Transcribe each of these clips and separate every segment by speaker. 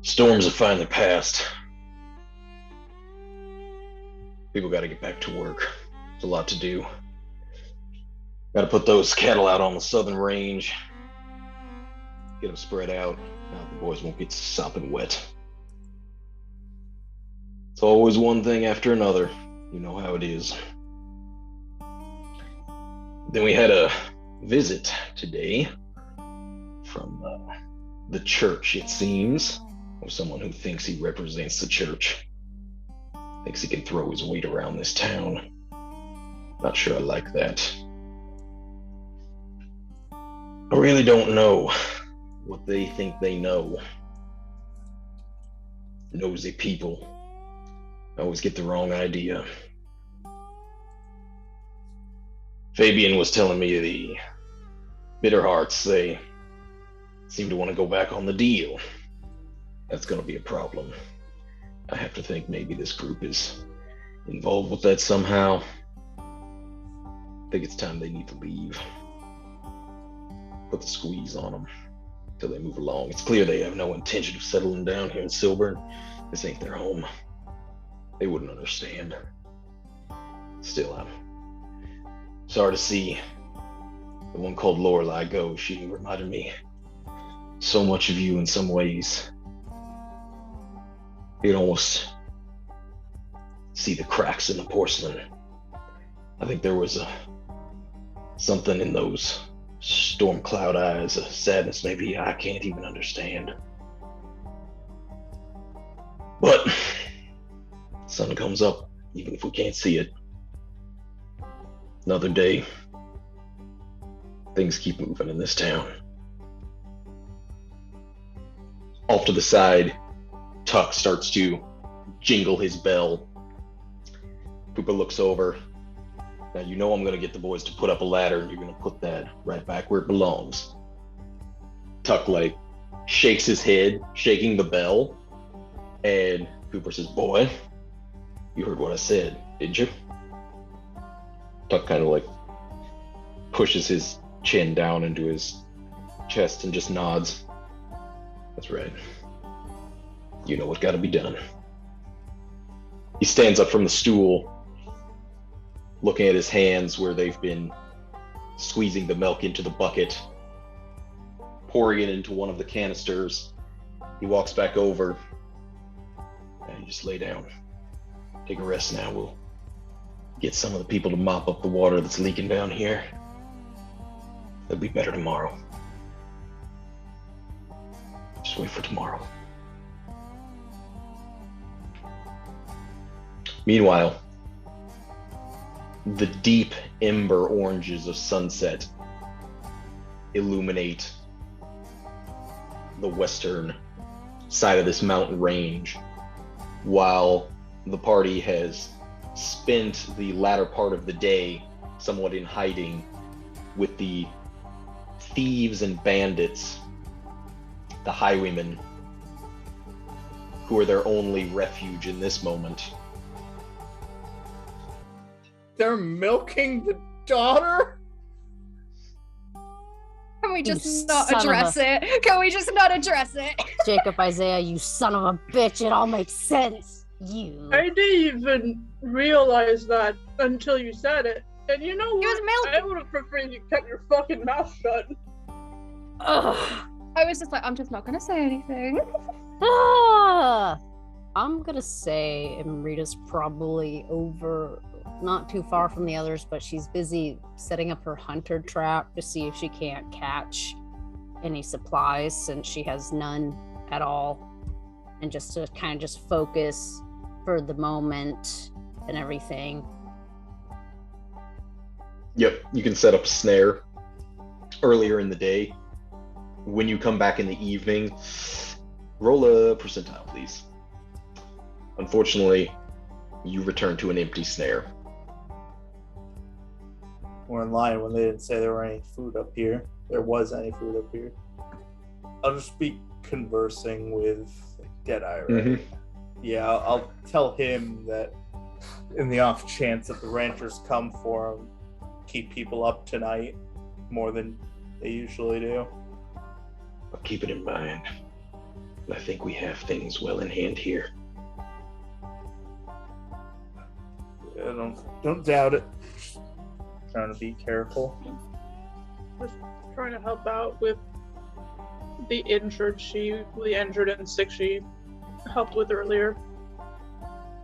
Speaker 1: Storms have finally passed. People got to get back to work. There's a lot to do. Got to put those cattle out on the southern range. Get them spread out. Now the boys won't get sopping wet. It's always one thing after another. You know how it is. Then we had a visit today from the church, it seems, or someone who thinks he represents the church. Thinks he can throw his weight around this town. Not sure I like that. I really don't know what they think they know. Nosy people. I always get the wrong idea. Fabian was telling me the Bitterhearts, they seem to want to go back on the deal. That's going to be a problem. I have to think maybe this group is involved with that somehow. I think it's time they need to leave. Put the squeeze on them till they move along. It's clear they have no intention of settling down here in Silburn. This ain't their home. They wouldn't understand. Still, I'm sorry to see the one called Lorelei go. She reminded me so much of you in some ways. You can almost see the cracks in the porcelain. I think there was something in those storm cloud eyes, a sadness maybe I can't even understand. But the sun comes up, even if we can't see it. Another day. Things keep moving in this town. Off to the side, Tuck starts to jingle his bell. Cooper looks over. Now you know I'm going to get the boys to put up a ladder and you're going to put that right back where it belongs. Tuck shakes his head, shaking the bell. And Cooper says, "Boy, you heard what I said, didn't you?" Tuck kind of pushes his chin down into his chest and just nods. "That's right. You know what got to be done." He stands up from the stool, looking at his hands where they've been squeezing the milk into the bucket, pouring it into one of the canisters. He walks back over and you just lay down. Take a rest now. We'll get some of the people to mop up the water that's leaking down here. It'll be better tomorrow. Just wait for tomorrow. Meanwhile, the deep ember oranges of sunset illuminate the western side of this mountain range, while the party has spent the latter part of the day somewhat in hiding with the thieves and bandits, the highwaymen, who are their only refuge in this moment.
Speaker 2: They're milking the daughter?
Speaker 3: Can we just not address it? Can we just not address it?
Speaker 4: Jacob Isaiah, you son of a bitch, it all makes sense. You.
Speaker 2: I didn't even realize that until you said it. And you know what? I would have preferred you kept your fucking mouth shut.
Speaker 3: Ugh. I was just I'm just not gonna say anything.
Speaker 4: I'm gonna say Amrita's probably over, not too far from the others, but she's busy setting up her hunter trap to see if she can't catch any supplies since she has none at all, and just to kind of just focus for the moment and everything.
Speaker 1: Yep, you can set up a snare earlier in the day. When you come back in the evening, roll a percentile, please. Unfortunately, you return to an empty snare.
Speaker 5: We're in line when they didn't say there were any food up here. There was any food up here. I'll just be conversing with Deadeye, right?
Speaker 1: Mm-hmm.
Speaker 5: Yeah, I'll tell him that in the off chance that the ranchers come for him, keep people up tonight more than they usually do.
Speaker 1: I'll keep it in mind. I think we have things well in hand here.
Speaker 5: Yeah, don't doubt it. Trying to be careful.
Speaker 2: Just trying to help out with the injured and sick she helped with earlier.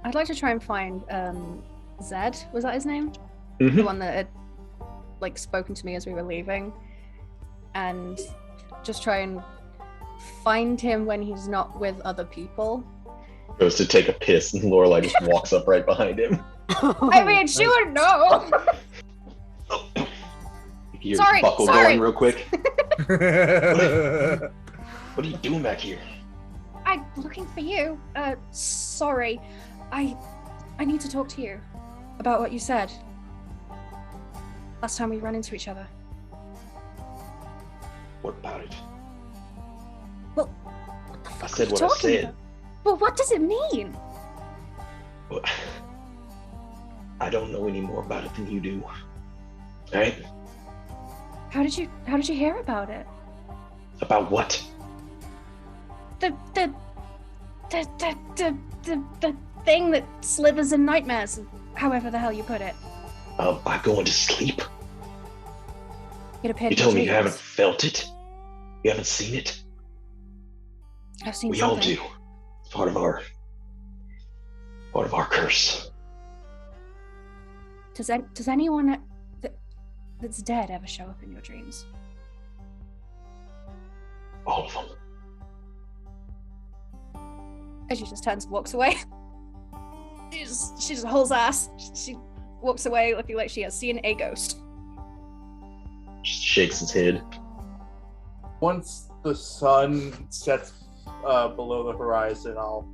Speaker 3: I'd like to try and find Zed. Was that his name?
Speaker 1: Mm-hmm.
Speaker 3: The one that had spoken to me as we were leaving, and just try and find him when he's not with other people.
Speaker 1: Goes to take a piss, and Lorelei just walks up right behind him.
Speaker 3: I mean, she would know.
Speaker 1: Your
Speaker 3: Sorry.
Speaker 1: going real quick. What are you doing back here?
Speaker 3: I'm looking for you. Sorry. I need to talk to you about what you said last time we ran into each other.
Speaker 1: What about it?
Speaker 3: Well, what the fuck
Speaker 1: I said
Speaker 3: are you
Speaker 1: what I
Speaker 3: talking
Speaker 1: said.
Speaker 3: about? Well, what does it mean?
Speaker 1: Well, I don't know any more about it than you do. All right?
Speaker 3: How did you hear about it?
Speaker 1: About what?
Speaker 3: The thing that slithers in nightmares, however the hell you put it.
Speaker 1: By going to sleep?
Speaker 3: It appeared
Speaker 1: You
Speaker 3: in
Speaker 1: told me you
Speaker 3: dreams.
Speaker 1: haven't felt it? You haven't seen it?
Speaker 3: I've seen
Speaker 1: We
Speaker 3: something.
Speaker 1: all do. It's part of our curse.
Speaker 3: Does anyone that's dead ever show up in your dreams?
Speaker 1: All of them.
Speaker 3: And she just turns and walks away. She just hauls ass. She walks away looking like she has seen a ghost.
Speaker 1: Just shakes his head.
Speaker 5: Once the sun sets below the horizon, I'll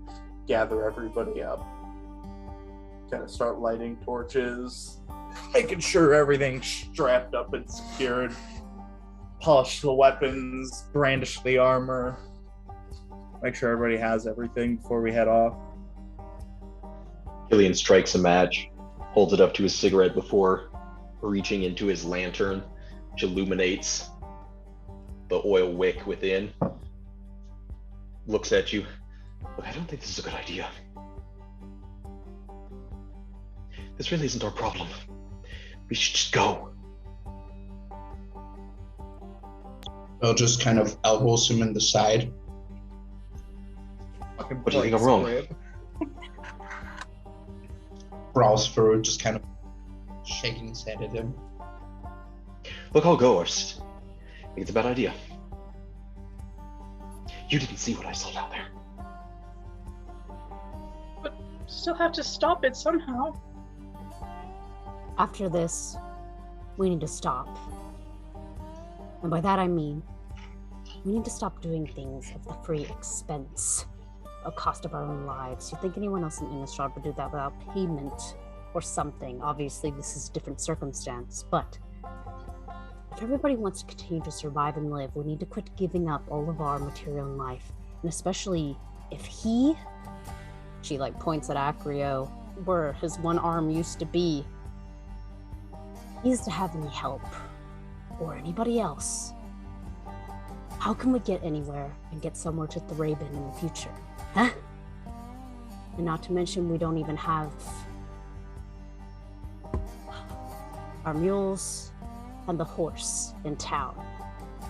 Speaker 5: gather everybody up. Kind of start lighting torches, making sure everything's strapped up and secured. Polish the weapons, brandish the armor. Make sure everybody has everything before we head off.
Speaker 1: Cillian strikes a match, holds it up to his cigarette before reaching into his lantern, which illuminates the oil wick within. Looks at you. Look, I don't think this is a good idea. This really isn't our problem. We should just go.
Speaker 6: I'll just kind of elbows him in the side.
Speaker 1: What do you think I'm wrong?
Speaker 6: Browse through, just kind of shaking his head at him.
Speaker 1: Look, I'll go. I think it's a bad idea. You didn't see what I saw down there.
Speaker 2: But still have to stop it somehow.
Speaker 4: After this, we need to stop. And by that I mean, we need to stop doing things at the free expense of cost of our own lives. You think anyone else in Innistrad would do that without payment or something? Obviously, this is a different circumstance, but if everybody wants to continue to survive and live, we need to quit giving up all of our material in life. And especially if she points at Acrio, where his one arm used to be, he is to have any help, or anybody else. How can we get anywhere and get somewhere to Thraben in the future? Huh? And not to mention, we don't even have our mules and the horse in town.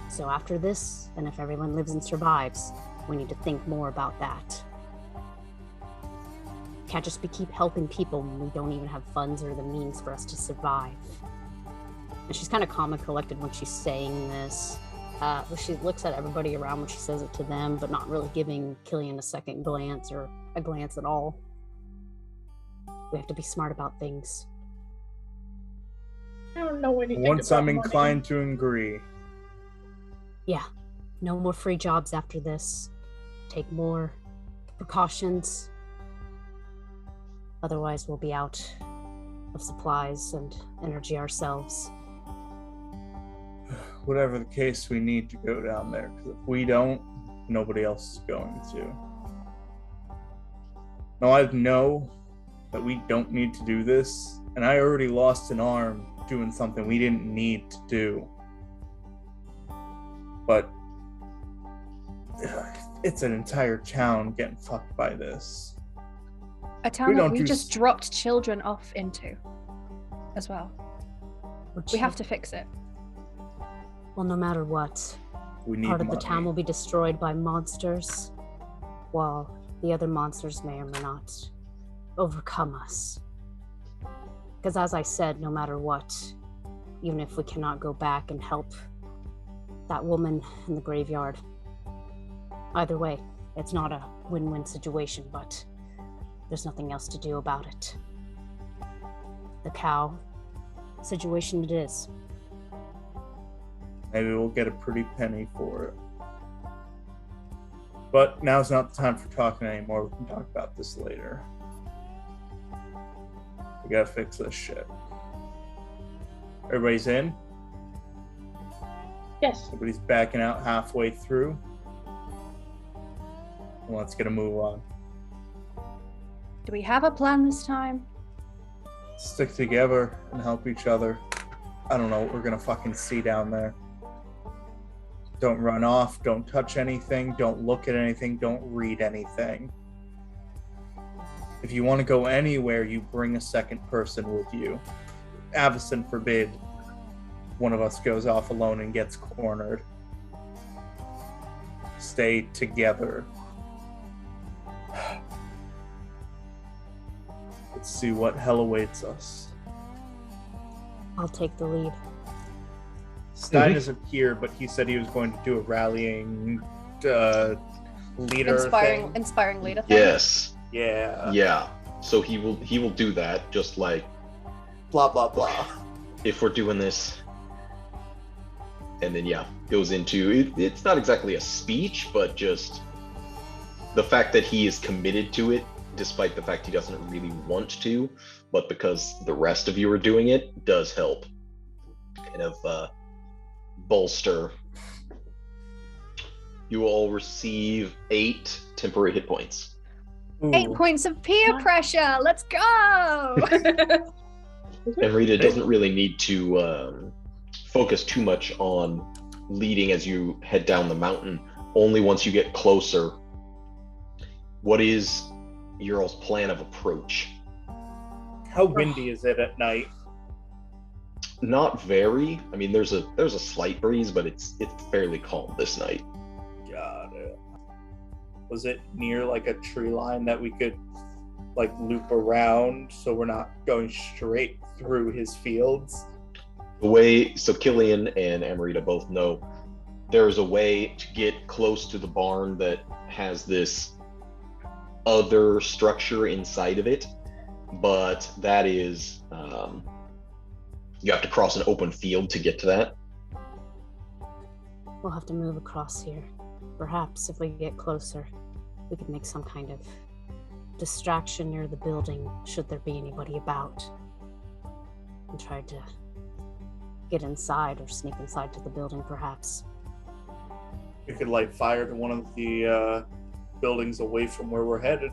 Speaker 4: So after this, and if everyone lives and survives, we need to think more about that. Can't just keep helping people when we don't even have funds or the means for us to survive. And she's kind of calm and collected when she's saying this. She looks at everybody around when she says it to them, but not really giving Cillian a second glance or a glance at all. We have to be smart about things.
Speaker 2: I don't know anything
Speaker 5: Once
Speaker 2: about
Speaker 5: I'm
Speaker 2: money.
Speaker 5: inclined to agree.
Speaker 4: Yeah, no more free jobs after this. Take more precautions. Otherwise, we'll be out of supplies and energy ourselves.
Speaker 5: Whatever the case, we need to go down there, because if we don't, nobody else is going to. Now I know that we don't need to do this, and I already lost an arm doing something we didn't need to do. But It's an entire town getting fucked by this.
Speaker 3: A town
Speaker 5: We
Speaker 3: that
Speaker 5: don't
Speaker 3: we
Speaker 5: do
Speaker 3: just dropped children off into as well. We have to fix it.
Speaker 4: Well, no matter what,
Speaker 5: We need
Speaker 4: part of
Speaker 5: money.
Speaker 4: the town will be destroyed by monsters, while the other monsters may or may not overcome us. Because as I said, no matter what, even if we cannot go back and help that woman in the graveyard, either way, it's not a win-win situation, but there's nothing else to do about it. The cow situation it is.
Speaker 5: Maybe we'll get a pretty penny for it. But now's not the time for talking anymore. We can talk about this later. We gotta fix this shit. Everybody's in?
Speaker 2: Yes.
Speaker 5: Everybody's backing out halfway through. Well, let's get a move on.
Speaker 3: Do we have a plan this time?
Speaker 5: Stick together and help each other. I don't know what we're gonna fucking see down there. Don't run off, don't touch anything, don't look at anything, don't read anything. If you want to go anywhere, you bring a second person with you. Avacyn forbid one of us goes off alone and gets cornered. Stay together. Let's see what hell awaits us.
Speaker 4: I'll take the lead.
Speaker 5: Stein isn't here, but he said he was going to do a rallying leader thing.
Speaker 3: Inspiring leader thing.
Speaker 1: Yes.
Speaker 5: Yeah.
Speaker 1: Yeah. So he will do that, just like
Speaker 5: Blah blah blah.
Speaker 1: if we're doing this. And then goes into it. It's not exactly a speech, but just the fact that he is committed to it, despite the fact he doesn't really want to, but because the rest of you are doing it, does help kind of bolster. You will all receive 8 temporary hit points.
Speaker 5: Ooh.
Speaker 3: 8 points of peer pressure. Let's go.
Speaker 1: And Rita doesn't really need to focus too much on leading as you head down the mountain. Only once you get closer. What is your all's plan of approach?
Speaker 5: How windy is it at night?
Speaker 1: Not very. I mean, there's a slight breeze, but it's fairly calm this night.
Speaker 5: Got it. Was it near like a tree line that we could like loop around so we're not going straight through his fields?
Speaker 1: So Cillian and Amrita both know there is a way to get close to the barn that has this other structure inside of it, but that is you have to cross an open field to get to that.
Speaker 4: We'll have to move across here. Perhaps if we get closer, we could make some kind of distraction near the building, should there be anybody about, and try to get inside or sneak inside to the building, perhaps.
Speaker 5: We could light fire to one of the buildings away from where we're headed.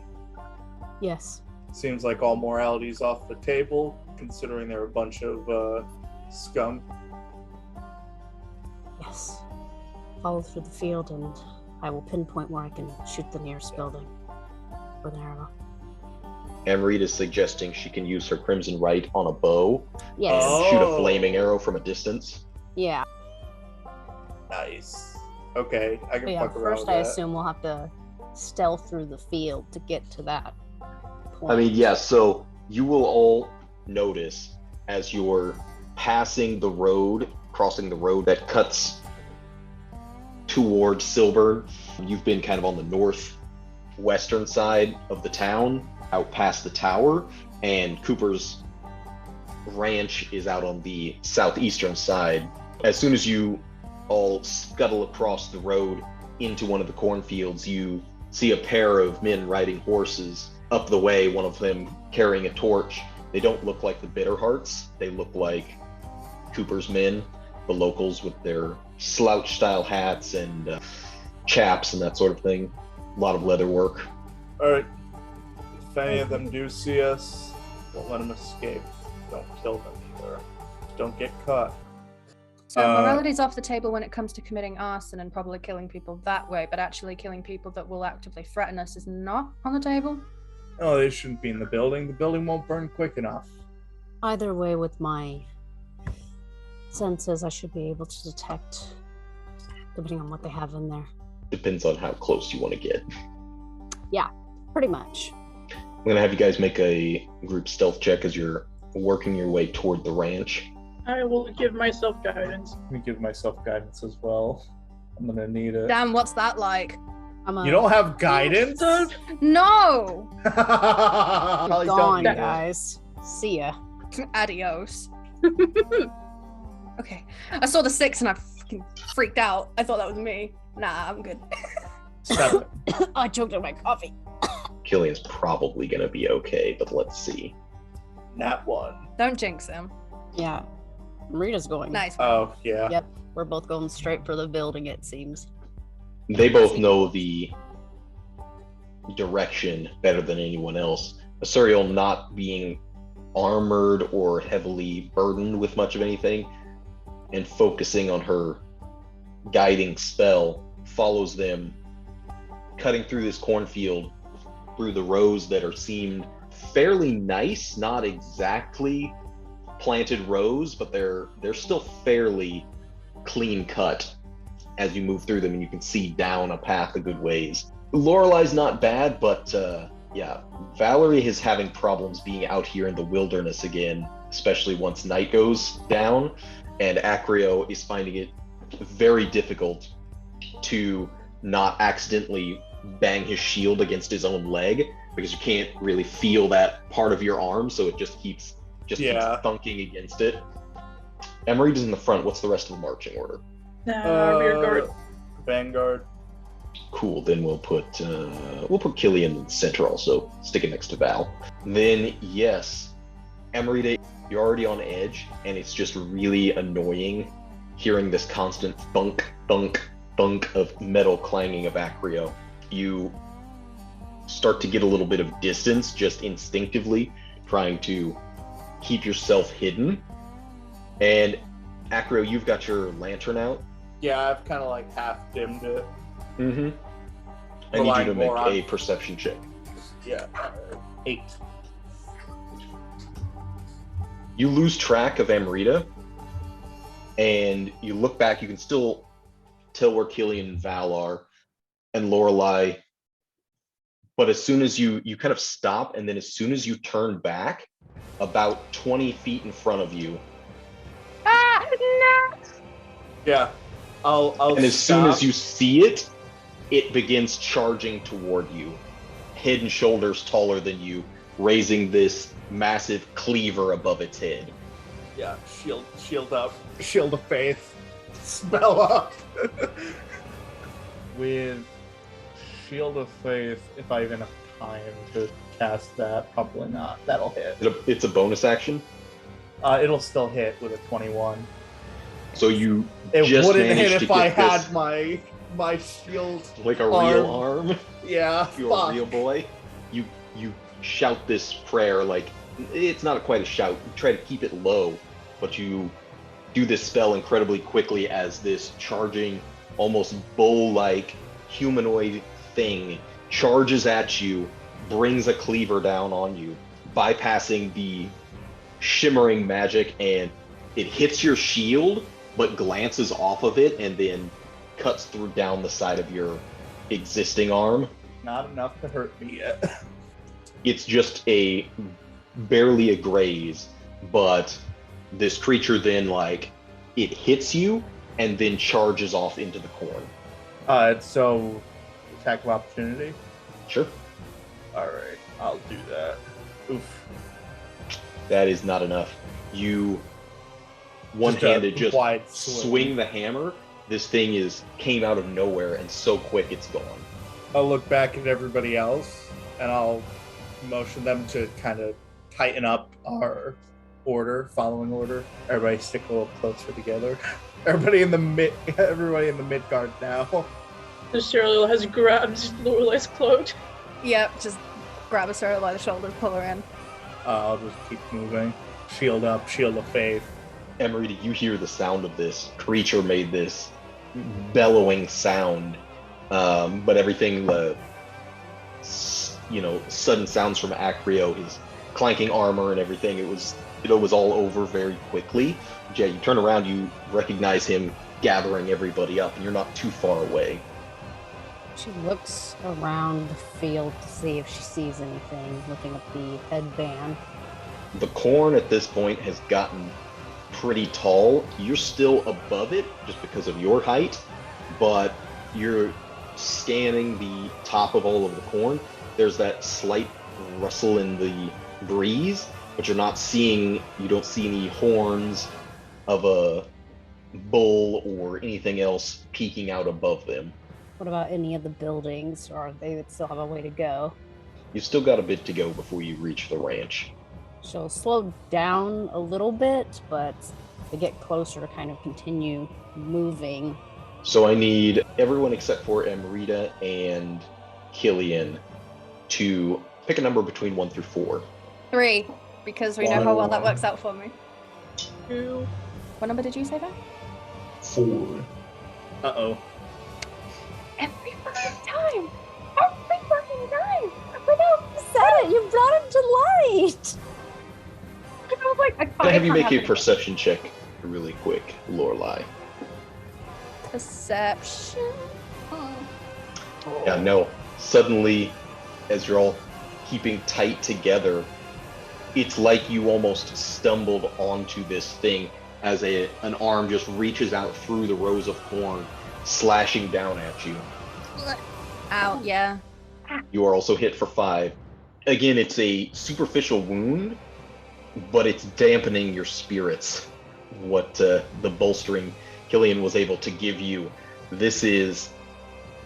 Speaker 4: Yes.
Speaker 5: Seems like all morality's off the table, considering they're a bunch of scum.
Speaker 4: Yes. Follow through the field and I will pinpoint where I can shoot the nearest building with an arrow.
Speaker 1: Amrita's suggesting she can use her Crimson Right on a bow
Speaker 4: Yes.
Speaker 5: Oh.
Speaker 1: and shoot a flaming arrow from a distance.
Speaker 4: Yeah.
Speaker 5: Nice. Okay, I can
Speaker 4: But yeah,
Speaker 5: fuck around
Speaker 4: first
Speaker 5: with
Speaker 4: I
Speaker 5: that.
Speaker 4: assume we'll have to stealth through the field to get to that point.
Speaker 1: I mean, yeah, so you will all notice as you're passing the road, crossing the road that cuts towards Silver, you've been kind of on the northwestern side of the town, out past the tower, and Cooper's ranch is out on the southeastern side. As soon as you all scuttle across the road into one of the cornfields, you see a pair of men riding horses up the way, one of them carrying a torch. They don't look like the Bitterhearts. They look like Cooper's men, the locals with their slouch-style hats and chaps and that sort of thing. A lot of leather work.
Speaker 5: Alright. If any of them do see us, don't let them escape. Don't kill them either. Don't get caught.
Speaker 3: So morality's off the table when it comes to committing arson and probably killing people that way, but actually killing people that will actively threaten us is not on the table?
Speaker 5: Oh, they shouldn't be in the building. The building won't burn quick enough.
Speaker 4: Either way, with my senses, I should be able to detect, depending on what they have in there.
Speaker 1: Depends on how close you want to get.
Speaker 4: Yeah, pretty much.
Speaker 1: I'm going to have you guys make a group stealth check as you're working your way toward the ranch.
Speaker 2: I will give myself guidance.
Speaker 5: Let me give myself guidance as well. I'm gonna need it.
Speaker 3: Damn, what's that like?
Speaker 5: You don't have guidance?
Speaker 3: No!
Speaker 5: Probably
Speaker 4: Gone,
Speaker 5: don't.
Speaker 4: guys. See ya.
Speaker 3: Adios. Okay. I saw the 6 and I fucking freaked out. I thought that was me. Nah, I'm good.
Speaker 5: 7.
Speaker 4: I choked on my coffee.
Speaker 1: Cillian's probably going to be okay, but let's see.
Speaker 5: Nat 1.
Speaker 3: Don't jinx him.
Speaker 4: Yeah. Rita's going.
Speaker 3: Nice.
Speaker 5: Oh, yeah.
Speaker 4: Yep. We're both going straight for the building, it seems.
Speaker 1: They both know the direction better than anyone else. Asuriel, not being armored or heavily burdened with much of anything, and focusing on her guiding spell, follows them, cutting through this cornfield, through the rows that are seemed fairly nice, not exactly planted rows, but they're still fairly clean cut as you move through them, and you can see down a path a good ways. Lorelei's not bad, but yeah, Valerie is having problems being out here in the wilderness again, especially once night goes down, and Acrio is finding it very difficult to not accidentally bang his shield against his own leg, because you can't really feel that part of your arm, so it just keeps thunking against it. Amrita's in the front. What's the rest of the marching order?
Speaker 2: Rear guard.
Speaker 5: Vanguard.
Speaker 1: Cool. Then we'll put Cillian in the center, also stick it next to Val. Then yes, Amrita, you're already on edge, and it's just really annoying hearing this constant thunk, thunk, thunk of metal clanging of Acrio. You start to get a little bit of distance, just instinctively, trying to keep yourself hidden. And Acrio, you've got your lantern out.
Speaker 5: Yeah, I've kind of like half dimmed it.
Speaker 1: Mm-hmm. I need you to make a perception check.
Speaker 5: Yeah, 8.
Speaker 1: You lose track of Amrita, and you look back. You can still tell where Cillian and Val are, and Lorelei. But as soon as you kind of stop, and then as soon as you turn back, about 20 feet in front of you.
Speaker 3: Ah, no!
Speaker 5: Yeah, I'll
Speaker 1: and as
Speaker 5: stop.
Speaker 1: soon as you see it, it begins charging toward you, head and shoulders taller than you, raising this massive cleaver above its head.
Speaker 5: Yeah, shield up, shield of faith, spell up. With shield of faith, if I even have time to cast that, probably not. That'll hit.
Speaker 1: It's a bonus action,
Speaker 5: It'll still hit with a 21.
Speaker 1: so you
Speaker 5: It
Speaker 1: just
Speaker 5: wouldn't
Speaker 1: managed
Speaker 5: hit
Speaker 1: to
Speaker 5: if I
Speaker 1: get
Speaker 5: had
Speaker 1: this
Speaker 5: my shield.
Speaker 1: like a real arm.
Speaker 5: Yeah,
Speaker 1: You're
Speaker 5: fuck.
Speaker 1: a real boy. You shout this prayer, like it's not quite a shout. You try to keep it low, but you do this spell incredibly quickly as this charging, almost bull-like humanoid thing charges at you, brings a cleaver down on you, bypassing the shimmering magic, and it hits your shield, but glances off of it and then cuts through down the side of your existing arm.
Speaker 5: Not enough to hurt me yet.
Speaker 1: It's just barely a graze, but this creature then, like, it hits you and then charges off into the corn.
Speaker 5: So attack of opportunity.
Speaker 1: Sure.
Speaker 5: All right, I'll do that. Oof.
Speaker 1: That is not enough. You one-handed just
Speaker 5: wide
Speaker 1: swing the hammer. This thing came out of nowhere, and so quick it's gone.
Speaker 5: I'll look back at everybody else, and I'll motion them to kind of tighten up our following order. Everybody stick a little closer together. Everybody in the mid guard now.
Speaker 2: Asuriel has grabbed Lorelei's cloak.
Speaker 3: Yep, just grab Asuriel by the shoulder, pull her in.
Speaker 5: I'll just keep moving. Shield up, shield of faith.
Speaker 1: Amrita, you hear the sound of this creature made this bellowing sound, but everything sudden sounds from Acrio, his clanking armor and everything, it was all over very quickly. Yeah, you turn around, you recognize him gathering everybody up, and you're not too far away.
Speaker 4: She looks around the field to see if she sees anything, looking at the headband.
Speaker 1: The corn at this point has gotten pretty tall. You're still above it just because of your height, but you're scanning the top of all of the corn. There's that slight rustle in the breeze, but you don't see any horns of a bull or anything else peeking out above them.
Speaker 4: What about any of the buildings, or they still have a way to go?
Speaker 1: You've still got a bit to go before you reach the ranch.
Speaker 4: She'll slow down a little bit, but to get closer to kind of continue moving.
Speaker 1: So I need everyone except for Amrita and Cillian to pick a number between 1 through 4.
Speaker 3: 3, because we know how well that works out for me.
Speaker 2: 2.
Speaker 3: What number did you say then?
Speaker 6: 4.
Speaker 5: Uh-oh.
Speaker 3: Every fucking time! Every fucking time! Without you said it, you brought it to light! I was like,
Speaker 1: Can I have you make a perception check really quick, Lorelei?
Speaker 3: Perception?
Speaker 1: Yeah, no. Suddenly, as you're all keeping tight together, it's like you almost stumbled onto this thing as an arm just reaches out through the rows of corn, slashing down at you.
Speaker 3: Ow, yeah.
Speaker 1: You are also hit for 5. Again, it's a superficial wound, but it's dampening your spirits. What the bolstering Cillian was able to give you, this is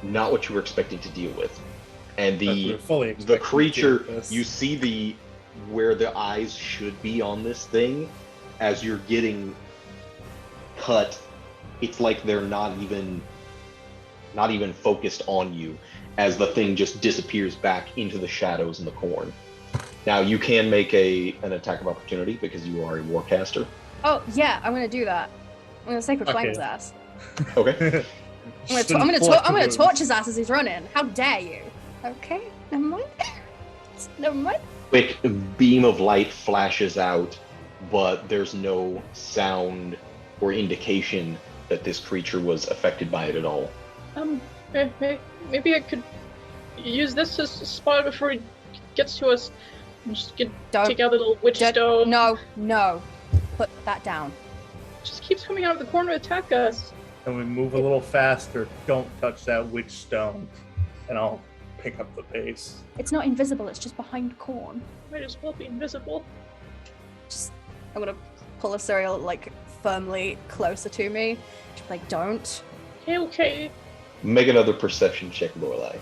Speaker 1: not what you were expecting to deal with. And the creature, you see where the eyes should be on this thing, as you're getting cut, it's like they're not even focused on you, as the thing just disappears back into the shadows in the corn. Now you can make an attack of opportunity because you are a warcaster.
Speaker 3: Oh, yeah, I'm gonna do that. I'm gonna Sacred Flame his ass.
Speaker 1: Okay.
Speaker 3: I'm gonna torch his ass as he's running. How dare you? Okay, never mind. Never mind.
Speaker 1: Quick beam of light flashes out, but there's no sound or indication that this creature was affected by it at all.
Speaker 2: Maybe I could use this as a spot before he gets to us. And just take out the little witch stone.
Speaker 3: No. Put that down.
Speaker 2: Just keeps coming out of the corner to attack us.
Speaker 5: And we move a little faster. Don't touch that witch stone. And I'll pick up the pace.
Speaker 3: It's not invisible, it's just behind corn.
Speaker 2: Might as well be invisible.
Speaker 3: I'm gonna pull Asuriel like firmly closer to me. Just like, don't.
Speaker 2: Okay.
Speaker 1: Make another perception check, Lorelei.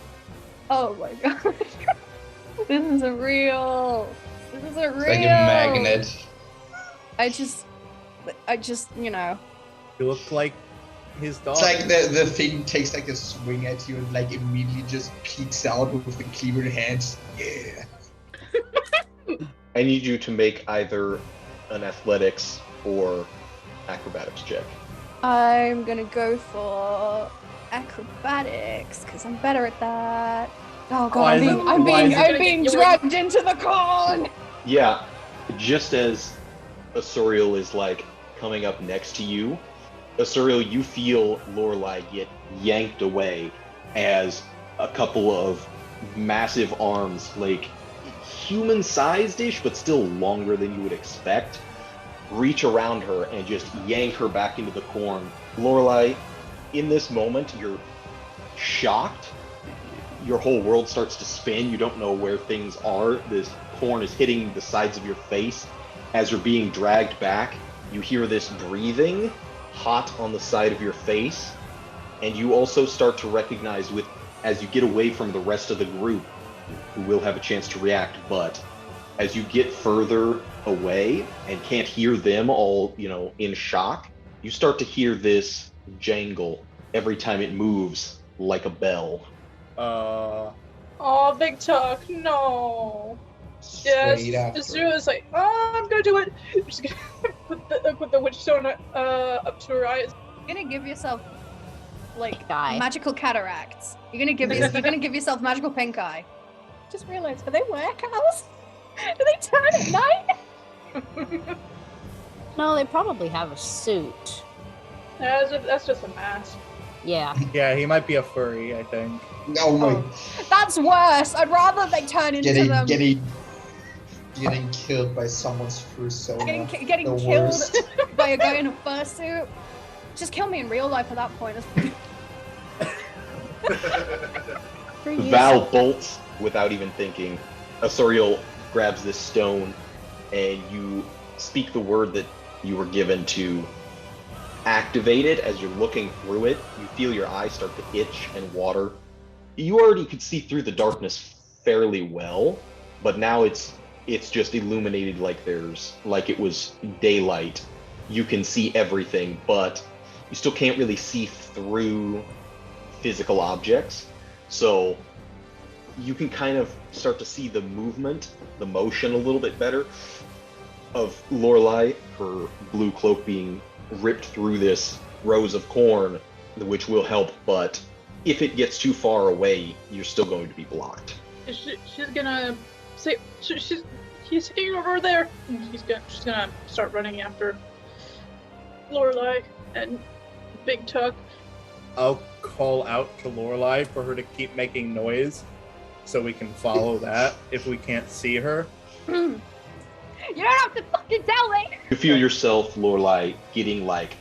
Speaker 3: Oh my god. This isn't real.
Speaker 6: It's like a magnet.
Speaker 3: I just, you know.
Speaker 5: You look like his dog.
Speaker 6: It's like the thing takes like a swing at you and like immediately just peeks out with the cleaver hands. Yeah.
Speaker 1: I need you to make either an athletics or acrobatics check.
Speaker 3: I'm gonna go for acrobatics because I'm better at that. Oh god, I'm being dragged into the corn.
Speaker 1: Yeah, just as Asuriel is like coming up next to you, Asuriel, you feel Lorelei get yanked away as a couple of massive arms, like human-sized-ish, but still longer than you would expect, reach around her and just yank her back into the corn. Lorelei, in this moment, you're shocked. Your whole world starts to spin. You don't know where things are. This corn is hitting the sides of your face. As you're being dragged back, you hear this breathing hot on the side of your face, and you also start to recognize as you get away from the rest of the group, who will have a chance to react, but as you get further away and can't hear them all, in shock, you start to hear this jangle every time it moves like a bell.
Speaker 2: Oh, big talk, no. Yes, Azura's like, oh, I'm gonna do it. I'm just gonna put the witch stone up to her eyes.
Speaker 3: You're gonna give yourself like
Speaker 4: Eye.
Speaker 3: magical cataracts. You're gonna give yourself magical pink eye. Just realized, are they werewolves? Do they turn at night?
Speaker 4: No, they probably have a suit.
Speaker 2: That's just a mask.
Speaker 4: Yeah.
Speaker 5: Yeah, he might be a furry, I think.
Speaker 6: Oh my!
Speaker 3: That's worse. I'd rather they turn into them.
Speaker 6: Getting killed by someone's persona.
Speaker 3: Getting
Speaker 6: The
Speaker 3: killed
Speaker 6: worst.
Speaker 3: by a guy in a fursuit. Just kill me in real life at that point.
Speaker 1: Val bolts without even thinking. Asuriel grabs this stone, and you speak the word that you were given to activate it. As you're looking through it, you feel your eyes start to itch and water. You already could see through the darkness fairly well, but now it's just illuminated like it was daylight. You can see everything, but you still can't really see through physical objects. So you can kind of start to see the movement, the motion a little bit better of Lorelei, her blue cloak being ripped through this rows of corn, which will help, but if it gets too far away, you're still going to be blocked.
Speaker 2: She's gonna say he's sitting over there. And she's gonna start running after Lorelei and Big Tuck.
Speaker 5: I'll call out to Lorelei for her to keep making noise so we can follow that if we can't see her.
Speaker 3: You don't have to fucking tell me.
Speaker 1: You feel yourself, Lorelei, getting like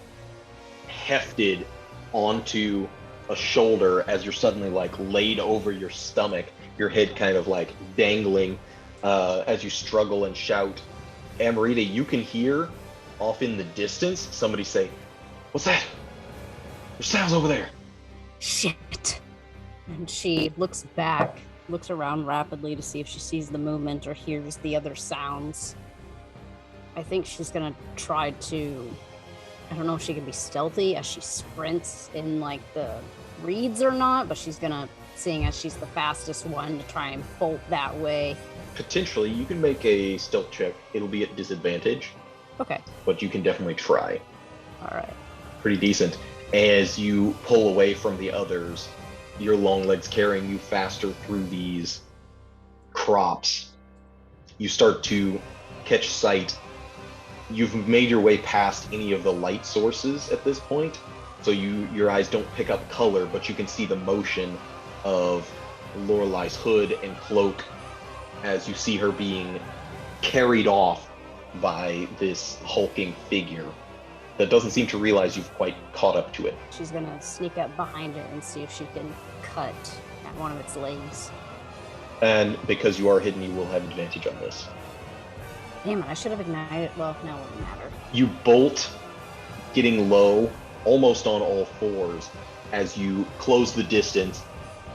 Speaker 1: hefted onto a shoulder as you're suddenly like laid over your stomach, your head kind of like dangling as you struggle and shout. Amrita, you can hear off in the distance somebody say, "What's that? There's sounds over there."
Speaker 4: Shit. And she looks back, looks around rapidly to see if she sees the movement or hears the other sounds. I think she's gonna try to, I don't know if she can be stealthy as she sprints in like the reeds or not, but she's gonna, seeing as she's the fastest one, to try and bolt that way.
Speaker 1: Potentially, you can make a stealth check. It'll be at disadvantage,
Speaker 4: Okay.
Speaker 1: but you can definitely try.
Speaker 4: All right.
Speaker 1: Pretty decent. As you pull away from the others, your long legs carrying you faster through these crops. You start to catch sight. You've made your way past any of the light sources at this point, so your eyes don't pick up color, but you can see the motion of Lorelei's hood and cloak as you see her being carried off by this hulking figure that doesn't seem to realize you've quite caught up to it.
Speaker 4: She's gonna sneak up behind her and see if she can cut at one of its legs.
Speaker 1: And because you are hidden, you will have advantage on this.
Speaker 4: Damn it, I should have ignited. Well, no, it wouldn't matter.
Speaker 1: You bolt, getting low, almost on all fours, as you close the distance,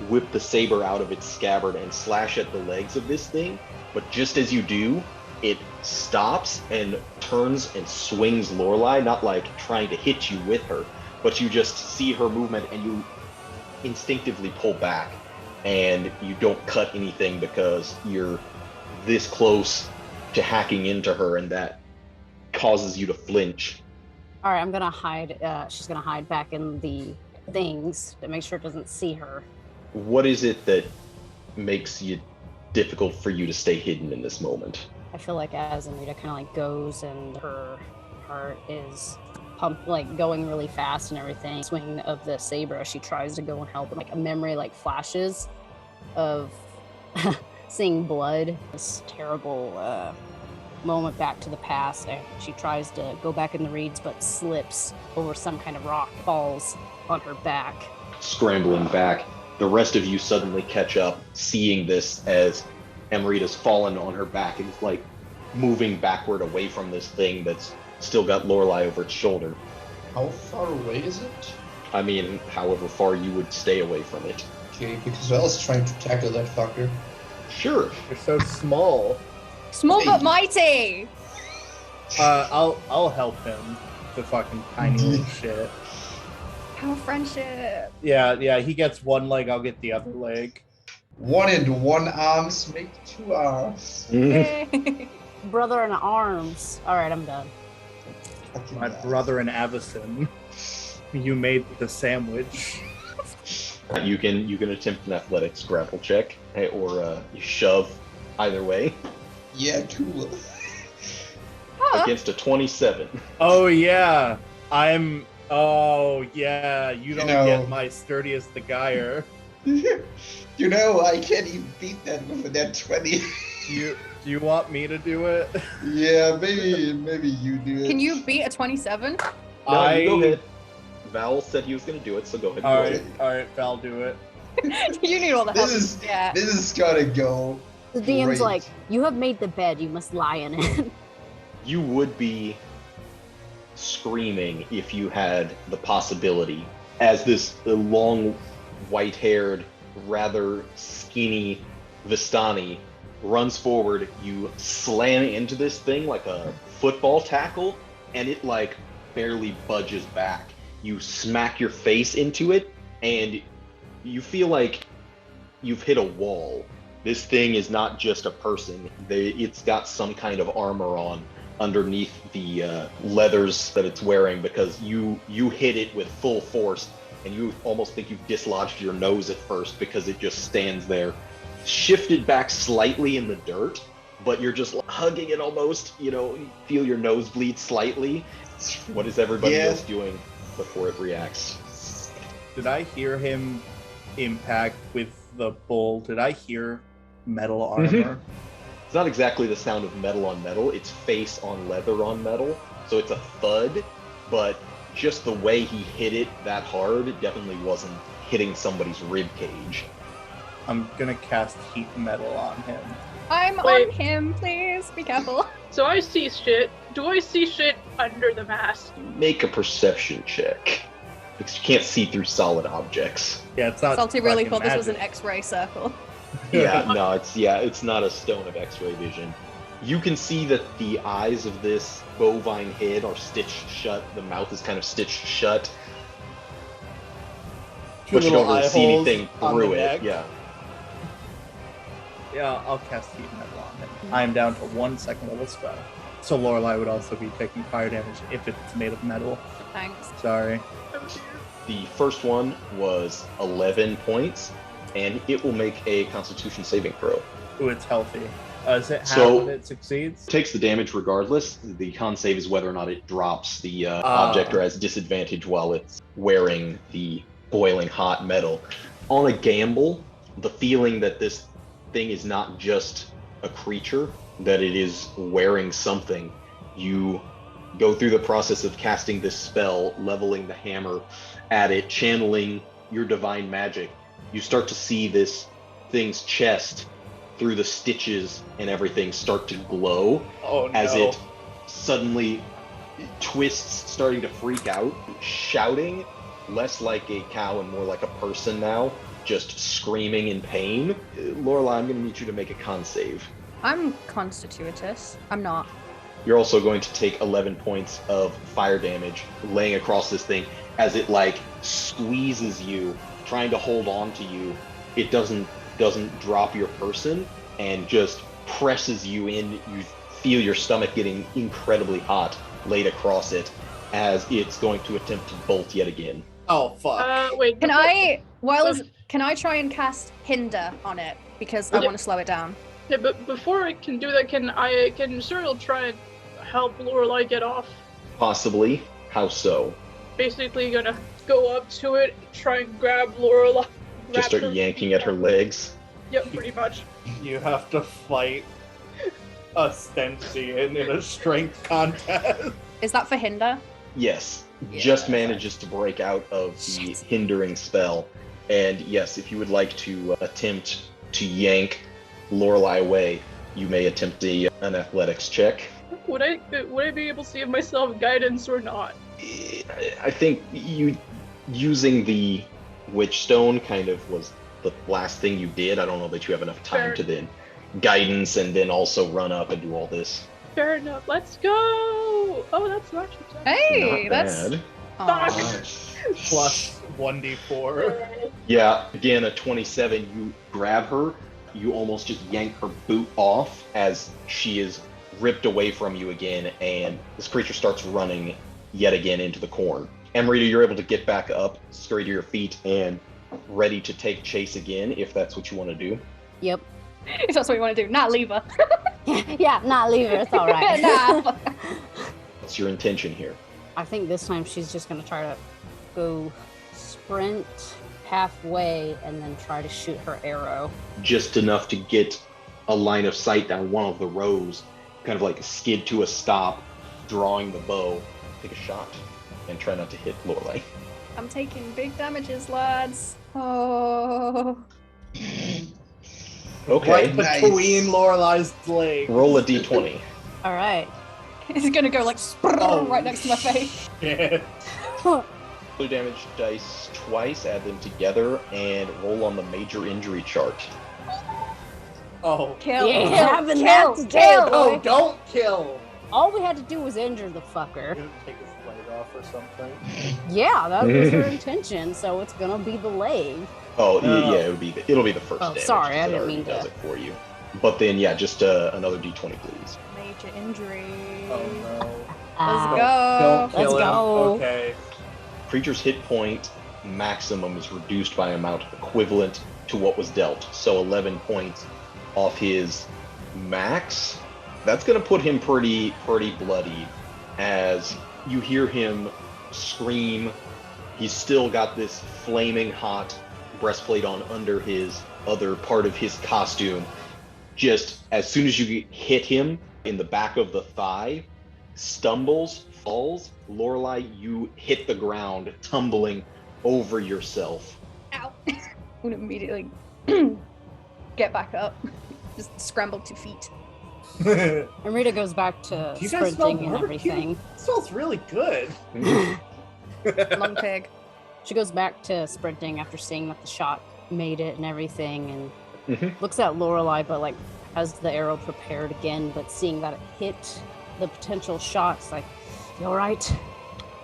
Speaker 1: whip the saber out of its scabbard and slash at the legs of this thing. But just as you do, it stops and turns and swings Lorelei, not like trying to hit you with her, but you just see her movement and you instinctively pull back, and you don't cut anything because you're this close to hacking into her, and that causes you to flinch.
Speaker 4: All right, I'm gonna hide. She's gonna hide back in the things to make sure it doesn't see her.
Speaker 1: What is it that makes it difficult for you to stay hidden in this moment?
Speaker 4: I feel like as Amrita kind of like goes and her heart is pumped, like going really fast and everything. Swing of the saber as she tries to go and help, and like a memory like flashes of seeing blood. This terrible moment back to the past. And she tries to go back in the reeds, but slips over some kind of rock, falls on her back.
Speaker 1: Scrambling back, the rest of you suddenly catch up, seeing this as Amrita's fallen on her back and is like moving backward away from this thing that's still got Lorelei over its shoulder.
Speaker 6: How far away is it?
Speaker 1: I mean, however far you would stay away from it.
Speaker 6: Okay, because I was trying to tackle that fucker.
Speaker 1: Sure.
Speaker 5: You're so small.
Speaker 3: Small but mighty.
Speaker 5: I'll help him. The fucking tiny little shit.
Speaker 3: Our friendship.
Speaker 5: Yeah, he gets one leg, I'll get the other leg.
Speaker 6: 1 and 1 arms make 2 arms.
Speaker 3: Yay.
Speaker 4: Brother in arms. All right, I'm done.
Speaker 6: Fucking
Speaker 5: My
Speaker 6: guys.
Speaker 5: brother in Avacyn. You made the sandwich.
Speaker 1: You can attempt an athletics grapple check or you shove. Either way,
Speaker 6: Yeah, cool.
Speaker 1: against a 27.
Speaker 5: Oh yeah, Oh yeah, you don't
Speaker 6: know-
Speaker 5: get my sturdiest the guyer.
Speaker 6: You know, I can't even beat that with a net 20.
Speaker 5: Do you want me to do it?
Speaker 6: Yeah, maybe you do it.
Speaker 3: Can you beat a 27?
Speaker 1: No, you go ahead. Val said he was going to do it, so go ahead. And roll it.
Speaker 5: All right, Val, do it.
Speaker 3: You need all the help.
Speaker 6: This
Speaker 3: Yeah.
Speaker 6: is gonna go.
Speaker 4: The DM's
Speaker 6: Great.
Speaker 4: like, you have made the bed, you must lie in it.
Speaker 1: You would be screaming if you had the possibility. As this long, white-haired, rather skinny Vistani runs forward, you slam into this thing like a football tackle, and it like barely budges back. You smack your face into it, and you feel like you've hit a wall. This thing is not just a person. It's got some kind of armor on underneath the leathers that it's wearing, because you hit it with full force, and you almost think you've dislodged your nose at first because it just stands there, shifted back slightly in the dirt, but you're just hugging it almost, you feel your nose bleed slightly. What is everybody else doing before it reacts?
Speaker 5: Did I hear him impact with the bull? Did I hear metal armor?
Speaker 1: It's not exactly the sound of metal on metal, it's face on leather on metal, so it's a thud, but just the way he hit it that hard, it definitely wasn't hitting somebody's rib cage.
Speaker 5: I'm gonna cast heat metal on him.
Speaker 3: I'm
Speaker 2: Wait.
Speaker 3: on him, please. Be careful.
Speaker 2: So I see shit. Do I see shit under the mask?
Speaker 1: Make a perception check, because you can't see through solid objects.
Speaker 5: Yeah, it's not.
Speaker 3: Salty really
Speaker 5: fucking
Speaker 3: thought this was an
Speaker 5: magic.
Speaker 3: X-ray circle.
Speaker 1: It's not a stone of X-ray vision. You can see that the eyes of this bovine head are stitched shut. The mouth is kind of stitched shut,
Speaker 5: Two
Speaker 1: but you
Speaker 5: little
Speaker 1: don't really
Speaker 5: eye
Speaker 1: see
Speaker 5: holes
Speaker 1: anything
Speaker 5: on
Speaker 1: through
Speaker 5: the
Speaker 1: it.
Speaker 5: neck.
Speaker 1: Yeah.
Speaker 5: Yeah, I'll cast heat metal on him. I am down to 1 second level spell. So Lorelei would also be taking fire damage if it's made of metal.
Speaker 3: Thanks.
Speaker 5: Sorry.
Speaker 1: The first one was 11 points, and it will make a Constitution saving throw.
Speaker 5: Ooh, it's healthy. Is it half
Speaker 1: So-
Speaker 5: when it succeeds?
Speaker 1: It takes the damage regardless. The con save is whether or not it drops the object or has disadvantage while it's wearing the boiling hot metal. On a gamble, the feeling that this thing is not just a creature, that it is wearing something, you go through the process of casting this spell, leveling the hammer at it, channeling your divine magic. You start to see this thing's chest through the stitches and everything start to glow
Speaker 5: Oh no.
Speaker 1: as it suddenly twists, starting to freak out, shouting, less like a cow and more like a person now, just screaming in pain. Lorelei, I'm going to need you to make a con save.
Speaker 3: I'm constitutus. I'm not.
Speaker 1: You're also going to take 11 points of fire damage laying across this thing as it like squeezes you, trying to hold on to you. It doesn't drop your person and just presses you in. You feel your stomach getting incredibly hot laid across it as it's going to attempt to bolt yet again.
Speaker 5: Oh fuck.
Speaker 2: Wait.
Speaker 3: Can
Speaker 2: before-
Speaker 3: can I try and cast hinder on it because I
Speaker 2: Yeah.
Speaker 3: want to slow it down?
Speaker 2: Yeah, but before I can do that, can Asuriel try and help Lorelei get off?
Speaker 1: Possibly. How so?
Speaker 2: Basically, gonna go up to it, try and grab Lorelei.
Speaker 1: Just start yanking at her legs.
Speaker 2: Yep, pretty much.
Speaker 5: You have to fight a Stensian in a strength contest.
Speaker 3: Is that for hinder?
Speaker 1: Yes,
Speaker 3: Yeah,
Speaker 1: just
Speaker 3: that's
Speaker 1: manages to break out of the hindering spell. And yes, if you would like to attempt to yank Lorelei away, you may attempt an athletics check.
Speaker 2: Would I be able to give myself guidance or not?
Speaker 1: I think you using the witch stone kind of was the last thing you did. I don't know that you have enough time
Speaker 2: Fair.
Speaker 1: to then guidance and then also run up and do all this.
Speaker 2: Fair enough. Let's go. Oh, that's not too bad.
Speaker 3: Hey,
Speaker 1: Not
Speaker 3: that's.
Speaker 1: bad.
Speaker 3: Aw.
Speaker 5: Plus 1d4.
Speaker 1: Yeah, again, a 27. You grab her, you almost just yank her boot off as she is ripped away from you again, and this creature starts running yet again into the corn. Amrita, you're able to get back up, scurry to your feet, and ready to take chase again, if that's what you want to do.
Speaker 4: Yep.
Speaker 3: If that's what you want to do, not leave her.
Speaker 4: Yeah, not leave her. It's all right.
Speaker 3: Nah.
Speaker 1: What's your intention here?
Speaker 4: I think this time she's just going to try to go sprint halfway and then try to shoot her arrow.
Speaker 1: Just enough to get a line of sight down one of the rows, kind of like skid to a stop, drawing the bow, take a shot, and try not to hit Lorelei.
Speaker 3: I'm taking big damages, lads. Oh.
Speaker 1: Okay.
Speaker 5: Right
Speaker 6: Nice.
Speaker 5: between Lorelei's legs.
Speaker 1: Roll a d20.
Speaker 4: All right.
Speaker 3: It's gonna go like right next to my face.
Speaker 5: Yeah.
Speaker 1: Blue damage dice twice, add them together, and roll on the major injury chart.
Speaker 5: Oh.
Speaker 3: Kill,
Speaker 4: Yeah,
Speaker 3: kill,
Speaker 4: having
Speaker 3: kill,
Speaker 4: that to do,
Speaker 3: kill.
Speaker 5: Oh, don't kill!
Speaker 4: All we had to do was injure the fucker.
Speaker 5: Gonna take his leg off or something.
Speaker 4: Yeah, that was her intention, so it's gonna be the leg.
Speaker 1: Oh,
Speaker 5: Oh.
Speaker 1: yeah, it'll be the first
Speaker 4: Oh,
Speaker 1: damage.
Speaker 4: sorry, I
Speaker 1: that
Speaker 4: didn't
Speaker 1: already
Speaker 4: mean
Speaker 1: does
Speaker 4: to-
Speaker 1: it for you. But then, yeah, just another d20, please.
Speaker 3: Major injury.
Speaker 5: Oh no.
Speaker 3: Let's
Speaker 4: Ah,
Speaker 3: go.
Speaker 5: Don't kill
Speaker 4: Let's
Speaker 5: him.
Speaker 4: go.
Speaker 5: Okay.
Speaker 1: Creature's hit point maximum is reduced by an amount equivalent to what was dealt. So 11 points off his max. That's going to put him pretty bloodied as you hear him scream. He's still got this flaming hot breastplate on under his other part of his costume. Just as soon as you hit him in the back of the thigh, stumbles, falls. Lorelei, you hit the ground, tumbling over yourself.
Speaker 3: Ow. I'm gonna immediately get back up. Just scramble 2 feet.
Speaker 4: Amrita goes back to
Speaker 5: Do you guys smell
Speaker 4: sprinting and
Speaker 5: barbecue?
Speaker 4: everything.
Speaker 5: It smells really good.
Speaker 3: Long pig.
Speaker 4: She goes back to sprinting after seeing that the shot made it and everything, and
Speaker 1: Mhm.
Speaker 4: looks at Lorelei, but like has the arrow prepared again, but seeing that it hit the potential shots, like, you all right?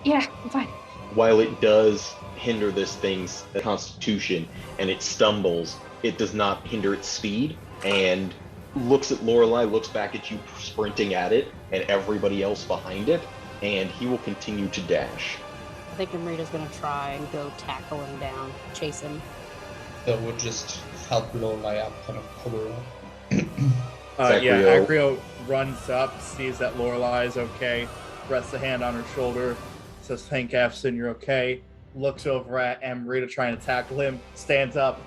Speaker 3: Yeah, I'm fine.
Speaker 1: While it does hinder this thing's constitution and it stumbles, it does not hinder its speed, and looks at Lorelei, looks back at you sprinting at it and everybody else behind it, and he will continue to dash.
Speaker 4: I think Amrita's gonna try and go tackle him down, chase him.
Speaker 6: So we'll just help Lorelei up, kind of pull her up.
Speaker 5: Yeah,
Speaker 1: Acrio.
Speaker 5: Acrio runs up, sees that Lorelei is okay, rests a hand on her shoulder, says, "Thank Avacyn, you're okay." Looks over at Amrita trying to tackle him, stands up,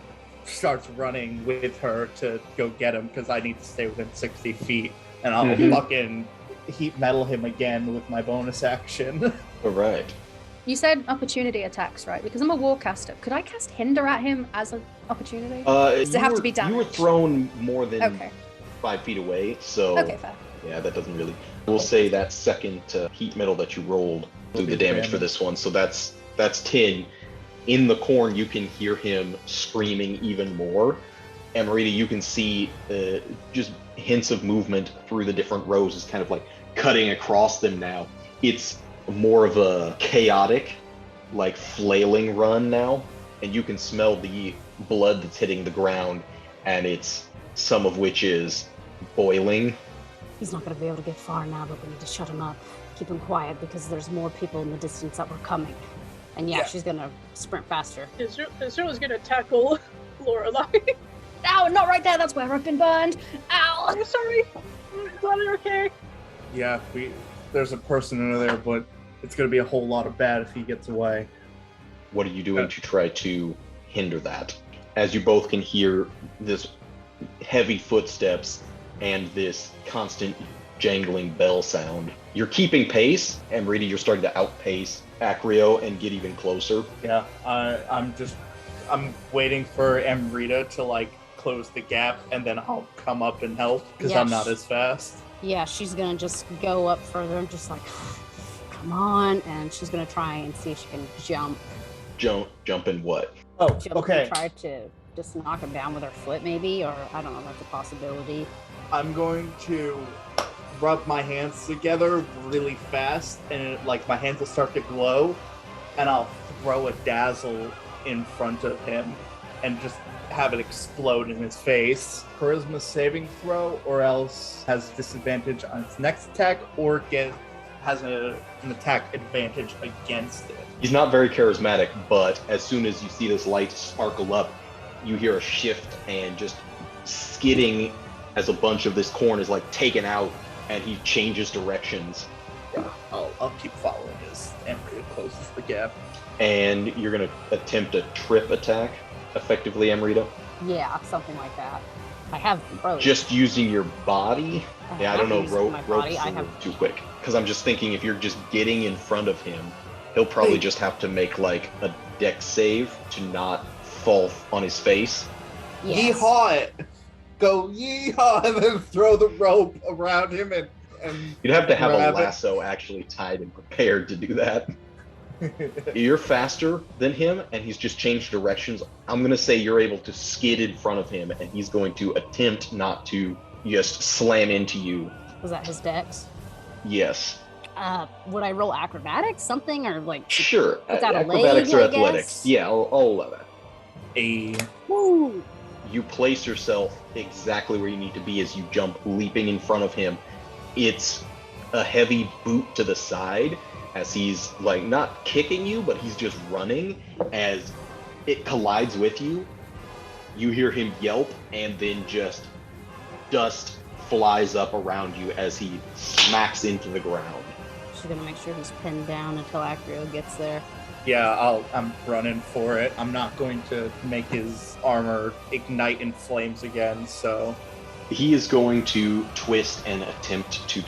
Speaker 5: starts running with her to go get him because I need to stay within 60 feet, and I'll
Speaker 1: Mhm.
Speaker 5: fucking heat metal him again with my bonus action.
Speaker 1: All right.
Speaker 3: You said opportunity attacks, right? Because I'm a warcaster. Could I cast Hinder at him as an opportunity?
Speaker 1: Does
Speaker 3: it have to be
Speaker 1: You were
Speaker 3: damage?
Speaker 1: thrown more than
Speaker 3: Okay.
Speaker 1: 5 feet away, so
Speaker 3: Okay, fair.
Speaker 1: yeah, that doesn't really. We'll say that second heat metal that you rolled
Speaker 5: Will
Speaker 1: do
Speaker 5: be
Speaker 1: the
Speaker 5: the
Speaker 1: damage for
Speaker 5: damage.
Speaker 1: this one. So that's 10. In the corn, you can hear him screaming even more. Amrita, you can see just hints of movement through the different rows. Is kind of like cutting across them now. It's more of a chaotic, like flailing run now, and you can smell the blood that's hitting the ground, and it's some of which is boiling.
Speaker 4: He's not gonna be able to get far now, but we need to shut him up. Keep him quiet because there's more people in the distance that were coming. And yeah,
Speaker 5: Yeah.
Speaker 4: she's gonna sprint faster.
Speaker 2: Azrael's gonna tackle Lorelei.
Speaker 3: Ow, not right there. That's where I've been burned. Ow.
Speaker 2: I'm sorry. I'm glad you're okay.
Speaker 5: Yeah, there's a person under there, but it's gonna be a whole lot of bad if he gets away.
Speaker 1: What are you doing to try to hinder that? As you both can hear this heavy footsteps and this constant jangling bell sound. You're keeping pace, and Amrita, you're starting to outpace Acrio and get even closer.
Speaker 5: Yeah, I'm waiting for Amrita to like close the gap, and then I'll come up and help because I'm not as fast.
Speaker 4: Yeah, she's gonna just go up further and just like, come on, and she's gonna try and see if she can jump.
Speaker 1: Jump in what?
Speaker 5: Oh,
Speaker 4: Jump
Speaker 5: okay.
Speaker 4: and try to just knock him down with her foot, maybe, or I don't know. That's a possibility.
Speaker 5: I'm going to rub my hands together really fast, and like my hands will start to glow, and I'll throw a dazzle in front of him and just have it explode in his face. Charisma saving throw, or else has disadvantage on its next attack, or has an attack advantage against it.
Speaker 1: He's not very charismatic, but as soon as you see this light sparkle up, you hear a shift and just skidding as a bunch of this corn is like taken out, and he changes directions.
Speaker 5: Yeah, I'll keep following as Amrita closes the gap.
Speaker 1: And you're gonna attempt a trip attack, effectively, Amrita.
Speaker 4: Yeah, something like that. I have rope.
Speaker 1: Just using your body. Yeah, I don't know. Rope's
Speaker 4: I have
Speaker 1: too quick. Because I'm just thinking if you're just getting in front of him, he'll probably just have to make like a dex save to not fall on his face.
Speaker 4: Yes.
Speaker 5: Yeehaw it! Go yeehaw and then throw the rope around him and
Speaker 1: You'd have to have a
Speaker 5: grab it.
Speaker 1: lasso actually tied and prepared to do that. You're faster than him, and he's just changed directions. I'm going to say you're able to skid in front of him, and he's going to attempt not to just slam into you.
Speaker 4: Was that his dex?
Speaker 1: Yes.
Speaker 4: Would I roll acrobatics, something, or like?
Speaker 1: Sure.
Speaker 4: Puts out a
Speaker 1: Acrobatics
Speaker 4: leg,
Speaker 1: or
Speaker 4: I
Speaker 1: athletics.
Speaker 4: guess?
Speaker 1: Yeah, I'll allow that.
Speaker 4: Woo!
Speaker 1: You place yourself exactly where you need to be as you jump, leaping in front of him. It's a heavy boot to the side as he's like not kicking you, but he's just running. As it collides with you, you hear him yelp, and then just dust flies up around you as he smacks into the ground.
Speaker 4: She's gonna make sure he's pinned down until Acrio gets there.
Speaker 5: Yeah, I'm running for it. I'm not going to make his armor ignite in flames again, so...
Speaker 1: He is going to twist and attempt to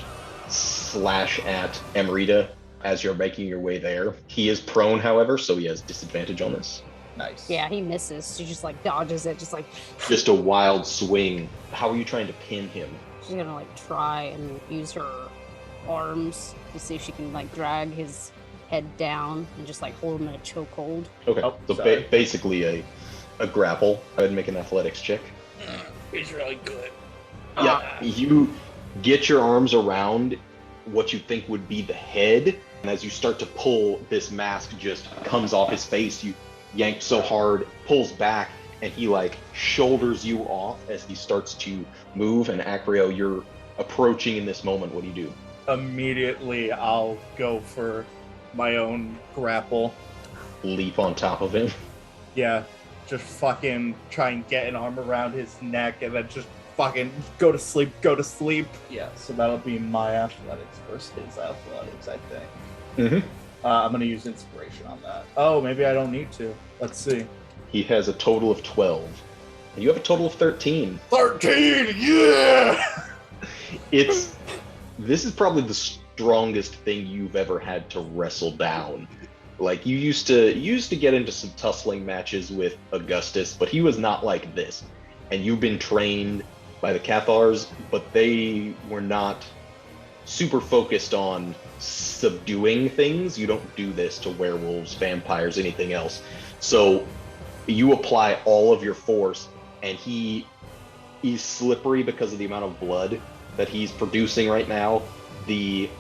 Speaker 1: slash at Amrita as you're making your way there. He is prone, however, so he has disadvantage on this.
Speaker 5: Nice.
Speaker 4: Yeah, he misses. She just like dodges it, just like...
Speaker 1: Just a wild swing. How are you trying to pin him?
Speaker 4: She's gonna like try and use her arms to see if she can like drag his head down and just like hold him in a chokehold.
Speaker 1: Okay,
Speaker 5: Oh,
Speaker 1: so
Speaker 5: sorry.
Speaker 1: basically a grapple. Go ahead and make an athletics check.
Speaker 5: He's really good.
Speaker 1: Yeah, you get your arms around what you think would be the head, and as you start to pull, this mask just comes off his face. You yank so hard, pulls back, and he like shoulders you off as he starts to move. And Acrio, you're approaching in this moment. What do you do?
Speaker 5: Immediately, I'll go for my own grapple.
Speaker 1: Leap on top of him.
Speaker 5: Yeah, just fucking try and get an arm around his neck and then just fucking go to sleep. Yeah, so that'll be my athletics versus his athletics, I think.
Speaker 1: Mm-hmm.
Speaker 5: I'm going to use inspiration on that. Oh, maybe I don't need to. Let's see.
Speaker 1: He has a total of 12. And you have a total of 13.
Speaker 5: 13! Yeah!
Speaker 1: This is probably the strongest thing you've ever had to wrestle down. Like, you used to get into some tussling matches with Augustus, but he was not like this. And you've been trained by the Cathars, but they were not super focused on subduing things. You don't do this to werewolves, vampires, anything else. So you apply all of your force, and he's slippery because of the amount of blood that he's producing right now. The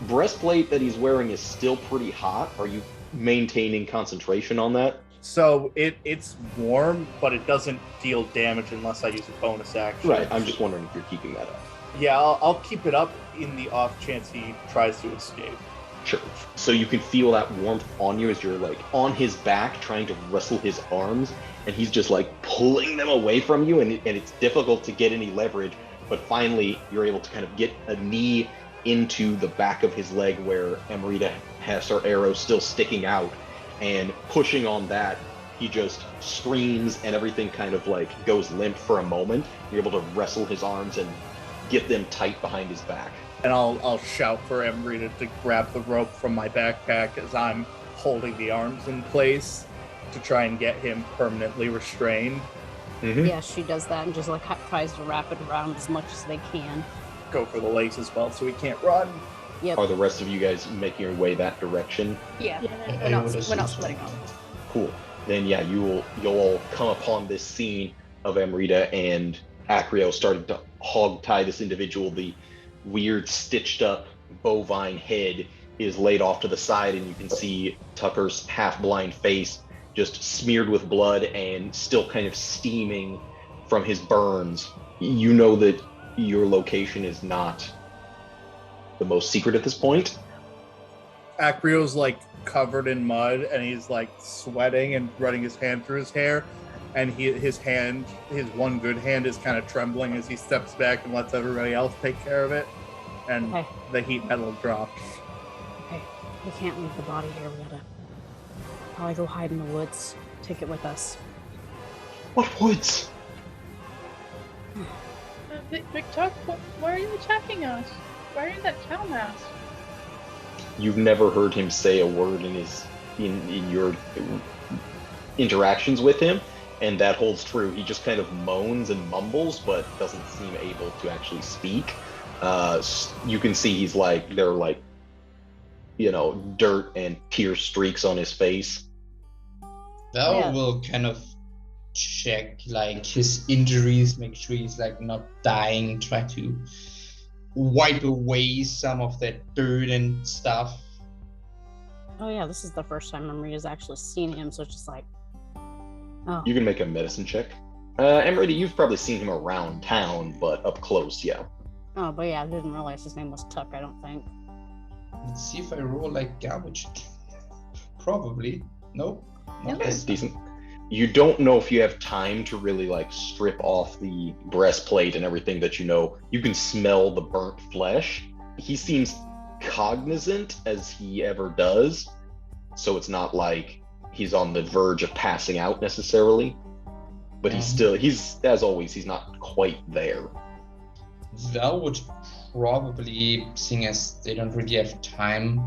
Speaker 1: breastplate that he's wearing is still pretty hot. Are you maintaining concentration on that?
Speaker 5: So it's warm, but it doesn't deal damage unless I use a bonus action.
Speaker 1: Right, I'm just wondering if you're keeping that up.
Speaker 5: Yeah, I'll keep it up in the off chance he tries to escape.
Speaker 1: Sure. So you can feel that warmth on you as you're like on his back trying to wrestle his arms, and he's just like pulling them away from you, and it's difficult to get any leverage, but finally you're able to kind of get a knee into the back of his leg where Amrita has her arrow still sticking out, and pushing on that, he just screams and everything kind of like goes limp for a moment. You're able to wrestle his arms and get them tight behind his back.
Speaker 5: And I'll shout for Amrita to grab the rope from my backpack as I'm holding the arms in place to try and get him permanently restrained.
Speaker 1: Mm-hmm.
Speaker 4: Yeah, she does that and just like tries to wrap it around as much as they can.
Speaker 5: Go for the legs as well so he can't run.
Speaker 4: Yep.
Speaker 1: Are the rest of you guys making your way that direction?
Speaker 3: Yeah,
Speaker 2: Yeah.
Speaker 3: we're not splitting up.
Speaker 1: Cool. Then yeah, you'll all come upon this scene of Amrita and Acrio starting to hog tie this individual. The weird stitched up bovine head is laid off to the side, and you can see Tucker's half blind face just smeared with blood and still kind of steaming from his burns. You know that your location is not the most secret at this point.
Speaker 5: Acrio's like covered in mud and he's like sweating and running his hand through his hair, and his one good hand is kind of trembling as he steps back and lets everybody else take care of it, and
Speaker 4: Okay.
Speaker 5: the heat metal drops.
Speaker 4: Okay, we can't leave the body here. We gotta probably go hide in the woods. Take it with us.
Speaker 1: What woods?
Speaker 2: Big Tuck, why are you attacking us? Why are you in that cow mask?
Speaker 1: You've never heard him say a word in your interactions with him, and that holds true. He just kind of moans and mumbles, but doesn't seem able to actually speak. You can see he's like, there are like, dirt and tear streaks on his face.
Speaker 6: Val
Speaker 4: Yeah.
Speaker 6: will kind of check like his injuries, make sure he's like not dying, try to wipe away some of that dirt and stuff.
Speaker 4: Oh yeah, this is the first time Amrita's actually seen him, so it's just like, oh.
Speaker 1: You can make a medicine check. Amrita, you've probably seen him around town, but up close, yeah.
Speaker 4: Oh, but yeah, I didn't realize his name was Tuck, I don't think.
Speaker 6: Let's see if I roll like garbage. Probably. Nope. Not
Speaker 1: That's
Speaker 6: this.
Speaker 1: decent. You don't know if you have time to really like strip off the breastplate and everything that you know. You can smell the burnt flesh. He seems cognizant as he ever does, so it's not like he's on the verge of passing out necessarily. But he's as always, he's not quite there.
Speaker 6: Val would probably, seeing as they don't really have time,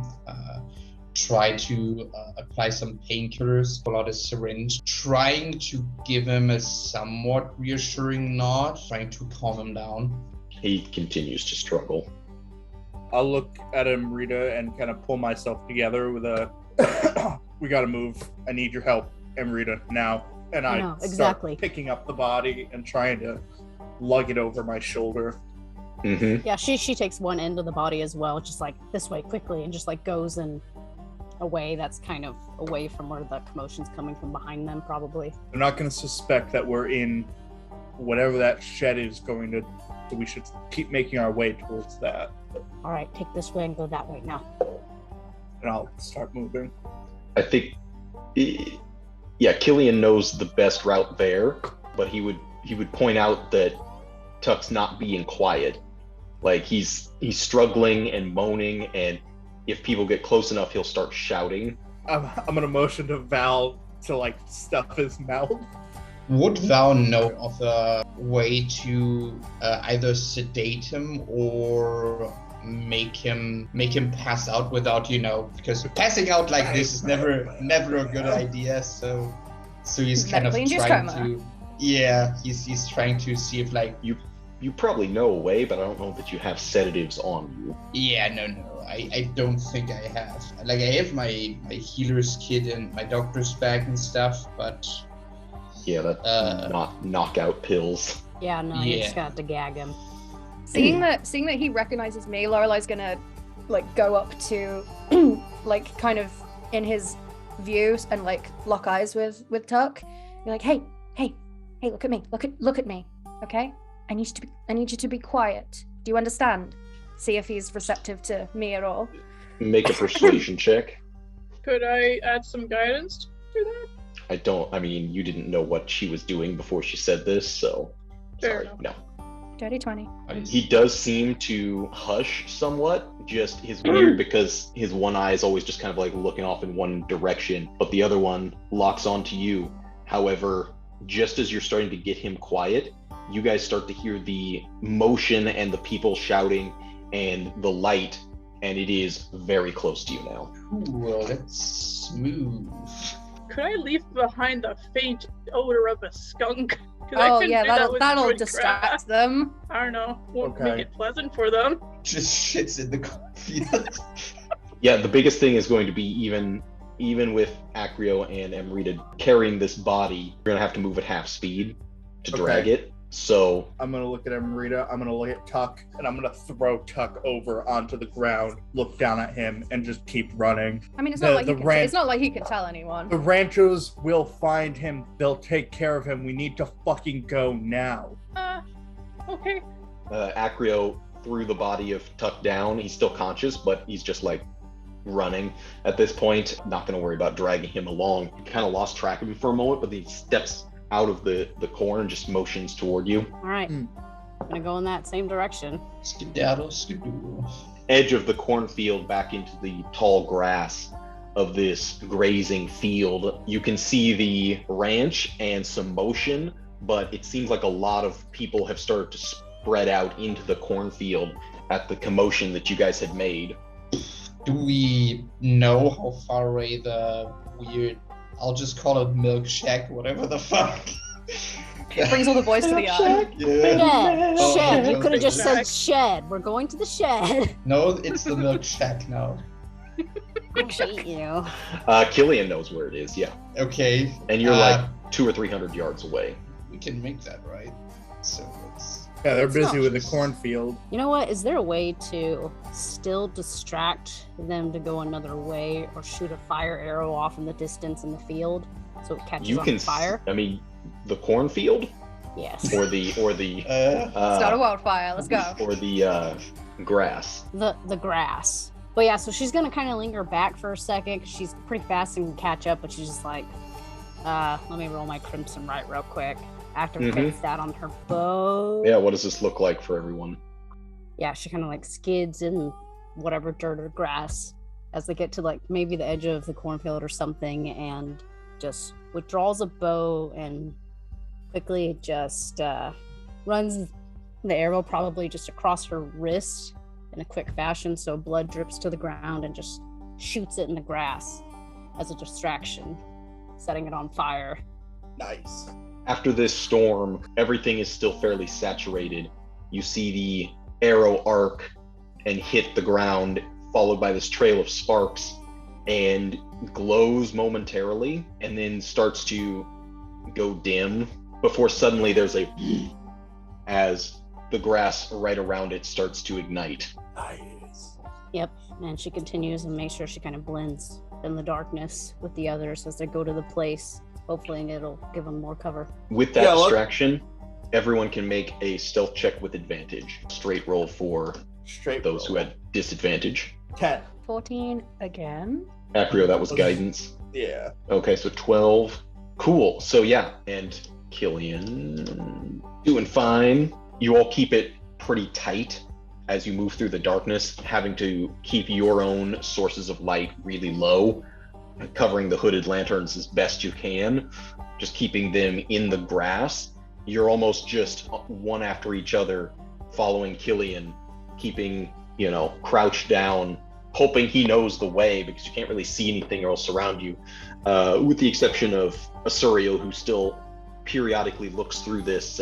Speaker 6: try to apply some painkillers, pull out a syringe, trying to give him a somewhat reassuring nod, trying to calm him down.
Speaker 1: He continues to struggle.
Speaker 5: I'll look at Amrita and kind of pull myself together with a we gotta move. I need your help, Amrita, now. And I
Speaker 4: know,
Speaker 5: start
Speaker 4: exactly.
Speaker 5: picking up the body and trying to lug it over my shoulder.
Speaker 1: Mm-hmm.
Speaker 4: Yeah, she takes one end of the body as well, just like this way quickly, and just like goes in a way that's kind of away from where the commotion's coming from behind them, probably.
Speaker 5: They're not going to suspect that we're in whatever that shed is going to, so we should keep making our way towards that.
Speaker 4: All right, take this way and go that way now.
Speaker 5: And I'll start moving.
Speaker 1: I think, yeah, Cillian knows the best route there, but he would point out that Tuck's not being quiet. Like he's struggling and moaning, and if people get close enough, he'll start shouting.
Speaker 5: I'm going to motion to Val to like stuff his mouth.
Speaker 6: Would Val know of a way to either sedate him or make him pass out without, because passing out like this is never a good idea. So he's kind of
Speaker 3: Medically-induced
Speaker 6: trying
Speaker 3: coma.
Speaker 6: to, yeah, he's trying to see if like,
Speaker 1: You probably know a way, but I don't know that you have sedatives on you.
Speaker 6: yeah, no, I don't think I have. Like I have my healer's kit and my doctor's bag and stuff, but
Speaker 1: Yeah, that's not knockout pills.
Speaker 4: Yeah, no, you
Speaker 6: Yeah.
Speaker 4: just got to gag him.
Speaker 3: Seeing that he recognizes me, Lorelei's gonna like go up to like kind of in his views and like lock eyes with Tuck. Be like, hey, look at me, look at me, okay? I need you to be quiet. Do you understand? See if he's receptive to me at all.
Speaker 1: Make a persuasion check.
Speaker 2: Could I add some guidance to that?
Speaker 1: I mean, you didn't know what she was doing before she said this, so
Speaker 2: Fair
Speaker 1: sorry,
Speaker 2: enough.
Speaker 1: no.
Speaker 3: Dirty 20.
Speaker 1: He does seem to hush somewhat, just his weird because his one eye is always just kind of like looking off in one direction, but the other one locks onto you. However, just as you're starting to get him quiet, you guys start to hear the motion and the people shouting and the light, and it is very close to you now.
Speaker 6: cool, that's smooth.
Speaker 2: Could I leave behind the faint odor of a skunk? 'Cause I
Speaker 3: Oh
Speaker 2: couldn't
Speaker 3: yeah,
Speaker 2: do that with
Speaker 3: that'll
Speaker 2: wood
Speaker 3: distract
Speaker 2: grass.
Speaker 3: them.
Speaker 2: I don't know. Won't
Speaker 5: Okay.
Speaker 2: make it pleasant for them.
Speaker 6: Just shits in the cornfield.
Speaker 1: Yeah, the biggest thing is going to be even with Acrio and Amrita carrying this body, you're gonna have to move at half speed to drag
Speaker 5: Okay.
Speaker 1: it. So
Speaker 5: I'm gonna look at Amrita, I'm gonna look at Tuck, and I'm gonna throw Tuck over onto the ground, look down at him, and just keep running.
Speaker 3: I mean, it's not like he can tell anyone.
Speaker 5: The ranchos will find him. They'll take care of him. We need to fucking go now.
Speaker 2: Okay.
Speaker 1: Acrio threw the body of Tuck down. He's still conscious, but he's just like running at this point. Not going to worry about dragging him along. Kind of lost track of him for a moment, but he steps out of the corn and just motions toward you.
Speaker 4: All right. I'm gonna go in that same direction.
Speaker 6: Skedaddle, skedoodle.
Speaker 1: Edge of the cornfield back into the tall grass of this grazing field. You can see the ranch and some motion, but it seems like a lot of people have started to spread out into the cornfield at the commotion that you guys had made.
Speaker 6: Do we know how far away the weird, I'll just call it milk shack, whatever the fuck.
Speaker 3: It brings all the boys to the yard.
Speaker 6: Yeah.
Speaker 4: Shed. You could have just said shed. We're going to the shed.
Speaker 6: No, it's the milk shack now.
Speaker 4: I hate you.
Speaker 1: Cillian knows where it is, yeah.
Speaker 6: Okay.
Speaker 1: And you're like 200 or 300 yards away.
Speaker 6: We can make that, right? So let's...
Speaker 5: Yeah, they're
Speaker 3: It's
Speaker 5: busy
Speaker 3: not
Speaker 5: with the
Speaker 6: just-
Speaker 5: cornfield.
Speaker 4: You know what? Is there a way to still distract them to go another way, or shoot a fire arrow off in the distance in the field so it catches
Speaker 1: You
Speaker 4: on
Speaker 1: can
Speaker 4: fire?
Speaker 1: I mean, the cornfield
Speaker 4: Yes.
Speaker 1: or the
Speaker 3: Start a wildfire. Let's go.
Speaker 1: or the grass.
Speaker 4: The grass. But yeah, so she's gonna kind of linger back for a second because she's pretty fast and can catch up, but she's just like, let me roll my crimson right real quick. Activates that on her bow.
Speaker 1: Yeah, what does this look like for everyone?
Speaker 4: Yeah, she kind of like skids in whatever dirt or grass as they get to like maybe the edge of the cornfield or something, and just withdraws a bow and quickly just runs the arrow probably just across her wrist in a quick fashion so blood drips to the ground, and just shoots it in the grass as a distraction, setting it on fire.
Speaker 5: Nice.
Speaker 1: After this storm, everything is still fairly saturated. You see the arrow arc and hit the ground, followed by this trail of sparks, and glows momentarily, and then starts to go dim before suddenly there's a as the grass right around it starts to ignite.
Speaker 5: Nice.
Speaker 4: Yep, and she continues and makes sure she kind of blends in the darkness with the others as they go to the place. Hopefully it'll give them more cover.
Speaker 1: With that
Speaker 5: Yeah, look-
Speaker 1: distraction, everyone can make a stealth check with advantage. Straight roll for
Speaker 5: Straight
Speaker 1: those who
Speaker 5: roll.
Speaker 1: had disadvantage.
Speaker 5: 10.
Speaker 3: 14 again.
Speaker 1: Acrio, that was guidance.
Speaker 5: Yeah.
Speaker 1: Okay, so 12. Cool. So yeah, and Cillian doing fine. You all keep it pretty tight as you move through the darkness, having to keep your own sources of light really low, covering the hooded lanterns as best you can, just keeping them in the grass. You're almost just one after each other, following Cillian, keeping, crouched down, hoping he knows the way, because you can't really see anything else around you, with the exception of Asuriel, who still periodically looks through this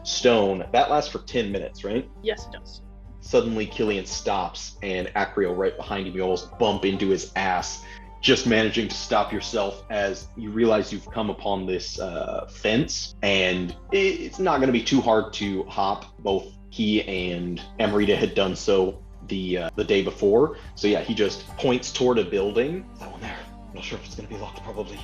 Speaker 1: stone. That lasts for 10 minutes, right?
Speaker 2: Yes, it does.
Speaker 1: Suddenly, Cillian stops, and Acrio right behind him, you almost bump into his ass, just managing to stop yourself as you realize you've come upon this fence, and it's not going to be too hard to hop. Both he and Amrita had done so the day before. So yeah, he just points toward a building. That one there. I'm not sure if it's going to be locked, probably.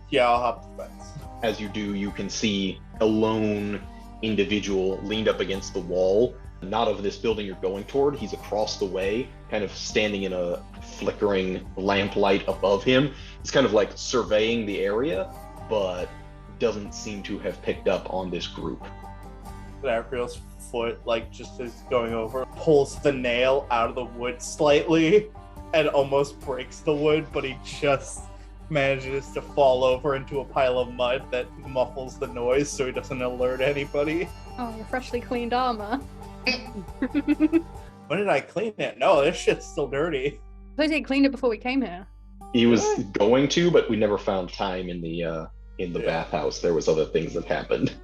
Speaker 5: Yeah, I'll hop the fence.
Speaker 1: As you do, you can see a lone individual leaned up against the wall, not of this building you're going toward. He's across the way, kind of standing in a flickering lamplight above him. He's kind of like surveying the area, but doesn't seem to have picked up on this group.
Speaker 5: Avriel's foot, just is going over, pulls the nail out of the wood slightly and almost breaks the wood, but he just manages to fall over into a pile of mud that muffles the noise so he doesn't alert anybody.
Speaker 3: Oh, your freshly cleaned armor.
Speaker 5: When did I clean it? No, this shit's still dirty.
Speaker 3: I thought he cleaned it before we came here.
Speaker 1: He was going to, but we never found time in the bathhouse. There was other things that happened.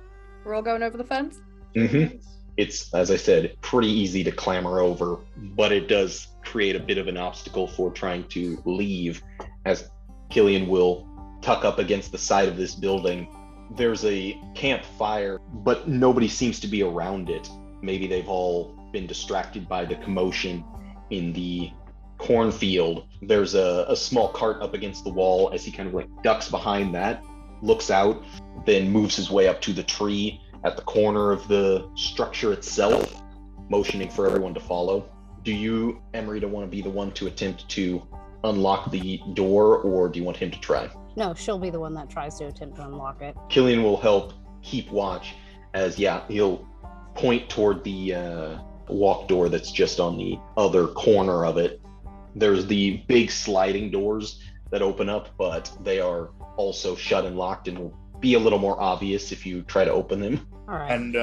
Speaker 3: We're all going over the fence?
Speaker 1: Mm-hmm. It's, as I said, pretty easy to clamber over, but it does create a bit of an obstacle for trying to leave, as Cillian will tuck up against the side of this building There's a campfire, but nobody seems to be around it. Maybe they've all been distracted by the commotion in the cornfield. There's a small cart up against the wall. As he kind of like ducks behind that, looks out, then moves his way up to the tree at the corner of the structure itself, motioning for everyone to follow. Do you, Amrita, want to be the one to attempt to unlock the door, or do you want him to try?
Speaker 4: No, she'll be the one that tries to attempt to unlock it.
Speaker 1: Cillian will help keep watch as, he'll point toward the walk door that's just on the other corner of it. There's the big sliding doors that open up, but they are also shut and locked and will be a little more obvious if you try to open them.
Speaker 4: All right.
Speaker 5: And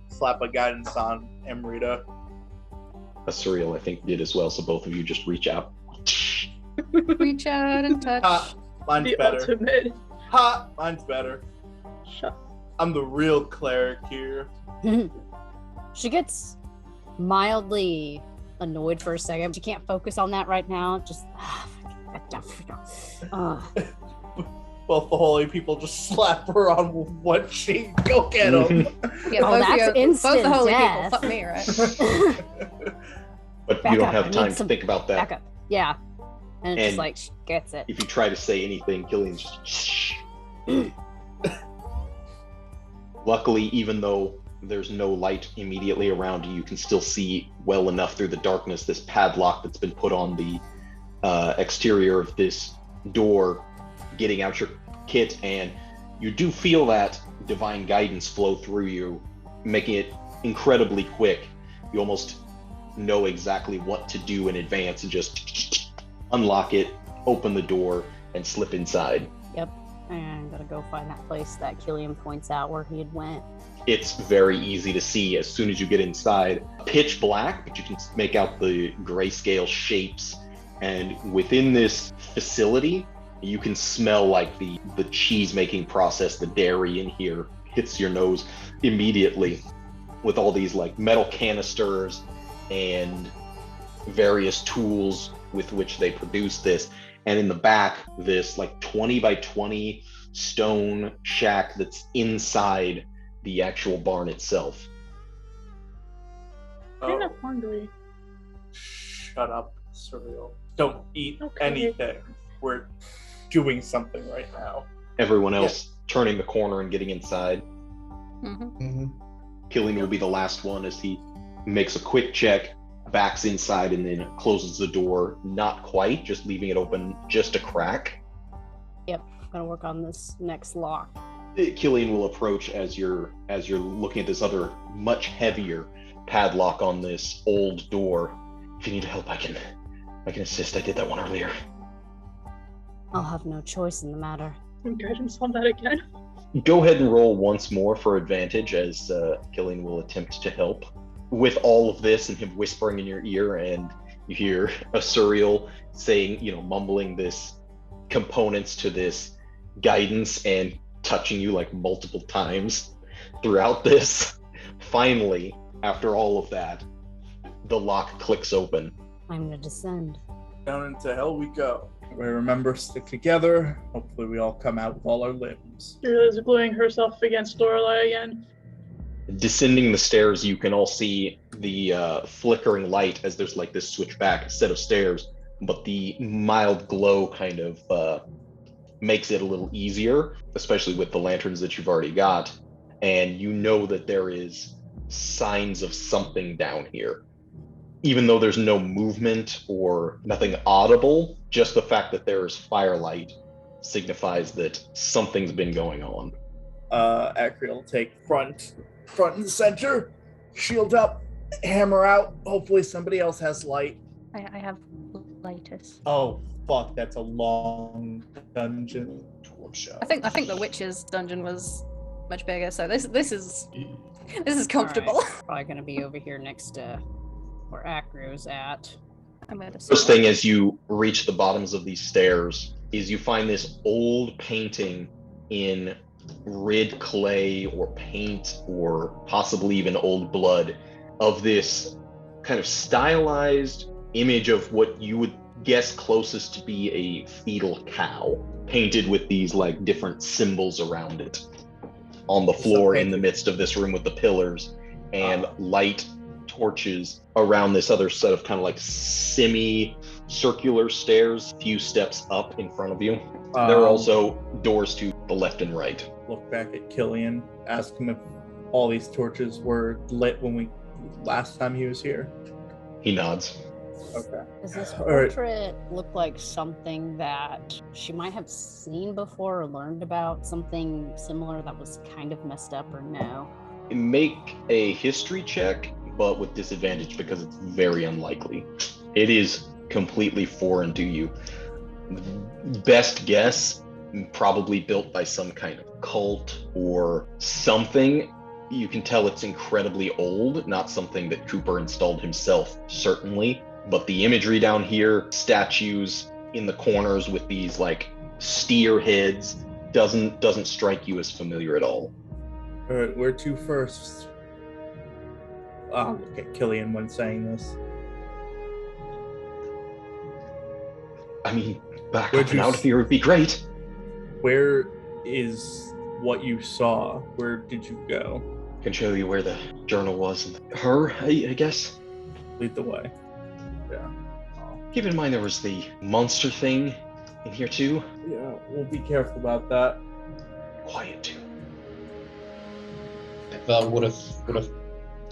Speaker 5: slap a guidance on Amrita.
Speaker 1: Asuriel, I think, did as well, so both of you just reach out.
Speaker 3: Reach out and touch.
Speaker 5: Ha! Mine's
Speaker 2: The
Speaker 5: better.
Speaker 2: ultimate.
Speaker 5: Ha! Mine's better.
Speaker 2: Shut.
Speaker 5: I'm the real cleric here.
Speaker 4: She gets mildly annoyed for a second. She can't focus on that right now. Just
Speaker 5: Both the holy people just slap her on one cheek. Go get him.
Speaker 3: Yeah,
Speaker 4: Oh, that's instant
Speaker 3: both the holy
Speaker 4: death.
Speaker 3: people. Fuck me, right?
Speaker 1: But
Speaker 4: Back
Speaker 1: you don't
Speaker 4: up, I
Speaker 1: have
Speaker 4: need
Speaker 1: time to
Speaker 4: some
Speaker 1: think about that.
Speaker 4: backup. Yeah. And it's just
Speaker 1: And-
Speaker 4: like she gets it.
Speaker 1: If you try to say anything, Cillian's just shh. Luckily, even though there's no light immediately around you, you can still see well enough through the darkness this padlock that's been put on the exterior of this door, getting out your kit, and you do feel that divine guidance flow through you, making it incredibly quick. You almost know exactly what to do in advance and just unlock it, open the door, and slip inside.
Speaker 4: Yep. And I'm gonna go find that place that Cillian points out where he had went.
Speaker 1: It's very easy to see as soon as you get inside. Pitch black, but you can make out the grayscale shapes. And within this facility, you can smell like the cheese making process, the dairy in here hits your nose immediately, with all these like metal canisters and various tools with which they produce this. And in the back, this like 20 by 20 stone shack that's inside the actual barn itself.
Speaker 2: I'm not hungry.
Speaker 5: Shut up, Surreal. Don't eat
Speaker 2: Okay.
Speaker 5: anything. We're doing something right now.
Speaker 1: Everyone else turning the corner and getting inside.
Speaker 3: Mm-hmm.
Speaker 1: Cillian will be the last one as he makes a quick check, backs inside, and then closes the door. Not quite, just leaving it open just a crack.
Speaker 4: Yep. I'm gonna work on this next lock.
Speaker 1: Cillian will approach as you're looking at this other, much heavier padlock on this old door. If you need help, I can assist. I did that one earlier.
Speaker 4: I'll have no choice in the matter.
Speaker 2: Guidance on that again.
Speaker 1: Go ahead and roll once more for advantage as Cillian will attempt to help. With all of this and him whispering in your ear, and you hear Asuriel saying, mumbling this components to this guidance and touching you like multiple times throughout this. Finally, after all of that, the lock clicks open.
Speaker 4: I'm gonna descend.
Speaker 5: Down into hell we go. We remember, stick together. Hopefully we all come out with all our limbs.
Speaker 2: Julia's gluing herself against Lorelei again.
Speaker 1: Descending the stairs, you can all see the flickering light as there's like this switchback set of stairs, but the mild glow kind of makes it a little easier, especially with the lanterns that you've already got. And you know that there is signs of something down here. Even though there's no movement or nothing audible, just the fact that there is firelight signifies that something's been going on.
Speaker 5: Acrio will take front and center, shield up, hammer out. Hopefully somebody else has light.
Speaker 3: I have lighters.
Speaker 5: Oh fuck, that's a long dungeon.
Speaker 6: Torch.
Speaker 3: I think the witch's dungeon was much bigger, so this is comfortable.
Speaker 4: All right. Probably gonna be over here next to where Acrio's at.
Speaker 3: I'm gonna
Speaker 1: First thing as you reach the bottoms of these stairs is you find this old painting in red clay or paint or possibly even old blood of this kind of stylized image of what you would guess closest to be a fetal cow, painted with these like different symbols around it, on the floor in the midst of this room with the pillars, and light torches around this other set of kind of like semi-circular stairs, a few steps up in front of you. There are also doors to the left and right.
Speaker 5: Look back at Cillian, ask him if all these torches were lit when last time he was here.
Speaker 1: He nods.
Speaker 5: Okay.
Speaker 4: Does this portrait look like something that she might have seen before or learned about? Something similar that was kind of messed up, or no?
Speaker 1: Make a history check, but with disadvantage because it's very unlikely. It is completely foreign to you. Best guess, probably built by some kind of cult or something. You can tell it's incredibly old, not something that Cooper installed himself, certainly. But the imagery down here, statues in the corners with these like steer heads, doesn't strike you as familiar at all.
Speaker 5: All right, where to first? I'll look at Cillian when saying this.
Speaker 1: I mean, back up and out of here would be great.
Speaker 5: Where is what you saw? Where did you go?
Speaker 1: I can show you where the journal was. Her, I guess.
Speaker 5: Lead the way. Yeah.
Speaker 1: Keep in mind there was the monster thing in here too.
Speaker 5: Yeah, we'll be careful about that.
Speaker 1: Quiet too.
Speaker 6: Val would have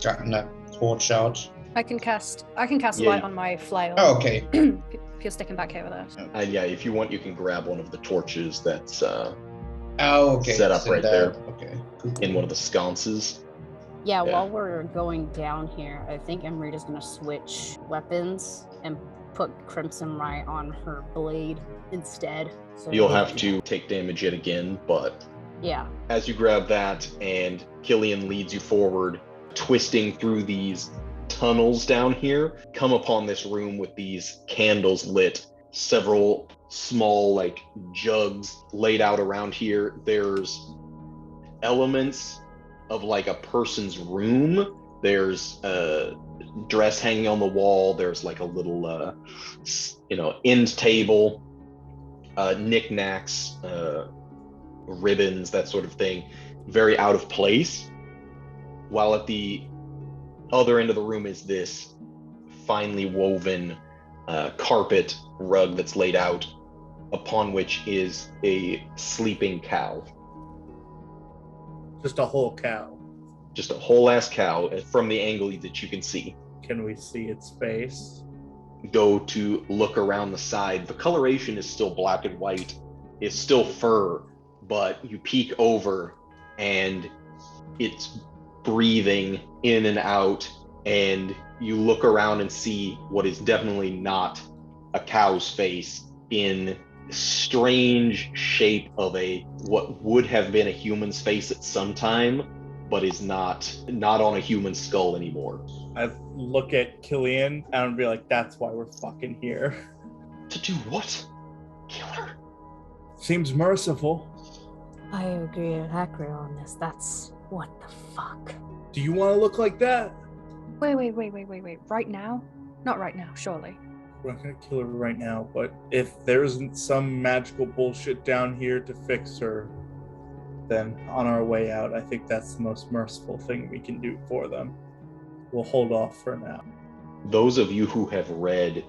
Speaker 6: gotten that torch out.
Speaker 3: I can cast light on my flail.
Speaker 6: Oh, okay.
Speaker 3: If you're sticking back here with us.
Speaker 1: Yeah, if you want, you can grab one of the torches that's
Speaker 6: Okay.
Speaker 1: set up right there.
Speaker 6: Okay.
Speaker 1: In one of the sconces.
Speaker 4: Yeah, while we're going down here, I think Amrita's gonna switch weapons and put Crimson Rite on her blade instead. So
Speaker 1: You'll have to take damage yet again, but
Speaker 4: yeah.
Speaker 1: as you grab that and Cillian leads you forward, twisting through these tunnels down here, come upon this room with these candles lit, several small like jugs laid out around here. There's elements of like a person's room. There's a dress hanging on the wall. There's like a little end table, knickknacks, ribbons, that sort of thing, very out of place. While at the other end of the room is this finely woven carpet rug that's laid out, upon which is a sleeping cow.
Speaker 5: Just a whole cow.
Speaker 1: Just a whole ass cow from the angle that you can see.
Speaker 5: Can we see its face?
Speaker 1: Go to look around the side. The coloration is still black and white. It's still fur, but you peek over and it's breathing in and out, and you look around and see what is definitely not a cow's face in strange shape of what would have been a human's face at some time, but is not on a human skull anymore.
Speaker 5: I look at Cillian and I'd be like, that's why we're fucking here.
Speaker 1: To do what? Kill her?
Speaker 5: Seems merciful.
Speaker 4: I agree with Acrio on this. That's what the fuck.
Speaker 5: Do you want to look like that?
Speaker 3: Wait. Right now? Not right now, surely.
Speaker 5: We're not gonna kill her right now, but if there isn't some magical bullshit down here to fix her, then on our way out, I think that's the most merciful thing we can do for them. We'll hold off for now.
Speaker 1: Those of you who have read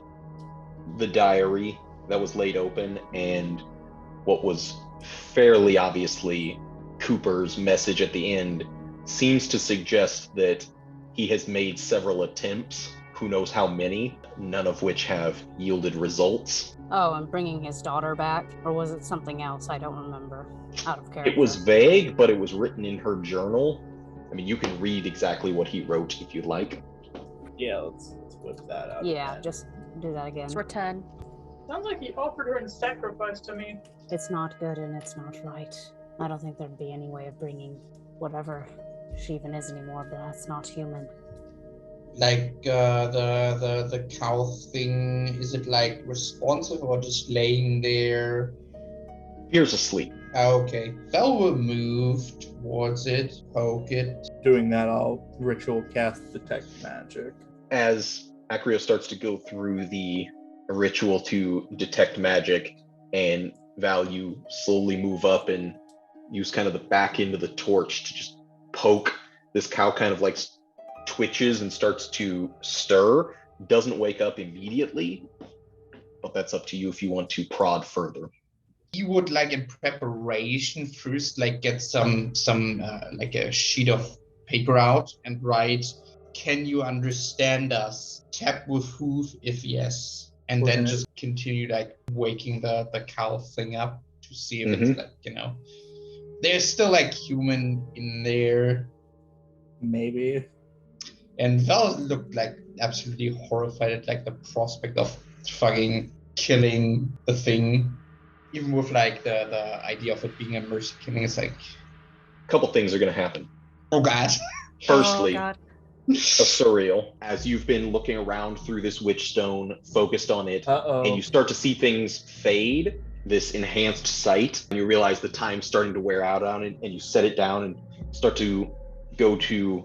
Speaker 1: the diary that was laid open and what was fairly obviously Cooper's message at the end seems to suggest that he has made several attempts, who knows how many, none of which have yielded results.
Speaker 4: Oh, and bringing his daughter back? Or was it something else? I don't remember. Out of character.
Speaker 1: It was vague, but it was written in her journal. I mean, you can read exactly what he wrote if you'd like.
Speaker 5: Yeah, let's whip that out.
Speaker 4: Yeah,
Speaker 5: again.
Speaker 4: just do that again.
Speaker 3: Let's return.
Speaker 2: Sounds like he offered her in sacrifice to me.
Speaker 4: It's not good and it's not right. I don't think there'd be any way of bringing whatever she even is anymore, but that's not human.
Speaker 6: Like the cow thing, is it like responsive or just laying there?
Speaker 1: Appears asleep.
Speaker 6: Okay. Val will move towards it, poke it.
Speaker 5: Doing that, I'll ritual cast detect magic.
Speaker 1: As Acrio starts to go through the a ritual to detect magic, and Val, you slowly move up and use kind of the back end of the torch to just poke. This cow kind of like twitches and starts to stir. Doesn't wake up immediately, but that's up to you if you want to prod further.
Speaker 6: You would like in preparation first, like get some like a sheet of paper out and write, "Can you understand us? Tap with hoof if yes," and then
Speaker 5: Okay.
Speaker 6: just continue like waking the cow thing up to see if it's like, there's still like human in there.
Speaker 5: Maybe.
Speaker 6: And Val looked like absolutely horrified at like the prospect of fucking killing the thing. Even with like the idea of it being a mercy killing, it's like,
Speaker 1: A couple things are going to happen.
Speaker 6: oh god.
Speaker 1: Firstly,
Speaker 3: Oh, God.
Speaker 1: Asuriel, as you've been looking around through this witch stone, focused on it,
Speaker 5: Uh-oh.
Speaker 1: and you start to see things fade, this enhanced sight, and you realize the time's starting to wear out on it, and you set it down and start to go to,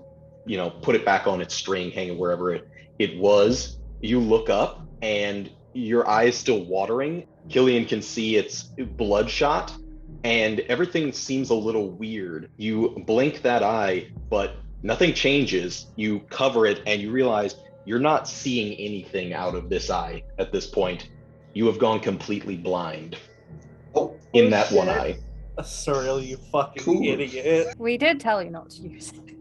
Speaker 1: put it back on its string, hanging wherever it was. You look up, and your eye is still watering. Cillian can see it's bloodshot, and everything seems a little weird. You blink that eye, but nothing changes. You cover it, and you realize you're not seeing anything out of this eye at this point. You have gone completely blind in that one eye.
Speaker 5: Asuriel, you fucking
Speaker 6: Cool.
Speaker 5: idiot.
Speaker 3: We did tell you not to use it.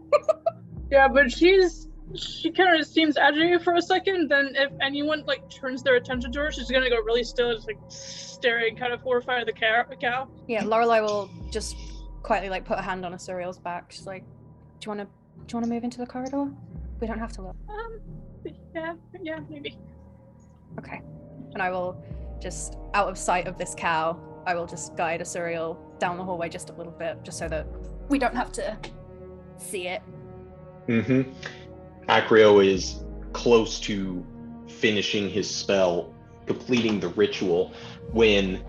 Speaker 2: Yeah, but she kind of seems agitated for a second. Then if anyone like turns their attention to her, she's gonna go really still, just like staring, kind of horrified at the cow.
Speaker 3: Yeah, Lorelei will just quietly like put a hand on Asuriel's back. She's like, "Do you wanna move into the corridor? We don't have to look."
Speaker 2: Yeah, maybe.
Speaker 3: Okay. And I will just, out of sight of this cow, I will just guide Asuriel down the hallway just a little bit, just so that we don't have to see it.
Speaker 1: Mm-hmm. Acrio is close to finishing his spell, completing the ritual. When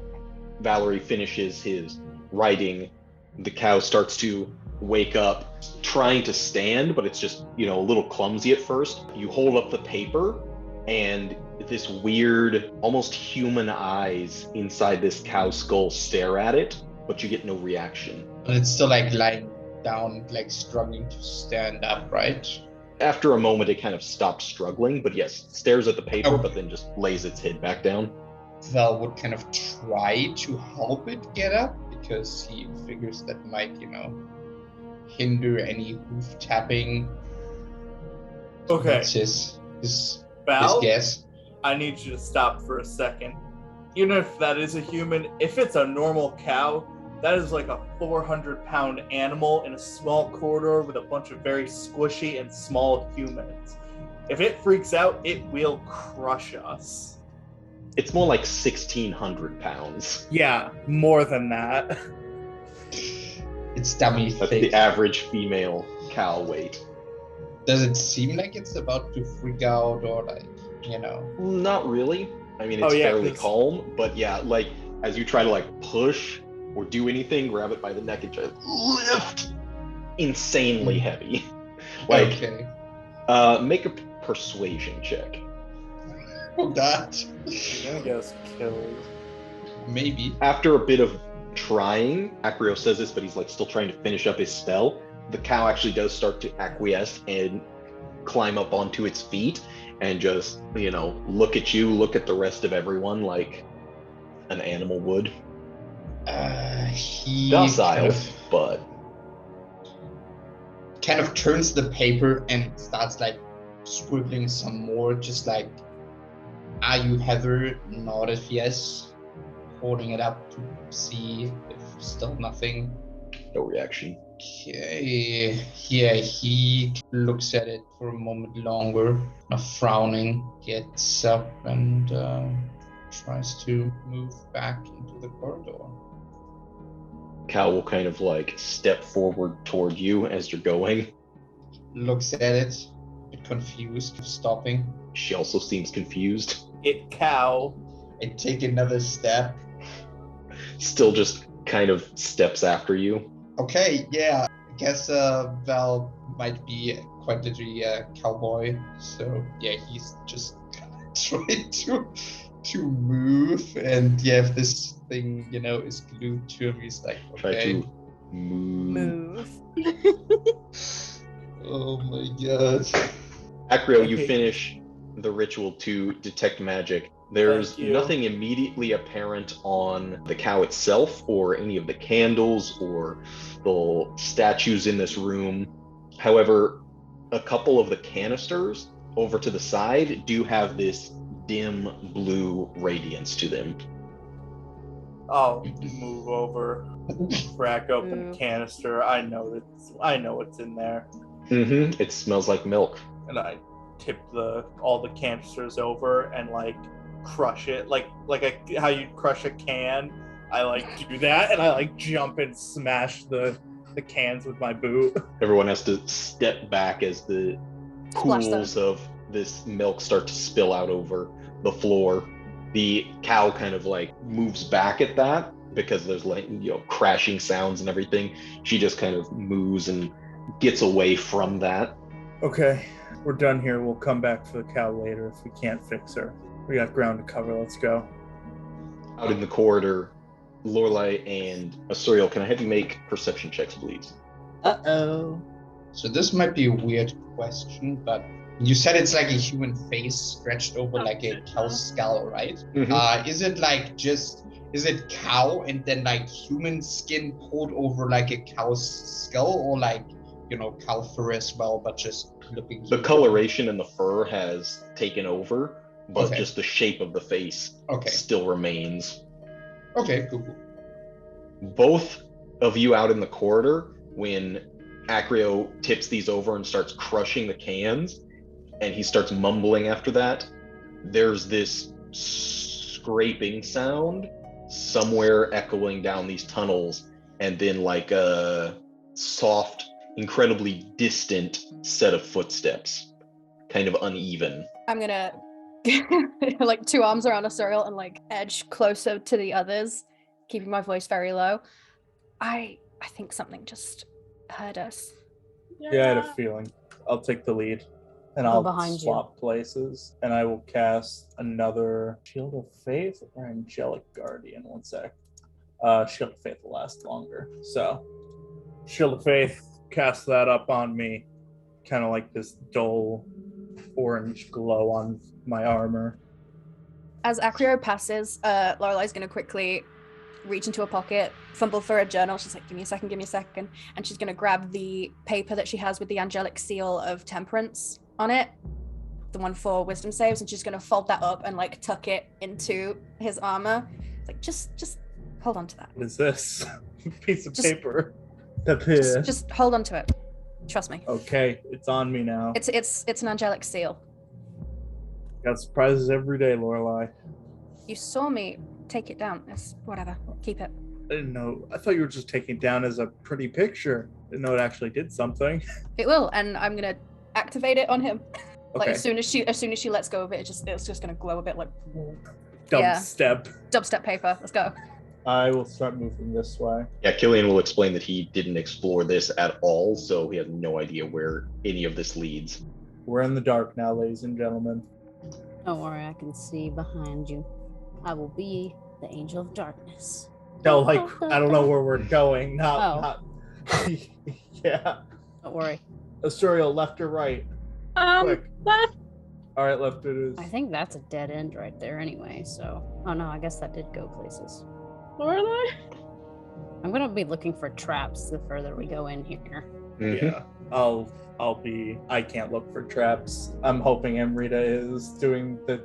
Speaker 1: Valerie finishes his writing, the cow starts to wake up, trying to stand, but it's just, a little clumsy at first. You hold up the paper, and this weird, almost human eyes inside this cow skull stare at it, but you get no reaction.
Speaker 6: But it's still like lying down, like struggling to stand up, right?
Speaker 1: After a moment, it kind of stops struggling, but yes, stares at the paper,
Speaker 6: Oh.
Speaker 1: but then just lays its head back down.
Speaker 6: Val would kind of try to help it get up because he figures that might, hinder any hoof tapping.
Speaker 5: Okay,
Speaker 6: That's his
Speaker 5: Val,
Speaker 6: guess.
Speaker 5: I need you to stop for a second. Even if that is a human, if it's a normal cow, that is like a 400-pound animal in a small corridor with a bunch of very squishy and small humans. If it freaks out, it will crush us.
Speaker 1: It's more like 1,600 pounds.
Speaker 5: Yeah, more than that.
Speaker 6: It's dummy
Speaker 1: That's
Speaker 6: thick.
Speaker 1: the average female cow weight.
Speaker 6: Does it seem like it's about to freak out or like,
Speaker 1: Not really. I mean, it's fairly
Speaker 5: 'cause-
Speaker 1: calm, but yeah, like as you try to push or do anything, grab it by the neck and try to lift. Insanely heavy.
Speaker 6: Okay.
Speaker 1: Make a persuasion check.
Speaker 6: Oh god.
Speaker 5: You're gonna get us killed.
Speaker 6: Maybe.
Speaker 1: After a bit of trying, Acrio says this, but he's still trying to finish up his spell. The cow actually does start to acquiesce and climb up onto its feet and just, look at you, look at the rest of everyone like an animal would.
Speaker 6: He
Speaker 1: Docile, but
Speaker 6: kind of turns the paper and starts scribbling some more, just like, "Are you Heather?" Nodded yes, holding it up to see if still nothing.
Speaker 1: no reaction.
Speaker 6: Okay, yeah, he looks at it for a moment longer, frowning, gets up and tries to move back into the corridor.
Speaker 1: Cow will kind of step forward toward you as you're going.
Speaker 6: Looks at it, a bit confused, stopping.
Speaker 1: She also seems confused.
Speaker 5: It cow.
Speaker 6: I take another step.
Speaker 1: Still just kind of steps after you.
Speaker 6: Okay, yeah, I guess Val might be quite literally a cowboy. So yeah, he's just try to move, and you have this thing, is glued to him. He's like,
Speaker 1: Try
Speaker 6: okay.
Speaker 1: to move.
Speaker 6: Oh my god.
Speaker 1: Acrio, you finish the ritual to detect magic. There's
Speaker 5: Thank you.
Speaker 1: nothing immediately apparent on the cow itself or any of the candles or the statues in this room. However, a couple of the canisters over to the side do have this dim blue radiance to them.
Speaker 5: I'll move over, crack open
Speaker 3: Ooh.
Speaker 5: the canister. I know what's in there,
Speaker 1: It smells like milk.
Speaker 5: and I tip all the canisters over and crush it, how you crush a can. I do that, and I jump and smash the cans with my boot.
Speaker 1: Everyone has to step back as the
Speaker 3: Splash
Speaker 1: pools of this milk start to spill out over the floor. The cow kind of moves back at that because there's crashing sounds and everything. She just kind of moves and gets away from that.
Speaker 5: Okay, we're done here. We'll come back for the cow later if we can't fix her. We got ground to cover. Let's go.
Speaker 1: Out in the corridor, Lorelei and Asuriel, can I have you make perception checks, please?
Speaker 4: Uh-oh.
Speaker 6: So this might be a weird question, but you said it's like a human face stretched over like a cow's skull, right? Is it is it cow and then human skin poured over like a cow's skull, or cow fur as well, but just looking?
Speaker 1: The coloration in the fur has taken over, but
Speaker 6: Okay.
Speaker 1: just the shape of the face still remains.
Speaker 6: Okay, cool.
Speaker 1: Both of you out in the corridor, when Acrio tips these over and starts crushing the cans, and he starts mumbling after that, there's this scraping sound somewhere echoing down these tunnels, and then a soft, incredibly distant set of footsteps, kind of uneven.
Speaker 3: I'm gonna two arms around Asuriel and edge closer to the others, keeping my voice very low. I think something just heard us.
Speaker 5: Yeah, I had a feeling. I'll take the lead, and
Speaker 4: Go
Speaker 5: I'll
Speaker 4: behind you.
Speaker 5: swap places, and I will cast another Shield of Faith or Angelic Guardian. One sec. Shield of Faith will last longer. So, Shield of Faith, cast that up on me. Kind of like this dull orange glow on my armor.
Speaker 3: As Acrio passes, Lorelei's gonna quickly reach into a pocket, fumble for a journal. She's like, give me a second. And she's gonna grab the paper that she has with the angelic seal of temperance on it, the one for wisdom saves, and she's gonna fold that up and tuck it into his armor. It's just hold on to that.
Speaker 5: What is this? Piece of
Speaker 3: Just-
Speaker 5: paper.
Speaker 3: Just hold on to it. Trust me.
Speaker 5: Okay, it's on me now.
Speaker 3: It's an angelic seal.
Speaker 5: Got surprises every day, Lorelei.
Speaker 3: You saw me take it down. It's whatever. Keep it.
Speaker 5: I didn't know. I thought you were just taking it down as a pretty picture. Didn't know it actually did something.
Speaker 3: It will, and I'm gonna activate it on him.
Speaker 5: Okay.
Speaker 3: As soon as she lets go of it, it's just gonna glow a bit
Speaker 5: Dubstep.
Speaker 3: dubstep paper. Let's go.
Speaker 5: I will start moving this way.
Speaker 1: Yeah, Cillian will explain that he didn't explore this at all, so he has no idea where any of this leads.
Speaker 5: We're in the dark now, ladies and gentlemen.
Speaker 4: Don't worry, I can see behind you. I will be the angel of darkness.
Speaker 5: No, I don't know where we're going. Not. Yeah.
Speaker 4: Don't worry.
Speaker 5: Asuriel, left or right? Quick.
Speaker 2: Left.
Speaker 5: All right, left it is.
Speaker 4: I think that's a dead end right there anyway, so... Oh no, I guess that did go places.
Speaker 2: Lorelei?
Speaker 4: I'm gonna be looking for traps the further we go in here.
Speaker 5: Yeah. I'll be. I can't look for traps. I'm hoping Amrita is doing the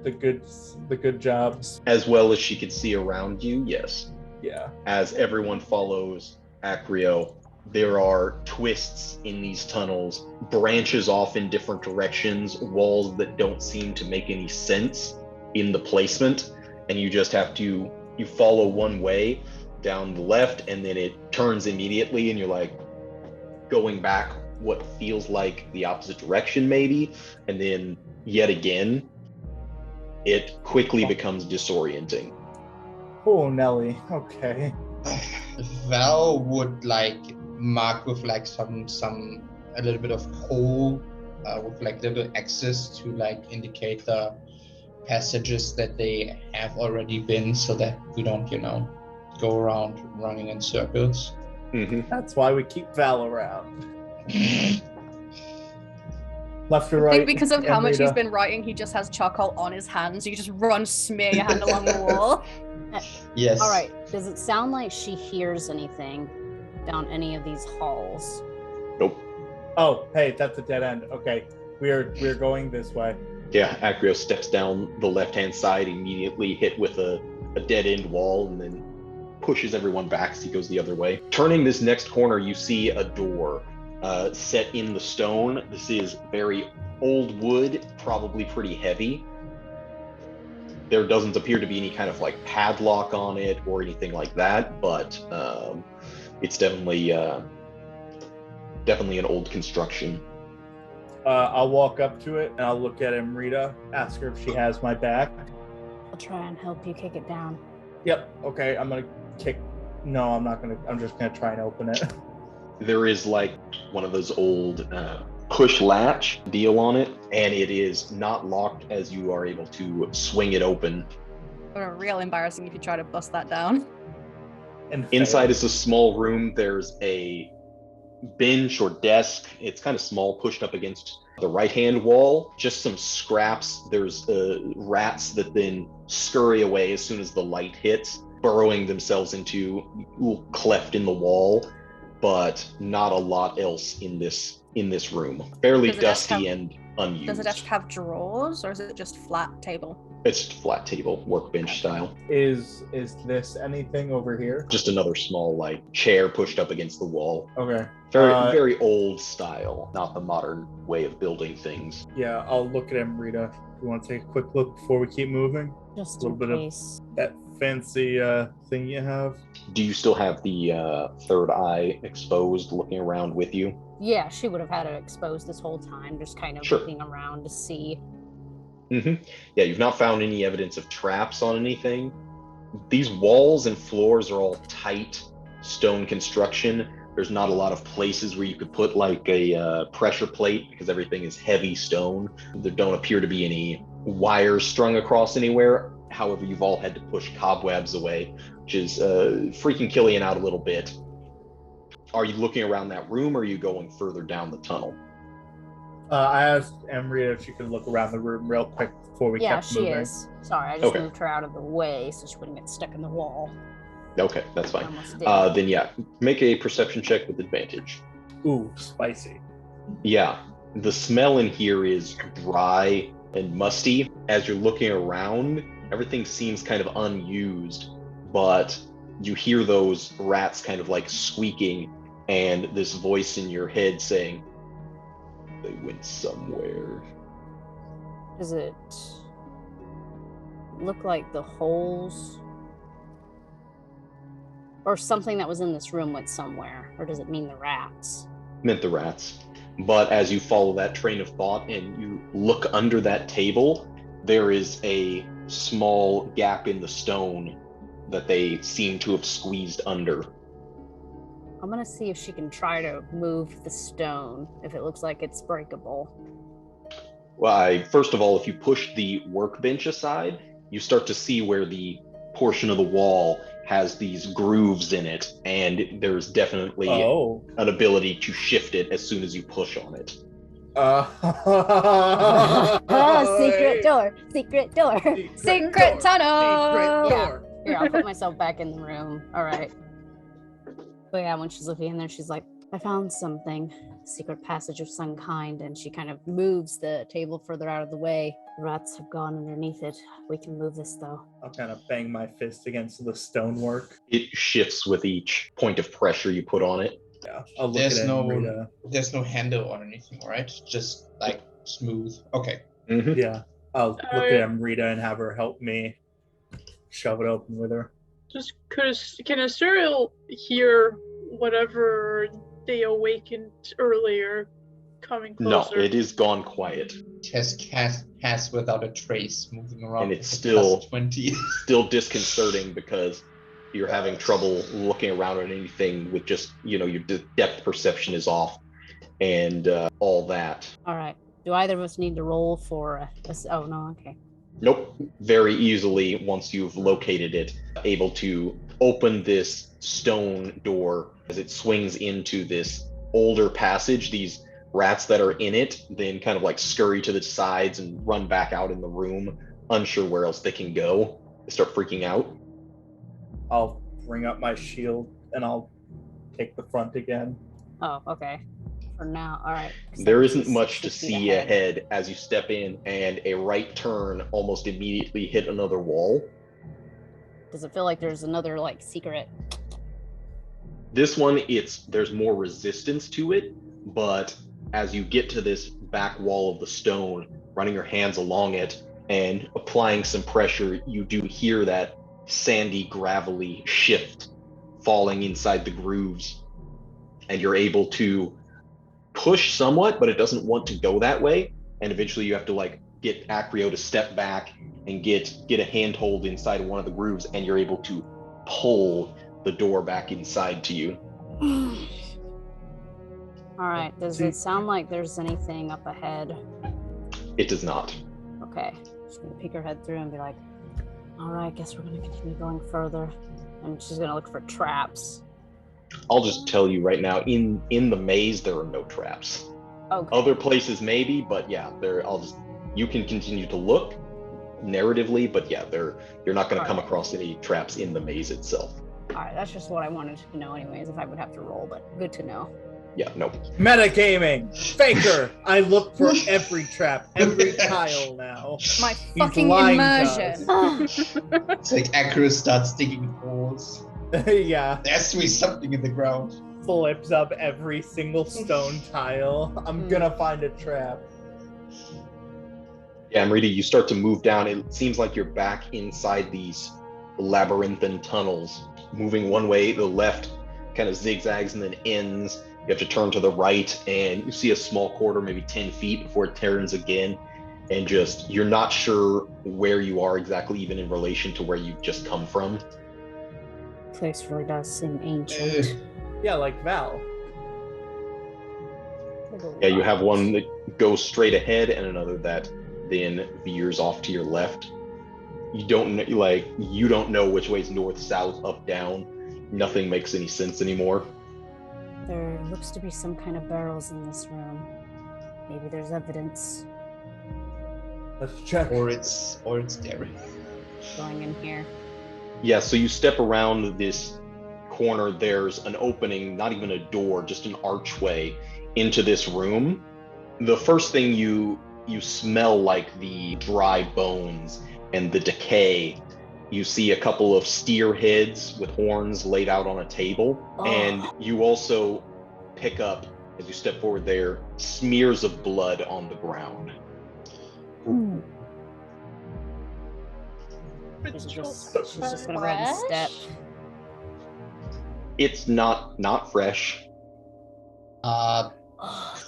Speaker 5: good jobs.
Speaker 1: As well as she could see around you, yes.
Speaker 5: Yeah.
Speaker 1: As everyone follows Acrio, there are twists in these tunnels, branches off in different directions, walls that don't seem to make any sense in the placement, and you just have to, you follow one way down the left, and then it turns immediately, and you're going back what feels like the opposite direction maybe, and then yet again, it quickly becomes disorienting.
Speaker 5: Oh, Nelly. Okay.
Speaker 6: Val would mark with some a little bit of coal with little X's to indicate the passages that they have already been so that we don't, go around running in circles.
Speaker 5: That's why we keep Val around. Left or
Speaker 3: I
Speaker 5: right?
Speaker 3: think because of how much he's
Speaker 5: Amrita?
Speaker 3: been writing, he just has charcoal on his hands. You just run, smear your hand along the wall.
Speaker 6: Yes.
Speaker 4: All right. Does it sound like she hears anything down any of these halls?
Speaker 1: Nope.
Speaker 5: Oh, hey, that's a dead end. Okay, we're going this way.
Speaker 1: Yeah, Acrio steps down the left-hand side, immediately hit with a dead-end wall, and then pushes everyone back as he goes the other way. Turning this next corner, you see a door set in the stone. This is very old wood, probably pretty heavy. There doesn't appear to be any kind of like padlock on it or anything like that, but it's definitely an old construction.
Speaker 5: I'll walk up to it and I'll look at Amrita, ask her if she has my back.
Speaker 4: I'll try and help you kick it down.
Speaker 5: Yep, okay, I'm gonna kick. No, I'm not gonna. I'm just gonna try and open it.
Speaker 1: There is like one of those old push latch deal on it, and it is not locked as you are able to swing it open.
Speaker 3: Real embarrassing if you try to bust that down.
Speaker 5: And
Speaker 1: Inside is a small room. There's a bench or desk. It's kind of small, pushed up against the right-hand wall. Just some scraps. There's rats that then scurry away as soon as the light hits, burrowing themselves into a little cleft in the wall, but not a lot else in this room. Fairly dusty and unused.
Speaker 3: Does the desk have drawers, or is it just flat table?
Speaker 1: It's flat table, workbench style.
Speaker 5: Is this anything over here?
Speaker 1: Just another small like chair pushed up against the wall.
Speaker 5: Okay.
Speaker 1: Very old style, not the modern way of building things.
Speaker 5: Yeah, I'll look at Amrita. You want to take a quick look before we keep moving?
Speaker 4: Just
Speaker 5: A
Speaker 4: in
Speaker 5: little bit
Speaker 4: case.
Speaker 5: of that fancy thing you have.
Speaker 1: Do you still have the third eye exposed, looking around with you?
Speaker 4: Yeah, she would have had it exposed this whole time, just kind of
Speaker 1: Sure.
Speaker 4: looking around to see.
Speaker 1: Yeah, you've not found any evidence of traps on anything. These walls and floors are all tight stone construction. There's not a lot of places where you could put like a pressure plate because everything is heavy stone. There don't appear to be any wires strung across anywhere. However, you've all had to push cobwebs away, which is freaking Cillian out a little bit. Are you looking around that room, or are you going further down the tunnel?
Speaker 5: I asked Amrita if she could look around the room real quick before we
Speaker 4: Yeah,
Speaker 5: kept
Speaker 4: she
Speaker 5: moving.
Speaker 4: is. Sorry, I just
Speaker 1: Okay.
Speaker 4: moved her out of the way so she wouldn't get stuck in the wall.
Speaker 1: Okay, that's fine.
Speaker 4: Almost did.
Speaker 1: Then yeah, make a perception check with advantage.
Speaker 5: Ooh, spicy.
Speaker 1: Yeah, the smell in here is dry and musty. As you're looking around, everything seems kind of unused, but you hear those rats kind of like squeaking and this voice in your head saying, they went somewhere.
Speaker 4: Does it look like the holes or something that was in this room went somewhere? Or does it mean the rats?
Speaker 1: Meant the rats. But as you follow that train of thought and you look under that table, there is a small gap in the stone that they seem to have squeezed under.
Speaker 4: I'm gonna see if she can try to move the stone if it looks like it's breakable.
Speaker 1: Well, first of all, if you push the workbench aside, you start to see where the portion of the wall has these grooves in it, and there's definitely an ability to shift it as soon as you push on it.
Speaker 4: Secret door! Secret door!
Speaker 3: Secret tunnel!
Speaker 5: Secret
Speaker 4: Yeah.
Speaker 5: door.
Speaker 4: Here, I'll put myself back in the room. All right. But yeah, when she's looking in there, she's like, I found something. Secret passage of some kind. And she kind of moves the table further out of the way. The rats have gone underneath it. We can move this though.
Speaker 5: I'll kind of bang my fist against the stonework.
Speaker 1: It shifts with each point of pressure you put on it.
Speaker 5: Yeah, I'll look
Speaker 6: There's
Speaker 5: at Amrita.
Speaker 6: there's no handle or anything, right? Just like smooth. Okay.
Speaker 5: Yeah, I'll look at Amrita and have her help me shove it open with her.
Speaker 2: Just can Asuriel hear whatever they awakened earlier coming
Speaker 1: No,
Speaker 2: closer?
Speaker 1: it is gone quiet.
Speaker 6: Just cast without a trace moving around.
Speaker 1: And it's
Speaker 6: with a
Speaker 1: still-
Speaker 6: plus 20.
Speaker 1: Still disconcerting because you're having trouble looking around at anything with just, your depth perception is off and all that.
Speaker 4: All right. Do either of us need to roll for oh no, okay.
Speaker 1: Nope. Very easily, once you've located it, able to open this stone door as it swings into this older passage. These rats that are in it then kind of like scurry to the sides and run back out in the room, unsure where else they can go. They start freaking out.
Speaker 5: I'll bring up my shield and I'll take the front again.
Speaker 4: Oh, okay. For now, all right.
Speaker 1: There isn't much to
Speaker 4: 60 feet
Speaker 1: see ahead as you step in, and a right turn almost immediately hit another wall.
Speaker 4: Does it feel like there's another like secret?
Speaker 1: This one, there's more resistance to it, but as you get to this back wall of the stone, running your hands along it and applying some pressure, you do hear that sandy, gravelly shift falling inside the grooves, and you're able to push somewhat, but it doesn't want to go that way. And eventually you have to like get Acrio to step back and get a handhold inside one of the grooves, and you're able to pull the door back inside to you.
Speaker 4: All right. Does it sound like there's anything up ahead?
Speaker 1: It does not.
Speaker 4: Okay. She's gonna peek her head through and be like, all right, guess we're gonna continue going further. And she's gonna look for traps.
Speaker 1: I'll just tell you right now, in the maze there are no traps.
Speaker 4: Okay.
Speaker 1: Other places maybe, but yeah, you can continue to look narratively, but yeah, you're not going to come across any traps in the maze itself.
Speaker 4: All right, that's just what I wanted to know anyways, if I would have to roll, but good to know.
Speaker 1: Yeah, no.
Speaker 5: Metagaming! Faker! I look for every trap, every tile now.
Speaker 3: My
Speaker 5: He's
Speaker 3: fucking
Speaker 5: lying to
Speaker 3: immersion.
Speaker 6: It's like Acrio starts digging holes.
Speaker 5: Yeah.
Speaker 6: There has to be something in the ground.
Speaker 5: Flips up every single stone tile. I'm gonna find a trap.
Speaker 1: Yeah, Amrita, you start to move down. It seems like you're back inside these labyrinthine tunnels, moving one way, the left kind of zigzags and then ends. You have to turn to the right, and you see a small corridor, maybe 10 feet before it turns again. And you're not sure where you are exactly, even in relation to where you've just come from.
Speaker 4: Place really does seem ancient.
Speaker 5: Yeah, like Val.
Speaker 1: Yeah, you have one that goes straight ahead and another that then veers off to your left. You don't know which way's north, south, up, down. Nothing makes any sense anymore.
Speaker 4: There looks to be some kind of barrels in this room. Maybe there's evidence.
Speaker 5: Let's check.
Speaker 6: Or it's there.
Speaker 4: Going in here.
Speaker 1: Yeah, so you step around this corner, there's an opening, not even a door, just an archway into this room. The first thing you smell like the dry bones and the decay. You see a couple of steer heads with horns laid out on a table.
Speaker 4: Oh.
Speaker 1: And you also pick up, as you step forward there, smears of blood on the ground.
Speaker 4: Ooh.
Speaker 2: It's
Speaker 4: She's
Speaker 2: just
Speaker 4: just gonna go ahead and step.
Speaker 1: It's not fresh.
Speaker 4: Oh,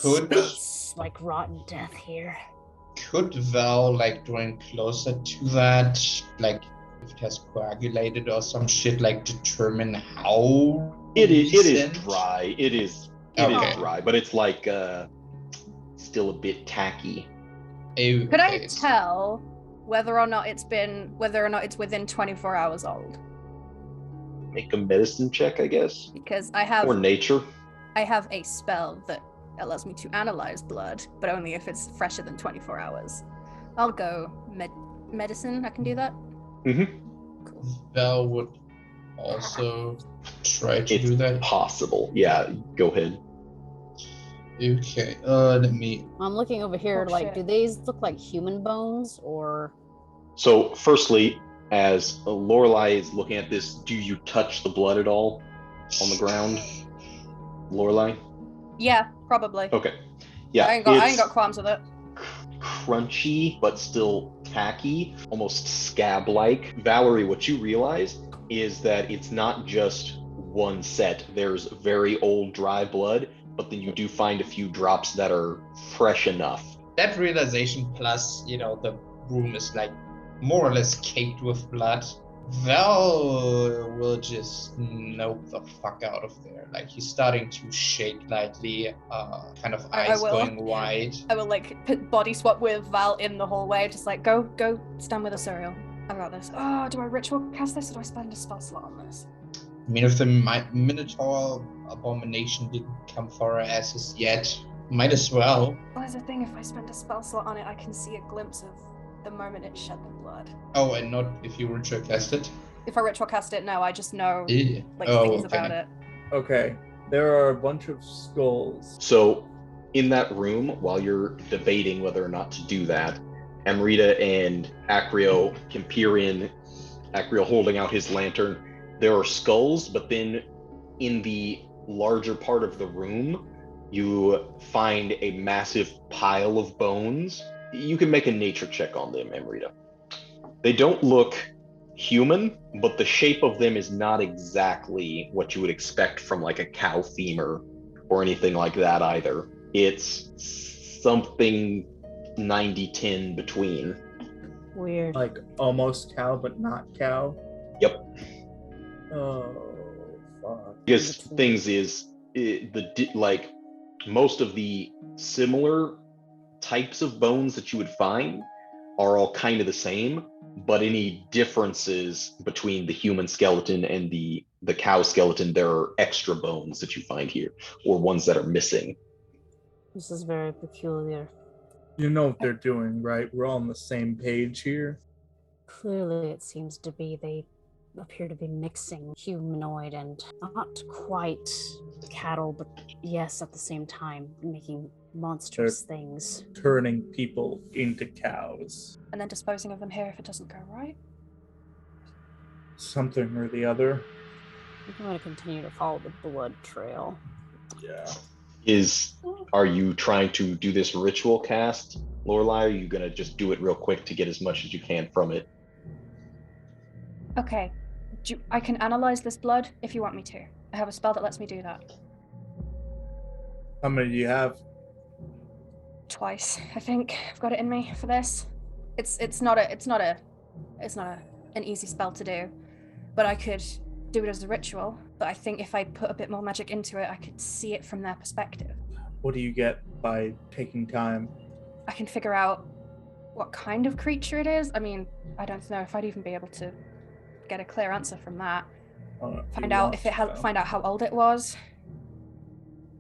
Speaker 6: Could-
Speaker 4: it's like rotten death here.
Speaker 6: Could Val, like, drawing closer to that, like, if it has coagulated or some shit, like, determine how
Speaker 1: It is
Speaker 6: recent?
Speaker 1: dry. It is
Speaker 6: Okay.
Speaker 1: dry, but it's like still a bit tacky.
Speaker 3: Could I
Speaker 6: Okay.
Speaker 3: tell whether or not it's within 24 hours old?
Speaker 1: Make a medicine check, I guess,
Speaker 3: Because I
Speaker 1: or
Speaker 3: have
Speaker 1: nature.
Speaker 3: a spell that allows me to analyze blood, but only if it's fresher than 24 hours. I'll go medicine. I can do that.
Speaker 6: Val would also try to
Speaker 1: It's
Speaker 6: do that.
Speaker 1: possible. Yeah, go ahead.
Speaker 6: Okay, let me.
Speaker 4: I'm looking over here,
Speaker 3: Oh,
Speaker 4: like,
Speaker 3: shit.
Speaker 4: do these look like human bones or?
Speaker 1: So, firstly, as Lorelei is looking at this, do you touch the blood at all on the ground, Lorelei?
Speaker 3: Yeah, probably.
Speaker 1: Okay. Yeah,
Speaker 3: I ain't got
Speaker 1: it's
Speaker 3: qualms with it.
Speaker 1: crunchy, but still tacky, almost scab-like. Valerie, what you realize is that it's not just one set. There's very old dry blood, but then you do find a few drops that are fresh enough.
Speaker 6: That realization plus, the room is like more or less caked with blood. Val will just nope the fuck out of there. Like he's starting to shake lightly, kind of
Speaker 3: I
Speaker 6: eyes
Speaker 3: will.
Speaker 6: going wide.
Speaker 3: I will like put body swap with Val in the hallway, just like go stand with Asuriel. I got this. Oh, do I ritual cast this or do I spend a spell slot on this?
Speaker 6: I mean, if the Minotaur abomination didn't come for our asses yet, might as well.
Speaker 3: Well, there's the thing, if I spend a spell slot on it, I can see a glimpse of the moment it shed the blood.
Speaker 6: Oh, and not if you ritual cast it?
Speaker 3: If I ritual cast it, no, I just know
Speaker 6: Yeah.
Speaker 3: things about it.
Speaker 5: Okay, there are a bunch of skulls.
Speaker 1: So, in that room, while you're debating whether or not to do that, Amrita and Acrio can peer in, Acrio holding out his lantern. There are skulls, but then in the larger part of the room, you find a massive pile of bones. You can make a nature check on them, Amrita. They don't look human, but the shape of them is not exactly what you would expect from like a cow femur or anything like that either. It's something 90-10 between.
Speaker 4: Weird.
Speaker 5: Like almost cow, but not cow.
Speaker 1: Yep.
Speaker 5: Oh, fuck.
Speaker 1: Because things is like most of the similar types of bones that you would find are all kind of the same, but any differences between the human skeleton and the cow skeleton, there are extra bones that you find here, or ones that are missing.
Speaker 4: This is very peculiar.
Speaker 5: You know what they're doing, right? We're all on the same page here.
Speaker 4: Clearly, it seems to be they appear to be mixing humanoid and not quite cattle, but yes, at the same time, making monstrous things.
Speaker 5: Turning people into cows.
Speaker 3: And then disposing of them here if it doesn't go right.
Speaker 5: Something or the other.
Speaker 4: I'm going to continue to follow the blood trail.
Speaker 5: Yeah.
Speaker 1: Are you trying to do this ritual cast, Lorelei? Or are you going to just do it real quick to get as much as you can from it?
Speaker 3: Okay. I can analyze this blood if you want me to. I have a spell that lets me do that.
Speaker 5: How many do you have?
Speaker 3: Twice, I think. I've got it in me for this. It's not an easy spell to do, but I could do it as a ritual. But I think if I put a bit more magic into it, I could see it from their perspective.
Speaker 5: What do you get by taking time?
Speaker 3: I can figure out what kind of creature it is. I mean, I don't know if I'd even be able to get a clear answer from that. Find out how old it was.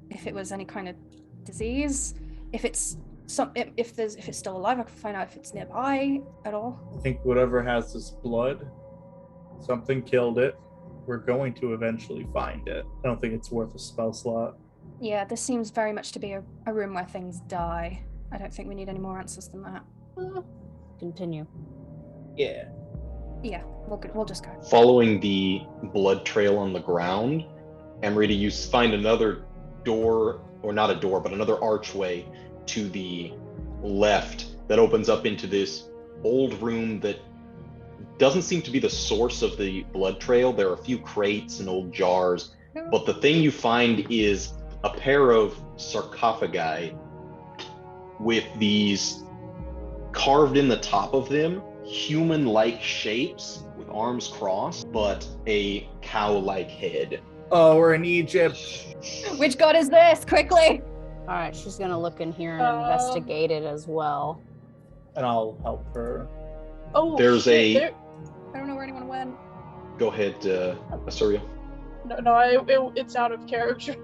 Speaker 3: If it was any kind of disease. If it's still alive, I can find out if it's nearby at all.
Speaker 5: I think whatever has this blood, something killed it. We're going to eventually find it. I don't think it's worth a spell slot.
Speaker 3: Yeah, this seems very much to be a room where things die. I don't think we need any more answers than that.
Speaker 4: Continue.
Speaker 5: Yeah.
Speaker 3: Yeah, we'll just go.
Speaker 1: Following the blood trail on the ground, Amrita, you find another door, or not a door, but another archway to the left that opens up into this old room that doesn't seem to be the source of the blood trail. There are a few crates and old jars, but the thing you find is a pair of sarcophagi with these carved in the top of them, human-like shapes with arms crossed, but a cow-like head.
Speaker 5: Oh, we're in Egypt.
Speaker 3: Which god is this? Quickly!
Speaker 4: All right, she's going to look in here and investigate it as well.
Speaker 5: And I'll help her.
Speaker 2: Oh,
Speaker 1: There's
Speaker 2: shit,
Speaker 3: I don't know where anyone went.
Speaker 1: Go ahead, Asuriel.
Speaker 2: It's out of character.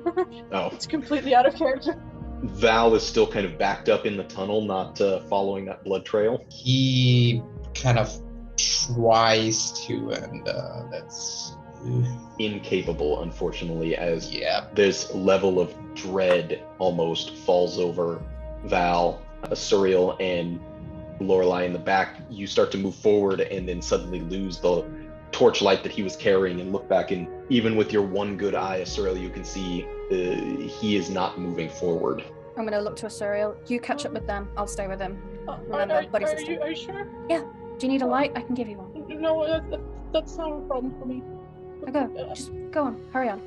Speaker 1: Oh.
Speaker 2: It's completely out of character.
Speaker 1: Val is still kind of backed up in the tunnel, not following that blood trail.
Speaker 6: He kind of tries to, and that's
Speaker 1: Incapable, unfortunately, as
Speaker 6: yeah.
Speaker 1: this level of dread almost falls over Val, Asuriel, and Lorelei in the back. You start to move forward and then suddenly lose the torchlight that he was carrying and look back, and even with your one good eye, Asuriel, you can see he is not moving forward.
Speaker 3: I'm gonna look to Asuriel. You catch up with them. I'll stay with him. Remember, buddy system.
Speaker 2: Are you sure?
Speaker 3: Yeah. Do you need a light? I can give you one.
Speaker 2: No, that's not a problem for me.
Speaker 3: Okay, just go on. Hurry on.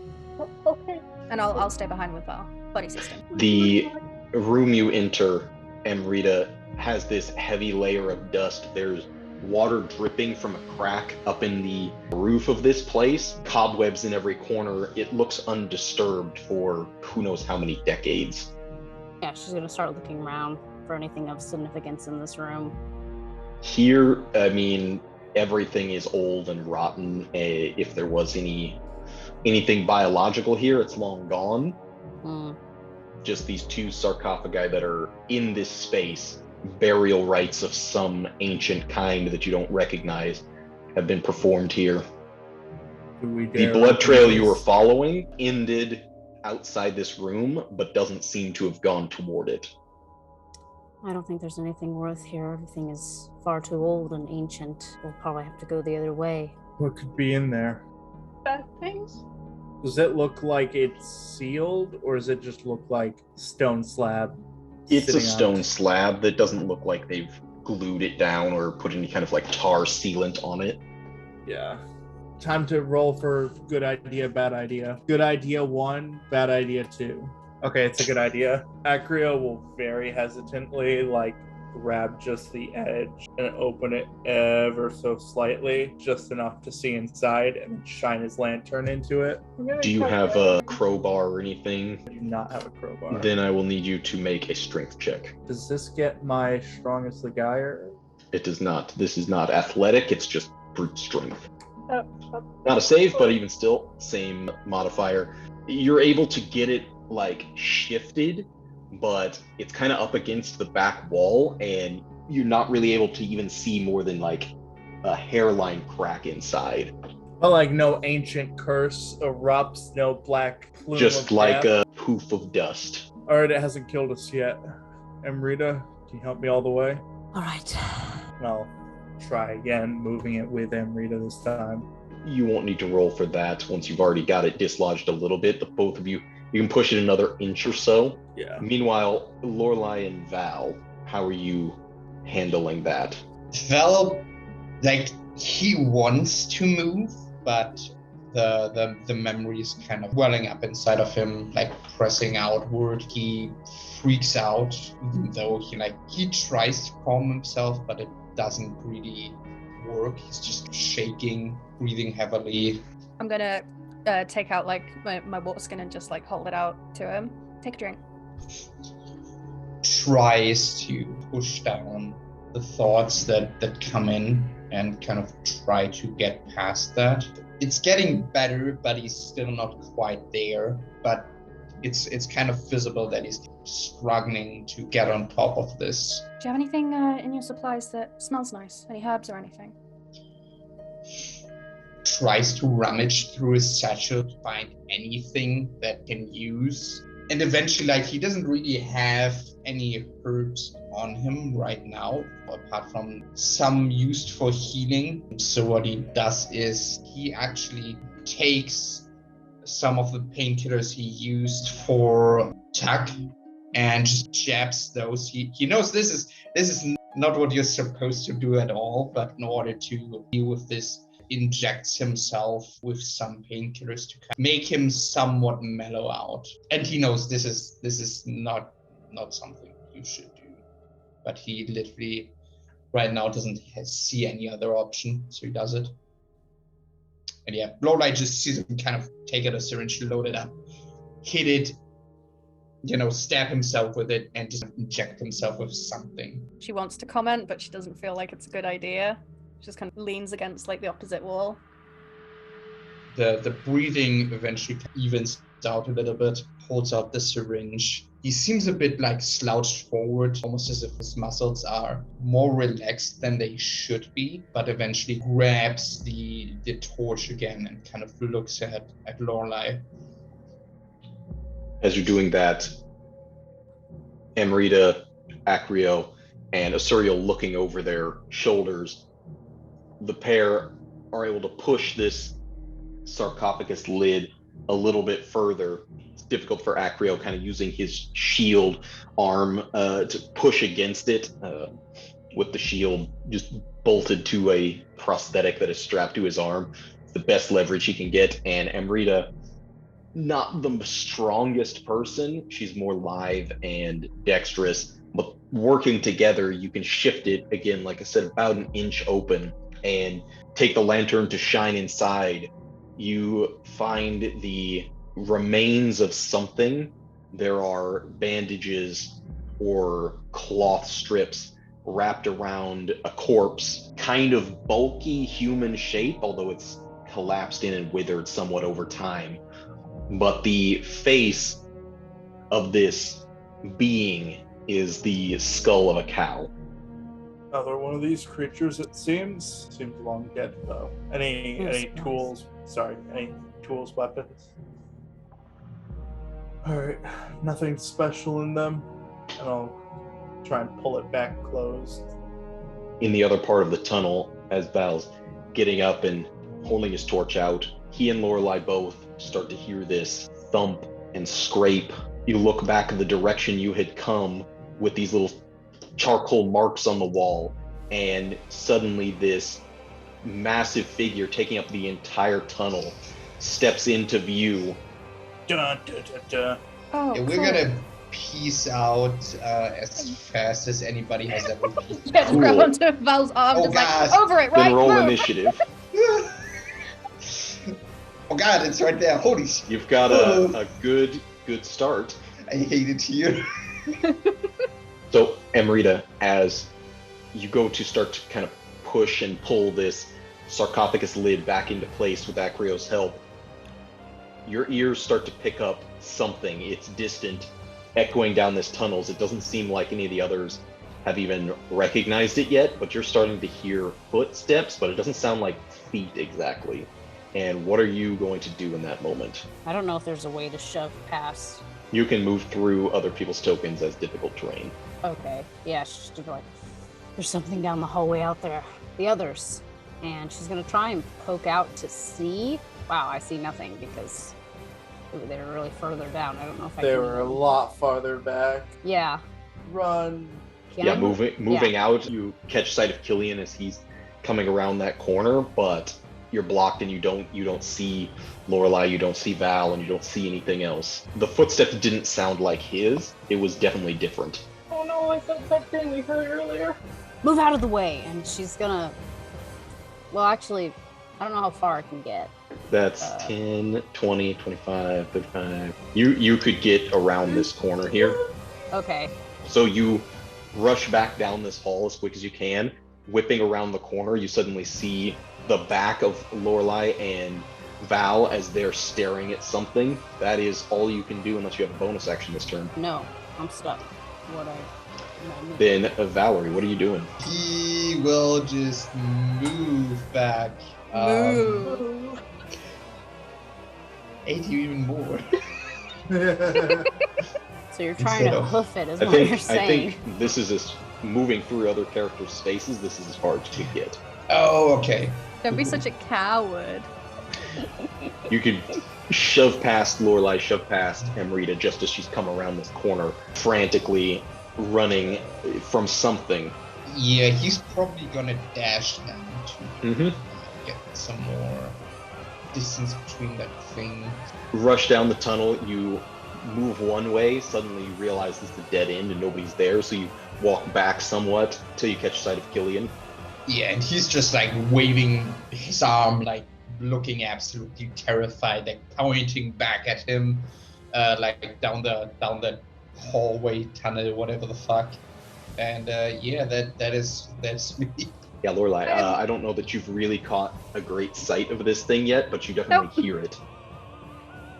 Speaker 2: Okay.
Speaker 3: And I'll stay behind with Val. Buddy system.
Speaker 1: The room you enter, Amrita, has this heavy layer of dust. There's water dripping from a crack up in the roof of this place, cobwebs in every corner. It looks undisturbed for who knows how many decades.
Speaker 4: Yeah, she's gonna start looking around for anything of significance in this room.
Speaker 1: Here, I mean, everything is old and rotten. If there was anything biological here, it's long gone. Just these two sarcophagi that are in this space, burial rites of some ancient kind that you don't recognize, have been performed here. The blood trail you were following ended outside this room, but doesn't seem to have gone toward it.
Speaker 4: I don't think there's anything worth here. Everything is far too old and ancient. We'll probably have to go the other way.
Speaker 5: What could be in there?
Speaker 2: Bad things?
Speaker 5: Does it look like it's sealed, or does it just look like stone slab?
Speaker 1: It's a stone slab that doesn't look like they've glued it down or put any kind of like tar sealant on it.
Speaker 5: Yeah. Time to roll for good idea, bad idea. Good idea 1, bad idea 2. Okay, it's a good idea. Acrio will very hesitantly grab just the edge and open it ever so slightly, just enough to see inside, and shine his lantern into it.
Speaker 1: Do you have a crowbar or anything?
Speaker 5: I do not have a crowbar.
Speaker 1: Then I will need you to make a strength check.
Speaker 5: Does this get my strongest legier?
Speaker 1: It does not. This is not athletic, it's just brute strength. Not a save, but even still, same modifier. You're able to get it shifted, but it's kind of up against the back wall, and you're not really able to even see more than a hairline crack inside.
Speaker 5: But no ancient curse erupts, no black plume
Speaker 1: Just
Speaker 5: of death.
Speaker 1: a poof of dust.
Speaker 5: Alright, it hasn't killed us yet. Amrita, can you help me all the way?
Speaker 4: All right.
Speaker 5: And I'll try again, moving it with Amrita this time.
Speaker 1: You won't need to roll for that once you've already got it dislodged a little bit. The both of you can push it another inch or so.
Speaker 5: Yeah.
Speaker 1: Meanwhile, Lorelei and Val, how are you handling that?
Speaker 6: Val, he wants to move, but the memory is kind of welling up inside of him, pressing outward. He freaks out, even though he tries to calm himself, but it doesn't really work. He's just shaking, breathing heavily.
Speaker 3: I'm gonna take out my water skin and just hold it out to him. Take a drink.
Speaker 6: Tries to push down the thoughts that come in and kind of try to get past that. It's getting better, but he's still not quite there. But it's kind of visible that he's struggling to get on top of this.
Speaker 3: Do you have anything in your supplies that smells nice? Any herbs or anything?
Speaker 6: Tries to rummage through his satchel to find anything that can use. And eventually, he doesn't really have any herbs on him right now, apart from some used for healing. So what he does is he actually takes some of the painkillers he used for Tuck and just jabs those. He knows this is not what you're supposed to do at all, but in order to deal with this, injects himself with some painkillers to make him somewhat mellow out. And he knows this is not something you should do, but he literally right now doesn't see any other option, so he does it. And yeah, Lorelei just sees him kind of take out a syringe, load it up, hit it, stab himself with it, and just inject himself with something.
Speaker 3: She wants to comment, but she doesn't feel like it's a good idea. She just kind of leans against the opposite wall.
Speaker 6: The breathing eventually evens out a little bit, holds out the syringe. He seems a bit slouched forward, almost as if his muscles are more relaxed than they should be, but eventually grabs the torch again and kind of looks at Lorelei.
Speaker 1: As you're doing that, Amrita, Acrio, and Asuriel looking over their shoulders, the pair are able to push this sarcophagus lid a little bit further. It's difficult for Acrio, kind of using his shield arm to push against it, with the shield just bolted to a prosthetic that is strapped to his arm. It's the best leverage he can get. And Amrita, not the strongest person, she's more lithe and dexterous, but working together, you can shift it again, like I said, about an inch open, and take the lantern to shine inside. You find the remains of something. There are bandages or cloth strips wrapped around a corpse, kind of bulky human shape, although it's collapsed in and withered somewhat over time. But the face of this being is the skull of a cow.
Speaker 5: Another one of these creatures, it seems. Seems long dead, though. Any tools? Sorry, any tools, weapons? Alright, nothing special in them. And I'll try and pull it back closed.
Speaker 1: In the other part of the tunnel, as Val's getting up and holding his torch out, he and Lorelei both start to hear this thump and scrape. You look back in the direction you had come with these little charcoal marks on the wall, and suddenly this massive figure taking up the entire tunnel steps into view.
Speaker 5: Dun, dun, dun, dun.
Speaker 3: Oh,
Speaker 6: Yeah, we're
Speaker 3: cool.
Speaker 6: gonna peace out as fast as anybody has ever peaced.
Speaker 3: Yeah, just grab
Speaker 1: Cool.
Speaker 3: onto Val's arm,
Speaker 6: Oh,
Speaker 3: just
Speaker 6: God.
Speaker 3: like, over it, right?
Speaker 1: Then roll
Speaker 3: move.
Speaker 1: initiative.
Speaker 6: Oh god, it's right there. Holy shit.
Speaker 1: You've got a good start.
Speaker 6: I hate it here.
Speaker 1: So, Amrita, as you go to start to kind of push and pull this sarcophagus lid back into place with Acrio's help, your ears start to pick up something. It's distant, echoing down this tunnels. It doesn't seem like any of the others have even recognized it yet, but you're starting to hear footsteps, but it doesn't sound like feet exactly. And what are you going to do in that moment?
Speaker 4: I don't know if there's a way to shove past.
Speaker 1: You can move through other people's tokens as difficult terrain.
Speaker 4: Okay, yeah, she's just like, there's something down the hallway out there. The others. And she's gonna try and poke out to see. Wow, I see nothing because they were really further down. I don't know if I
Speaker 5: They
Speaker 4: can
Speaker 5: were a
Speaker 4: even-
Speaker 5: lot farther back.
Speaker 4: Yeah.
Speaker 5: Run.
Speaker 4: Can
Speaker 1: Yeah,
Speaker 4: I?
Speaker 1: moving out, you catch sight of Cillian as he's coming around that corner, but you're blocked and you don't see Lorelei, you don't see Val, and you don't see anything else. The footsteps didn't sound like his. It was definitely different.
Speaker 2: Oh no, I felt that thing we heard earlier.
Speaker 4: Move out of the way. And she's gonna. Well, actually, I don't know how far I can get.
Speaker 1: That's 10, 20, 25, 35. You could get around this corner here.
Speaker 4: Okay.
Speaker 1: So you rush back down this hall as quick as you can. Whipping around the corner, you suddenly see the back of Lorelei and Val as they're staring at something. That is all you can do unless you have a bonus action this turn.
Speaker 4: No, I'm stuck. What I.
Speaker 1: Then, Valerie, what are you doing?
Speaker 6: He will just move back.
Speaker 3: Move.
Speaker 6: 80 even more.
Speaker 4: So you're trying to
Speaker 6: So,
Speaker 4: hoof it, is
Speaker 1: I
Speaker 4: what you're
Speaker 1: think
Speaker 4: saying.
Speaker 1: this is moving through other characters' spaces. This is as far as you can get.
Speaker 6: Oh, okay.
Speaker 3: Don't be such a coward.
Speaker 1: You could shove past Lorelei, shove past Amrita just as she's come around this corner, frantically running from something.
Speaker 6: Yeah, he's probably gonna dash down to
Speaker 1: Mm-hmm.
Speaker 6: get some more distance between that thing.
Speaker 1: Rush down the tunnel. You move one way. Suddenly, you realize this is a dead end and nobody's there. So you walk back somewhat till you catch sight of Cillian.
Speaker 6: Yeah, and he's just like waving his arm, like looking absolutely terrified, like pointing back at him, like down the hallway tunnel, whatever the fuck. And yeah, that's me.
Speaker 1: Yeah, Lorelei. I don't know that you've really caught a great sight of this thing yet, but you definitely hear it.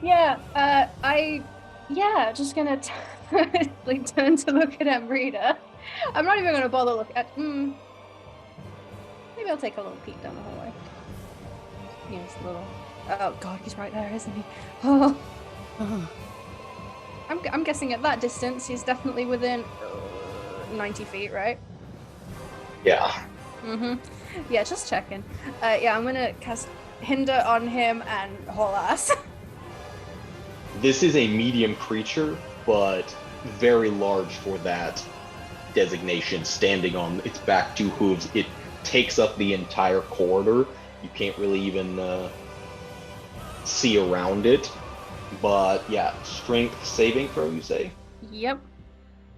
Speaker 3: Yeah, just gonna like turn to look at Amrita. I'm not even gonna bother look at. Maybe I'll take a little peek down the hallway. Yes, little. Oh God, he's right there, isn't he? Oh, I'm guessing at that distance, he's definitely within 90 feet, right?
Speaker 1: Yeah.
Speaker 3: Yeah, just checking. Yeah, I'm gonna cast Hinder on him and haul ass.
Speaker 1: This is a medium creature, but very large for that designation, standing on its back two hooves. It takes up the entire corridor. You can't really even see around it. But yeah, strength saving throw, you say?
Speaker 3: Yep.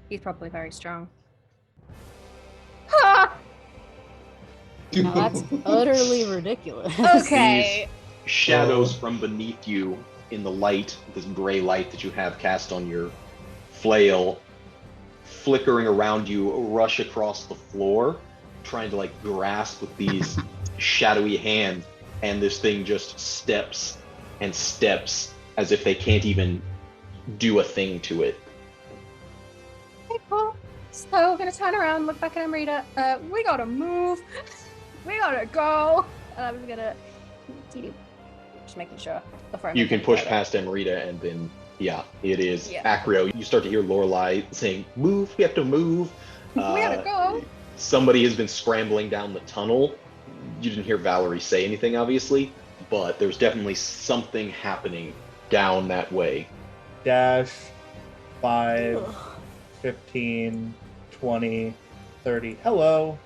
Speaker 3: He's probably very strong.
Speaker 4: Now that's utterly ridiculous.
Speaker 3: Okay.
Speaker 1: Shadows from beneath you in the light, this gray light that you have cast on your flail, flickering around you, rush across the floor, trying to like grasp with these shadowy hands, and this thing just steps and steps as if they can't even do a thing to it.
Speaker 3: Okay, cool. So we're gonna turn around, look back at Amrita. We gotta move. We gotta go. And I'm gonna just making sure before I
Speaker 1: You
Speaker 3: make
Speaker 1: can
Speaker 3: any
Speaker 1: push
Speaker 3: further.
Speaker 1: past Amrita, and then it is
Speaker 3: Yeah.
Speaker 1: Acrio. You start to hear Lorelei saying, "Move! We have to move."
Speaker 3: We gotta go.
Speaker 1: Somebody has been scrambling down the tunnel. You didn't hear Valerie say anything, obviously, but there's definitely something happening down that way.
Speaker 5: Dash 5, 15, 20, 30. Hello.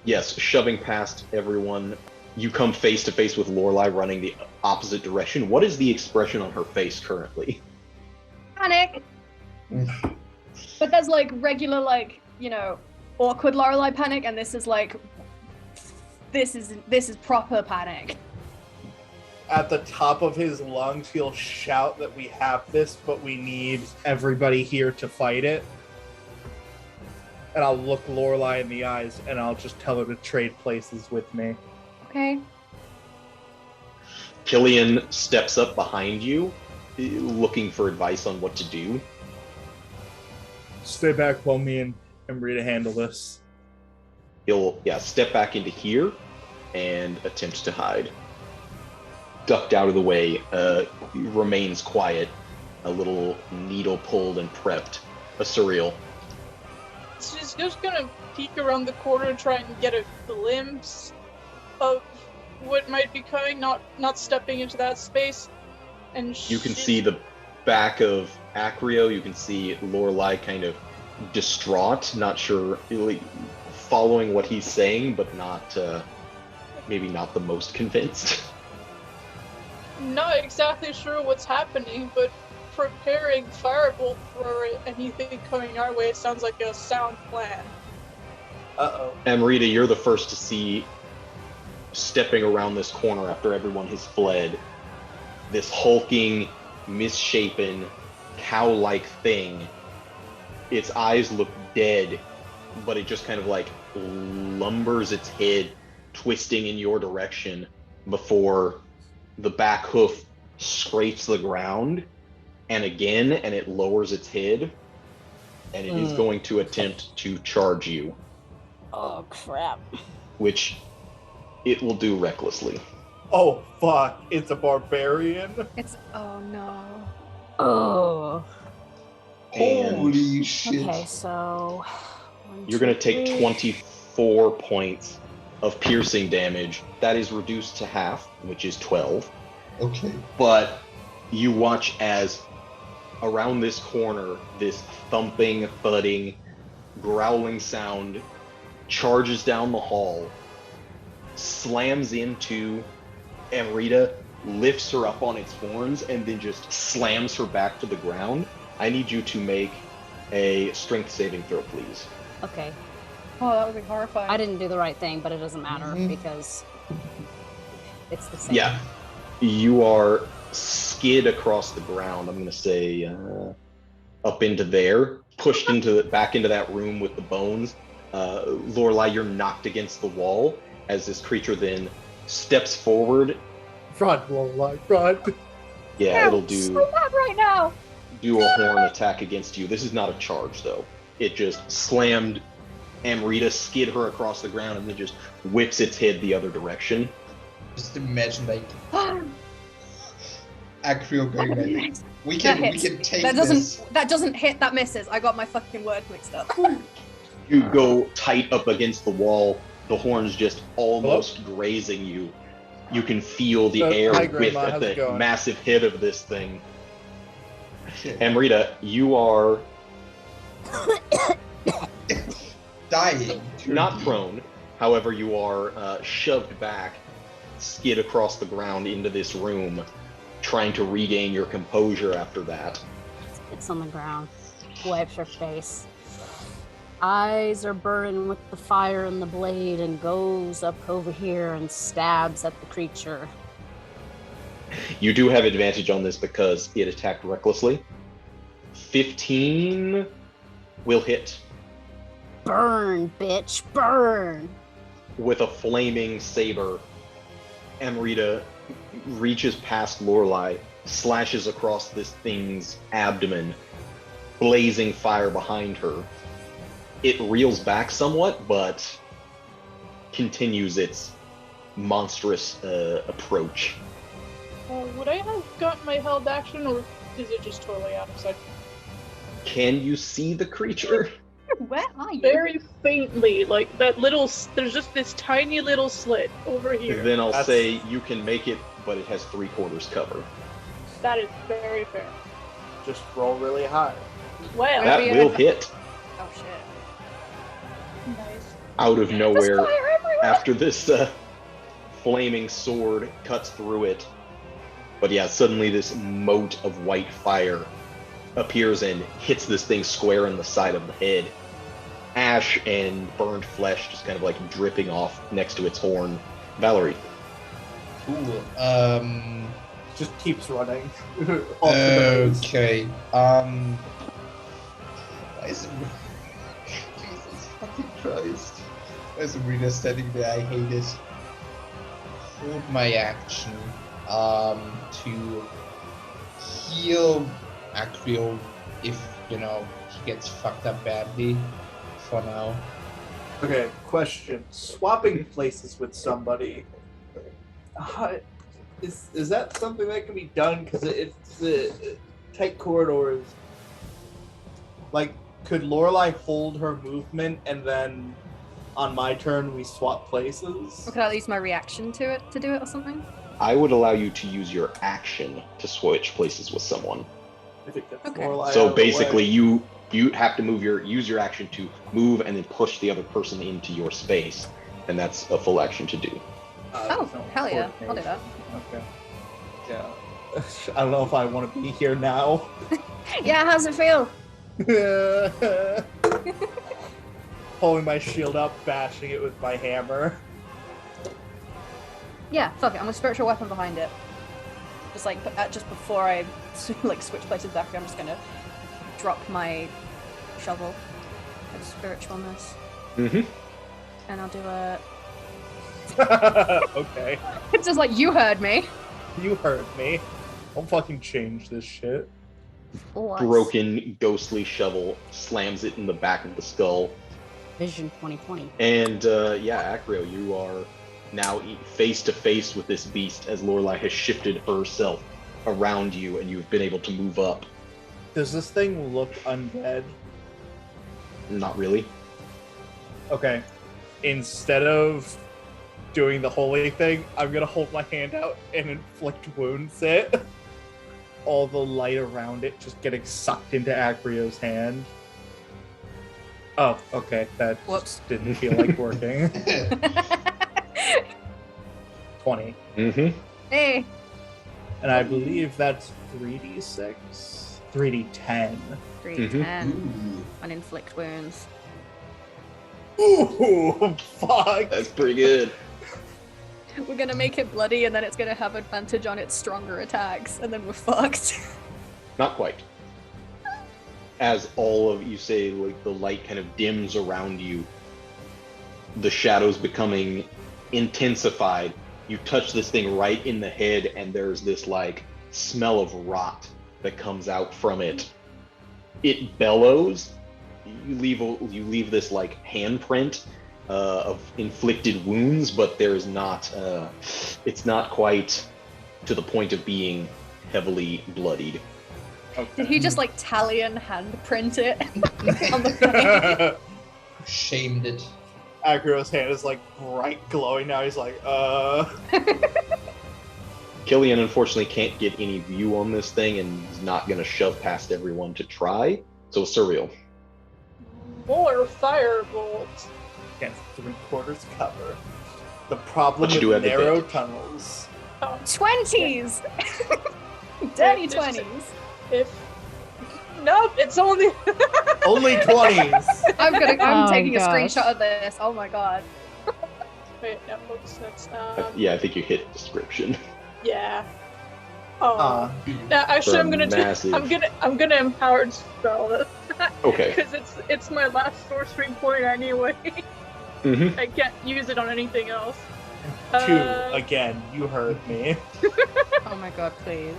Speaker 1: Yes, shoving past everyone. You come face to face with Lorelei running the opposite direction. What is the expression on her face currently?
Speaker 3: Panic. But there's like regular, like, awkward Lorelei panic, and this is like, this is proper panic.
Speaker 5: At the top of his lungs, he'll shout that we have this, but we need everybody here to fight it. And I'll look Lorelei in the eyes, and I'll just tell her to trade places with me.
Speaker 3: Okay.
Speaker 1: Cillian steps up behind you, looking for advice on what to do.
Speaker 5: Stay back while me and Amrita handle this.
Speaker 1: He'll step back into here and attempt to hide. Ducked out of the way, remains quiet, a little needle pulled and prepped. Asuriel.
Speaker 2: She's just gonna peek around the corner and try and get a glimpse of what might be coming, not stepping into that space. And
Speaker 1: You can see the back of Acrio. You can see Lorelei kind of distraught, not sure, really following what he's saying, but maybe not the most convinced.
Speaker 2: Not exactly sure what's happening, but preparing firebolt for anything coming our way sounds like a sound plan.
Speaker 5: Uh-oh.
Speaker 1: Amrita, you're the first to see, stepping around this corner after everyone has fled, this hulking, misshapen, cow-like thing. Its eyes look dead, but it just kind of like lumbers its head, twisting in your direction before the back hoof scrapes the ground, and again, and it lowers its head, and it is going to attempt to charge you.
Speaker 4: Oh, crap.
Speaker 1: Which it will do recklessly.
Speaker 5: Oh, fuck. It's a barbarian?
Speaker 3: Oh no.
Speaker 4: Oh.
Speaker 1: And
Speaker 6: Holy shit.
Speaker 4: Okay, so...
Speaker 1: you're going to take 24 points of piercing damage. That is reduced to half, which is 12.
Speaker 6: Okay.
Speaker 1: But you watch as around this corner, this thumping, thudding, growling sound charges down the hall, slams into Amrita, lifts her up on its horns, and then just slams her back to the ground. I need you to make a strength saving throw, please.
Speaker 4: Okay.
Speaker 3: Oh, that would be horrifying.
Speaker 4: I didn't do the right thing, but it doesn't matter because it's the same.
Speaker 1: Yeah. You are skid across the ground. I'm going to say up into there, pushed back into that room with the bones. Lorelei, you're knocked against the wall as this creature then steps forward.
Speaker 5: Run, Lorelei, run.
Speaker 1: Yeah, it'll do
Speaker 3: so bad right now.
Speaker 1: a horn attack against you. This is not a charge, though. It just slammed Amrita, skid her across the ground, and then just whips its head the other direction.
Speaker 6: Just imagine like Acrio going like, we can take
Speaker 3: That
Speaker 6: this.
Speaker 3: doesn't hit. That misses. I got my fucking word mixed up.
Speaker 1: You go tight up against the wall, the horns just almost grazing you. You can feel the air
Speaker 5: hi,
Speaker 1: whiff
Speaker 5: Grandma.
Speaker 1: at
Speaker 5: How's it
Speaker 1: the
Speaker 5: going?
Speaker 1: massive head of this thing.
Speaker 6: Okay.
Speaker 1: Amrita, you are
Speaker 6: Dying.
Speaker 1: not prone, however, you are shoved back, skid across the ground into this room, trying to regain your composure after that.
Speaker 4: It's on the ground. Wipes her face. eyes are burning with the fire and the blade and goes up over here and stabs at the creature.
Speaker 1: You do have advantage on this because it attacked recklessly. 15 will hit.
Speaker 4: Burn, bitch, burn!
Speaker 1: With a flaming saber, Amrita reaches past Lorelei, slashes across this thing's abdomen, blazing fire behind her. It reels back somewhat, but continues its monstrous approach.
Speaker 2: Would I have gotten my held action, or is it just totally out of sight?
Speaker 1: Can you see the creature?
Speaker 3: Where are you?
Speaker 2: Very faintly, like that little. There's just this tiny little slit over here.
Speaker 1: Then I'll say you can make it, but it has 3/4 cover.
Speaker 2: That is very fair.
Speaker 5: Just roll really high.
Speaker 2: Well,
Speaker 1: That
Speaker 3: Maybe
Speaker 1: will
Speaker 3: I-
Speaker 1: hit
Speaker 3: Oh shit.
Speaker 2: nice.
Speaker 1: out of
Speaker 3: There's
Speaker 1: nowhere
Speaker 3: fire everywhere!
Speaker 1: after this flaming sword cuts through it. But yeah, suddenly this mote of white fire appears and hits this thing square in the side of the head. Ash and burned flesh just kind of like dripping off next to its horn. Valerie.
Speaker 6: Cool.
Speaker 5: Just keeps running. Off the nose.
Speaker 6: Okay. Why is it? Jesus fucking Christ! Why is Amrita standing there? I hate it. Hold my action. To heal Acrio if he gets fucked up badly. For now.
Speaker 5: Okay, question. Swapping places with somebody. Is that something that can be done? Because it's the tight corridors. Like, could Lorelei hold her movement and then on my turn we swap places?
Speaker 3: Or could I use my reaction to it to do it or something?
Speaker 1: I would allow you to use your action to switch places with someone.
Speaker 5: If it gets
Speaker 3: Okay.
Speaker 5: Lorelei out
Speaker 1: So
Speaker 5: of the
Speaker 1: basically,
Speaker 5: way.
Speaker 1: you have to use your action to move and then push the other person into your space, and that's a full action to do.
Speaker 3: Oh,
Speaker 5: no,
Speaker 3: hell yeah. I'll do
Speaker 5: coordination.
Speaker 3: that.
Speaker 5: Okay. Yeah. I don't know if I want to be here now.
Speaker 3: Yeah, how's it feel?
Speaker 5: Pulling my shield up, bashing it with my hammer.
Speaker 3: Yeah, fuck it. I'm a spiritual weapon behind it. Just like, just before I like switch places back, I'm just gonna drop my shovel of spiritualness,
Speaker 1: Mm-hmm.
Speaker 3: and I'll do a.
Speaker 5: Okay.
Speaker 3: It's just like you heard me.
Speaker 5: You heard me. Don't fucking change this shit.
Speaker 3: What?
Speaker 1: Broken, ghostly shovel slams it in the back of the skull.
Speaker 4: Vision 2020.
Speaker 1: And yeah, Acrio, you are now face to face with this beast as Lorelei has shifted herself around you and you've been able to move up.
Speaker 5: Does this thing look undead?
Speaker 1: Not really.
Speaker 5: Okay. Instead of doing the holy thing, I'm gonna hold my hand out and inflict wounds it. All the light around it just getting sucked into Acrio's hand. Oh, okay. That
Speaker 3: Whoops.
Speaker 5: just didn't feel like working. 20.
Speaker 1: Mm-hmm.
Speaker 3: Hey.
Speaker 5: And I believe that's 3d6? 3d10.
Speaker 3: 3d10
Speaker 6: Ooh.
Speaker 3: on inflict wounds.
Speaker 5: Ooh, fuck!
Speaker 1: That's pretty good.
Speaker 3: We're gonna make it bloody, and then it's gonna have advantage on its stronger attacks, and then we're fucked.
Speaker 1: Not quite. As all of you say, like the light kind of dims around you, the shadows becoming intensified. You touch this thing right in the head, and there's this like smell of rot that comes out from it. It bellows. You leave this like handprint of inflicted wounds, but there's not. It's not quite to the point of being heavily bloodied.
Speaker 5: Okay.
Speaker 3: Did he just like Talion handprint it on the thing?
Speaker 6: Shamed it.
Speaker 5: Agro's hand is like bright glowing now. He's like,
Speaker 1: Cillian unfortunately can't get any view on this thing and is not going to shove past everyone to try. So Asuriel.
Speaker 2: More firebolts.
Speaker 5: Against 3/4 cover. The problem
Speaker 1: But you
Speaker 5: with
Speaker 1: do have
Speaker 5: narrow
Speaker 1: advantage.
Speaker 5: tunnels.
Speaker 3: 20s! Dirty
Speaker 2: This is-
Speaker 3: 20s.
Speaker 2: If Nope, it's only.
Speaker 5: Only 20s.
Speaker 3: I'm
Speaker 4: Oh,
Speaker 3: taking a
Speaker 4: gosh.
Speaker 3: screenshot of this. Oh my god.
Speaker 2: Wait, no, oops, that's
Speaker 1: Yeah, I think you hit description.
Speaker 2: yeah. Oh.
Speaker 5: Uh,
Speaker 2: Now, actually,
Speaker 1: For
Speaker 2: I'm gonna
Speaker 1: massive-
Speaker 2: I'm gonna empowered spell it
Speaker 1: Okay.
Speaker 2: because it's my last sorcery point anyway.
Speaker 1: Mm-hmm.
Speaker 2: I can't use it on anything else.
Speaker 5: 2, again, you heard me.
Speaker 4: Oh my god, please.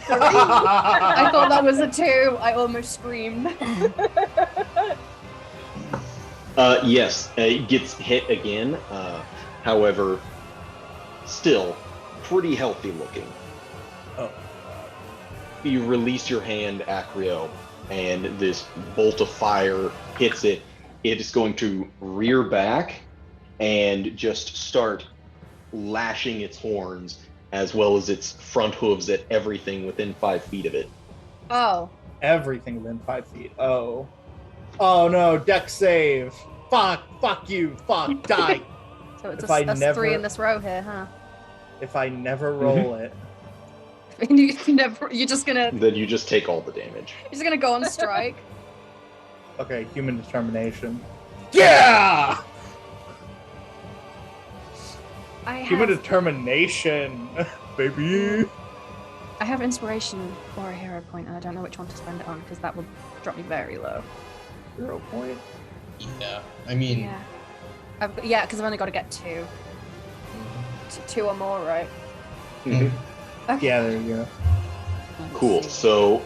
Speaker 3: I thought that was a 2. I almost screamed.
Speaker 1: Yes, it gets hit again. However, still pretty healthy looking.
Speaker 5: Oh.
Speaker 1: You release your hand, Acrio, and this bolt of fire hits it. It is going to rear back and just start lashing its horns as well as its front hooves at everything within 5 feet of it.
Speaker 3: Oh.
Speaker 5: Everything within 5 feet. Oh. Oh no, deck save. Fuck you. Fuck, die.
Speaker 3: So it's
Speaker 5: If I
Speaker 3: us
Speaker 5: never-
Speaker 3: 3 in this row here, huh?
Speaker 5: If I never roll it.
Speaker 3: You're just gonna
Speaker 1: Then you just take all the damage.
Speaker 3: go on strike.
Speaker 5: Okay, human determination. Yeah! Human determination, baby.
Speaker 3: I have inspiration or a hero point, and I don't know which one to spend it on because that would drop me very low.
Speaker 5: 0 point.
Speaker 6: Yeah, I mean,
Speaker 3: Yeah, because I've only got to get 2. 2 or more, right?
Speaker 1: Mhm.
Speaker 3: Okay.
Speaker 5: Yeah, there you go.
Speaker 4: Let's
Speaker 1: Cool.
Speaker 4: see.
Speaker 1: So,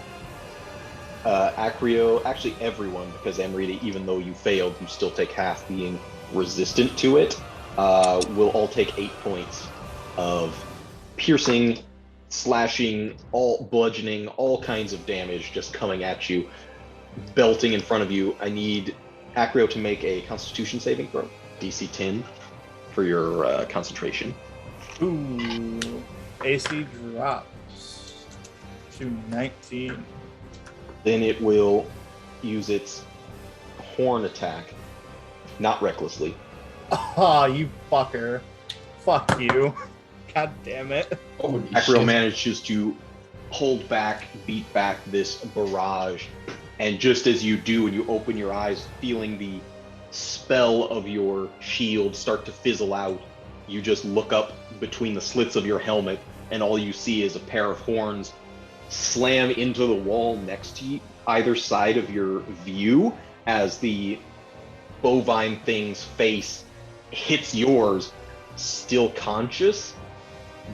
Speaker 1: Acrio, actually everyone, because Amrita, even though you failed, you still take half being resistant to it, will all take 8 points of piercing, slashing, all bludgeoning, all kinds of damage just coming at you, belting in front of you. I need Acrio to make a Constitution saving throw, DC 10, for your concentration.
Speaker 5: Ooh. AC drops to 19.
Speaker 1: Then it will use its horn attack, not recklessly.
Speaker 5: Ah, you fucker. Fuck you. God damn it.
Speaker 6: holy
Speaker 1: Acrio
Speaker 6: shit.
Speaker 1: manages to hold back, beat back this barrage, and just as you do, and you open your eyes, feeling the spell of your shield start to fizzle out, you just look up between the slits of your helmet, and all you see is a pair of horns slam into the wall next to you, either side of your view, as the bovine thing's face hits yours, still conscious,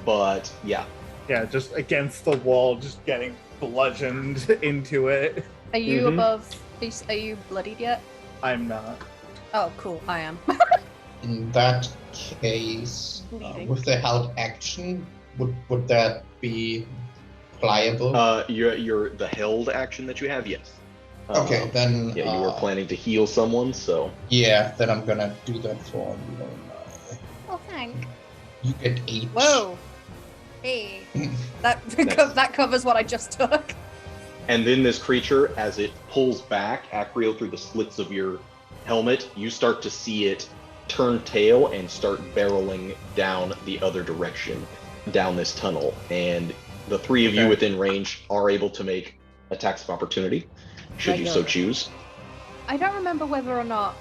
Speaker 1: but yeah.
Speaker 5: Yeah, just against the wall, just getting bludgeoned into it.
Speaker 3: Are you
Speaker 1: Mhm.
Speaker 3: above? Are you bloodied yet?
Speaker 5: I'm not.
Speaker 3: Oh, cool. I am.
Speaker 6: In that case,
Speaker 3: Bleeding.
Speaker 6: with the held action, would that be pliable?
Speaker 1: Your the held action that you have, yes.
Speaker 6: Okay, then.
Speaker 1: Yeah, you were planning to heal someone, so
Speaker 6: Yeah, then I'm gonna do that for Lorelei.
Speaker 3: Oh, thank.
Speaker 6: You get 8.
Speaker 3: Whoa. Hey. That
Speaker 1: Nice.
Speaker 3: that covers what I just took.
Speaker 1: and then this creature, as it pulls back, Acrio, through the slits of your helmet, you start to see it turn tail and start barreling down the other direction, down this tunnel. And the 3 of you
Speaker 5: Okay.
Speaker 1: within range are able to make attacks of opportunity, should you so
Speaker 4: Regular.
Speaker 1: choose.
Speaker 3: I don't remember whether or not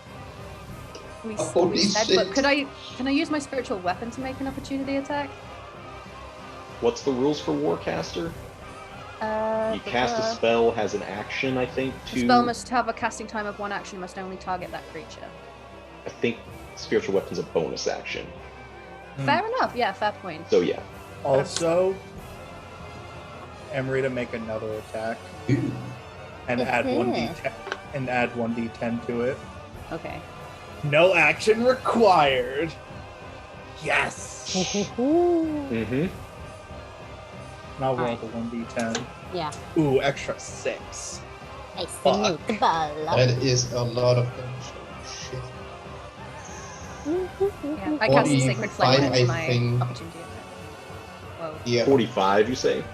Speaker 3: we
Speaker 6: Holy
Speaker 3: said,
Speaker 6: shit.
Speaker 3: but can I use my spiritual weapon to make an opportunity attack?
Speaker 1: What's the rules for Warcaster? You cast a spell, has an action, I think,
Speaker 3: The
Speaker 1: to...
Speaker 3: spell must have a casting time of 1 action, must only target that creature.
Speaker 1: I think spiritual weapon's a bonus action.
Speaker 3: Fair enough. Yeah, fair point.
Speaker 1: So yeah.
Speaker 5: Also, Amrita make another attack
Speaker 6: Ooh.
Speaker 5: and add
Speaker 4: Mhm.
Speaker 5: 1d10 and add 1d10 to it.
Speaker 4: Okay.
Speaker 5: No action required. Yes.
Speaker 1: Mm-hmm.
Speaker 5: And I'll roll
Speaker 4: Alright.
Speaker 5: the 1d10.
Speaker 4: Yeah.
Speaker 5: Ooh, extra 6.
Speaker 4: I
Speaker 5: Fuck.
Speaker 4: the ball.
Speaker 6: That is a lot of damage. Shit.
Speaker 3: Yeah, I cast a sacred
Speaker 6: 45,
Speaker 3: flame as
Speaker 6: I
Speaker 3: my
Speaker 6: think.
Speaker 3: opportunity attack. Whoa.
Speaker 6: Yeah.
Speaker 1: 45, you say?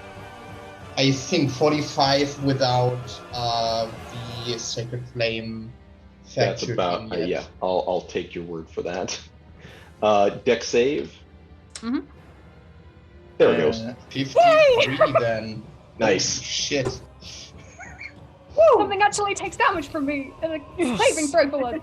Speaker 6: I think 45 without the Sacred Flame
Speaker 1: That's
Speaker 6: factored
Speaker 1: about,
Speaker 6: in yet.
Speaker 1: yeah, I'll take your word for that. Deck save.
Speaker 3: Mhm.
Speaker 1: There it goes.
Speaker 6: 53 then.
Speaker 1: Nice.
Speaker 6: Holy shit.
Speaker 3: Something actually takes damage from me, and a saving throw for once.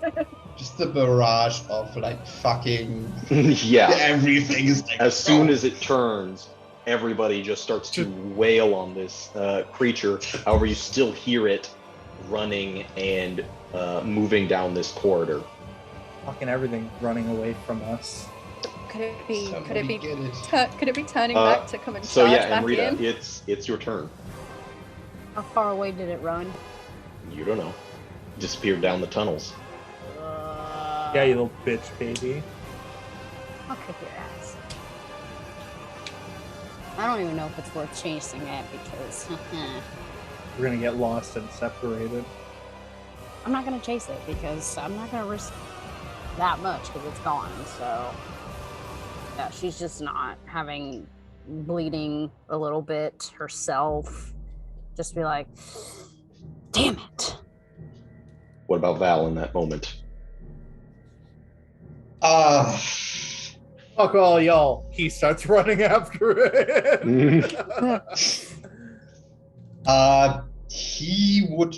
Speaker 6: Just the barrage of like fucking
Speaker 1: Yeah.
Speaker 6: everything is like
Speaker 1: As soon as it turns, everybody just starts to wail on this creature. However, you still hear it running and moving down this corridor.
Speaker 5: Fucking everything running away from us.
Speaker 3: Could it be?
Speaker 6: Somebody get it.
Speaker 3: Could it be turning back to come and
Speaker 1: So
Speaker 3: charge
Speaker 1: yeah,
Speaker 3: back
Speaker 1: Amrita,
Speaker 3: in?
Speaker 1: it's your turn.
Speaker 4: How far away did it run?
Speaker 1: You don't know. Disappeared down the tunnels.
Speaker 5: Yeah, you little bitch, baby.
Speaker 4: I'll kick your ass. I don't even know if it's worth chasing it because
Speaker 5: We're gonna get lost and separated.
Speaker 4: I'm not gonna chase it because I'm not gonna risk that much because it's gone. So yeah, she's just not having bleeding a little bit herself. Just be like, damn it.
Speaker 1: What about Val in that moment?
Speaker 5: Fuck all y'all. He starts running after it.
Speaker 6: He would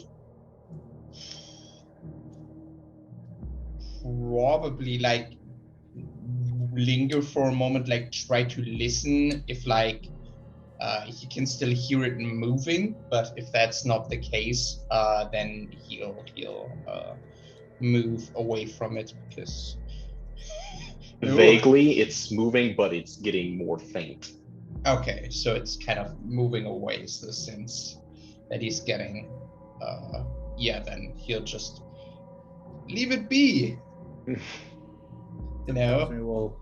Speaker 6: probably like linger for a moment, like try to listen if like he can still hear it moving, but if that's not the case, then he'll move away from it because
Speaker 1: Vaguely, it's moving, but it's getting more faint.
Speaker 6: okay, so it's kind of moving away. So the sense that he's getting, then he'll just leave it be. You know.
Speaker 5: Well,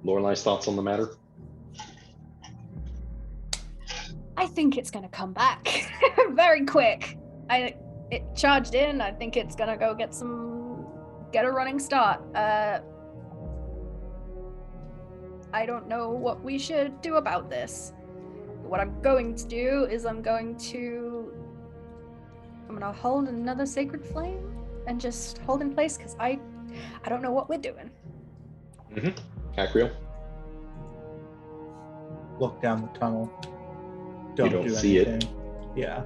Speaker 1: Lorelei's thoughts on the matter?
Speaker 3: I think it's gonna come back very quick. It charged in. I think it's gonna go get a running start. I don't know what we should do about this. What I'm going to do is I'm gonna hold another sacred flame and just hold in place because I don't know what we're doing.
Speaker 1: Acrio?
Speaker 5: look down the tunnel.
Speaker 1: You don't see it.
Speaker 5: Yeah.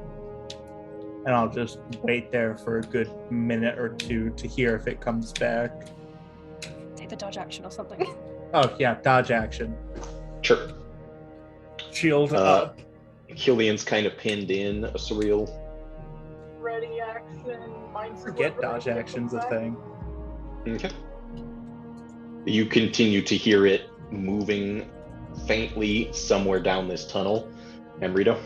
Speaker 5: And I'll just wait there for a good minute or two to hear if it comes back.
Speaker 3: Take the dodge action or something.
Speaker 5: Oh, yeah, dodge action.
Speaker 1: Sure.
Speaker 5: Shield up.
Speaker 1: Cillian's kind of pinned in, Asuriel.
Speaker 2: Ready action.
Speaker 5: Forget dodge action's a thing.
Speaker 1: Okay. You continue to hear it moving faintly somewhere down this tunnel. Amrita?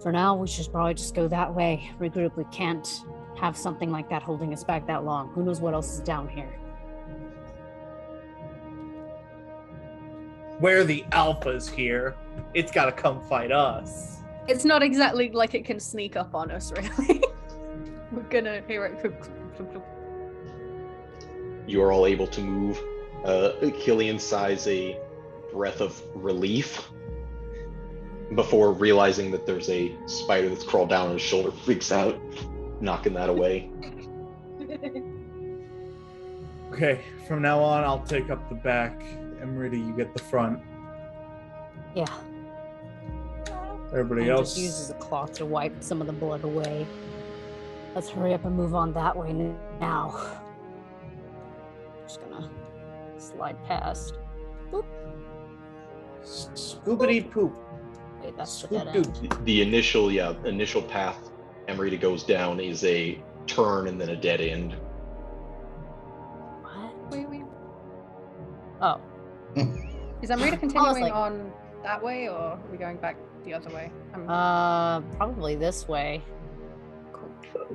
Speaker 4: For now, we should probably just go that way. Regroup. We can't have something like that holding us back that long. Who knows what else is down here?
Speaker 5: We're the alphas here. It's gotta come fight us.
Speaker 3: It's not exactly like it can sneak up on us, really. We're gonna hear it.
Speaker 1: You are all able to move. Cillian sighs a breath of relief before realizing that there's a spider that's crawled down his shoulder, freaks out, knocking that away.
Speaker 5: Okay, from now on, I'll take up the back. Amrita, you get the front.
Speaker 4: Yeah.
Speaker 5: Everybody
Speaker 4: And
Speaker 5: else.
Speaker 4: just uses a cloth to wipe some of the blood away. Let's hurry up and move on that way now. Just gonna slide past. Boop.
Speaker 5: Scoopity poop.
Speaker 4: Wait, that's the
Speaker 5: Scoop
Speaker 4: dead
Speaker 5: doop.
Speaker 4: end.
Speaker 1: The initial path Amrita goes down is a turn and then a dead end.
Speaker 4: What?
Speaker 3: Wait.
Speaker 4: Oh.
Speaker 3: Is Amrita continuing
Speaker 4: like-
Speaker 3: on that way, or are we going back the other way?
Speaker 4: Probably this way.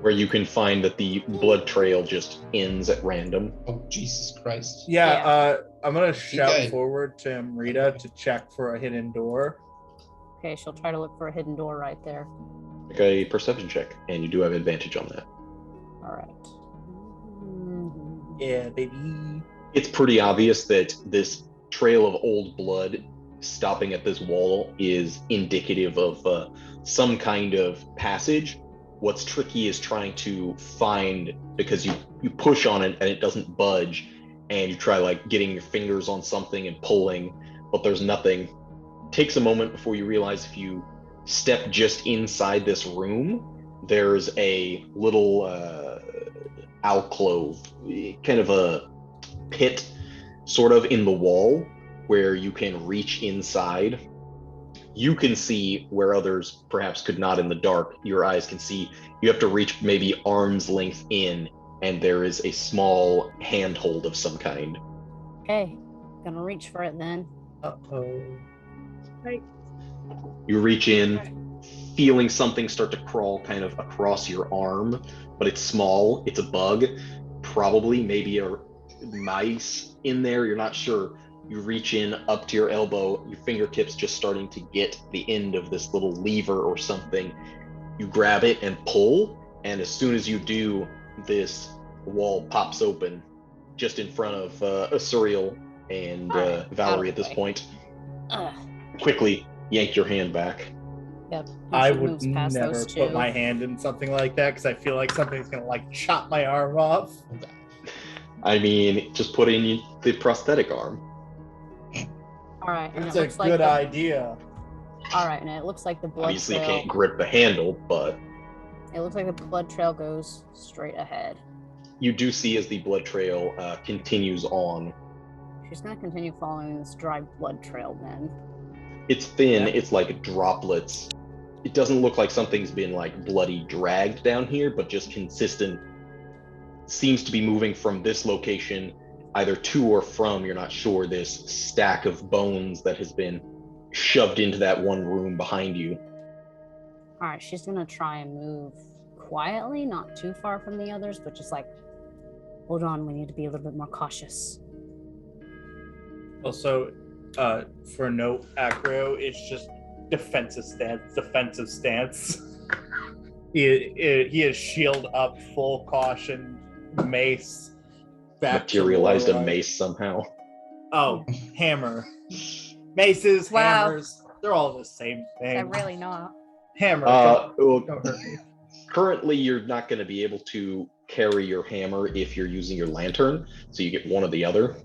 Speaker 1: Where you can find that the blood trail just ends at random.
Speaker 6: Oh, Jesus Christ.
Speaker 5: Yeah, I'm gonna shout
Speaker 6: Okay.
Speaker 5: forward to Amrita to check for a hidden door.
Speaker 4: Okay, she'll try to look for a hidden door right there.
Speaker 1: Make a perception check, and you do have advantage on that.
Speaker 4: All right.
Speaker 5: Yeah, baby.
Speaker 1: It's pretty obvious that this trail of old blood stopping at this wall is indicative of some kind of passage. What's tricky is trying to find, because you push on it and it doesn't budge, and you try like getting your fingers on something and pulling, but there's nothing. Takes a moment before you realize if you step just inside this room, there's a little alcove, kind of a pit sort of in the wall where you can reach inside. You can see where others perhaps could not in the dark. Your eyes can see. You have to reach maybe arm's length in, and there is a small handhold of some kind.
Speaker 4: Okay, gonna reach for it then.
Speaker 5: Uh-oh.
Speaker 2: Right.
Speaker 1: You reach in, feeling something start to crawl kind of across your arm, but it's small. It's a bug, probably maybe a mice in there. You're not sure. You reach in up to your elbow, your fingertips just starting to get the end of this little lever or something. You grab it and pull, and as soon as you do, this wall pops open just in front of Asuriel and Valerie at this point. Quickly yank your hand back.
Speaker 4: Yep.
Speaker 5: I would never put my hand in something like that because I feel like something's gonna like chop my arm off.
Speaker 1: I mean, just put in the prosthetic arm.
Speaker 4: All right, and
Speaker 5: That's
Speaker 4: it
Speaker 5: a
Speaker 4: looks
Speaker 5: good
Speaker 4: like
Speaker 5: idea.
Speaker 4: All right, and it looks like the blood
Speaker 1: Obviously,
Speaker 4: trail.
Speaker 1: you can't grip the handle, but
Speaker 4: It looks like the blood trail goes straight ahead.
Speaker 1: you do see as the blood trail continues on.
Speaker 4: She's gonna continue following this dry blood trail then.
Speaker 1: It's thin,
Speaker 5: Yeah.
Speaker 1: it's like droplets. It doesn't look like something's been like bloody dragged down here, but just consistent. Seems to be moving from this location either to or from, you're not sure, this stack of bones that has been shoved into that one room behind you.
Speaker 4: All right, she's gonna try and move quietly, not too far from the others, but just like, hold on, we need to be a little bit more cautious.
Speaker 5: Also, for note, Acrio, it's just defensive stance. He is shield up, full caution, mace. Back to
Speaker 1: Materialized a
Speaker 5: Lorelei.
Speaker 1: mace somehow.
Speaker 5: Oh, hammer. Maces,
Speaker 3: Wow.
Speaker 5: hammers, they're all the same thing.
Speaker 3: They're really not.
Speaker 5: Hammer,
Speaker 1: Well,
Speaker 5: don't hurt me.
Speaker 1: currently, you're not going to be able to carry your hammer if you're using your lantern, so you get one or the other.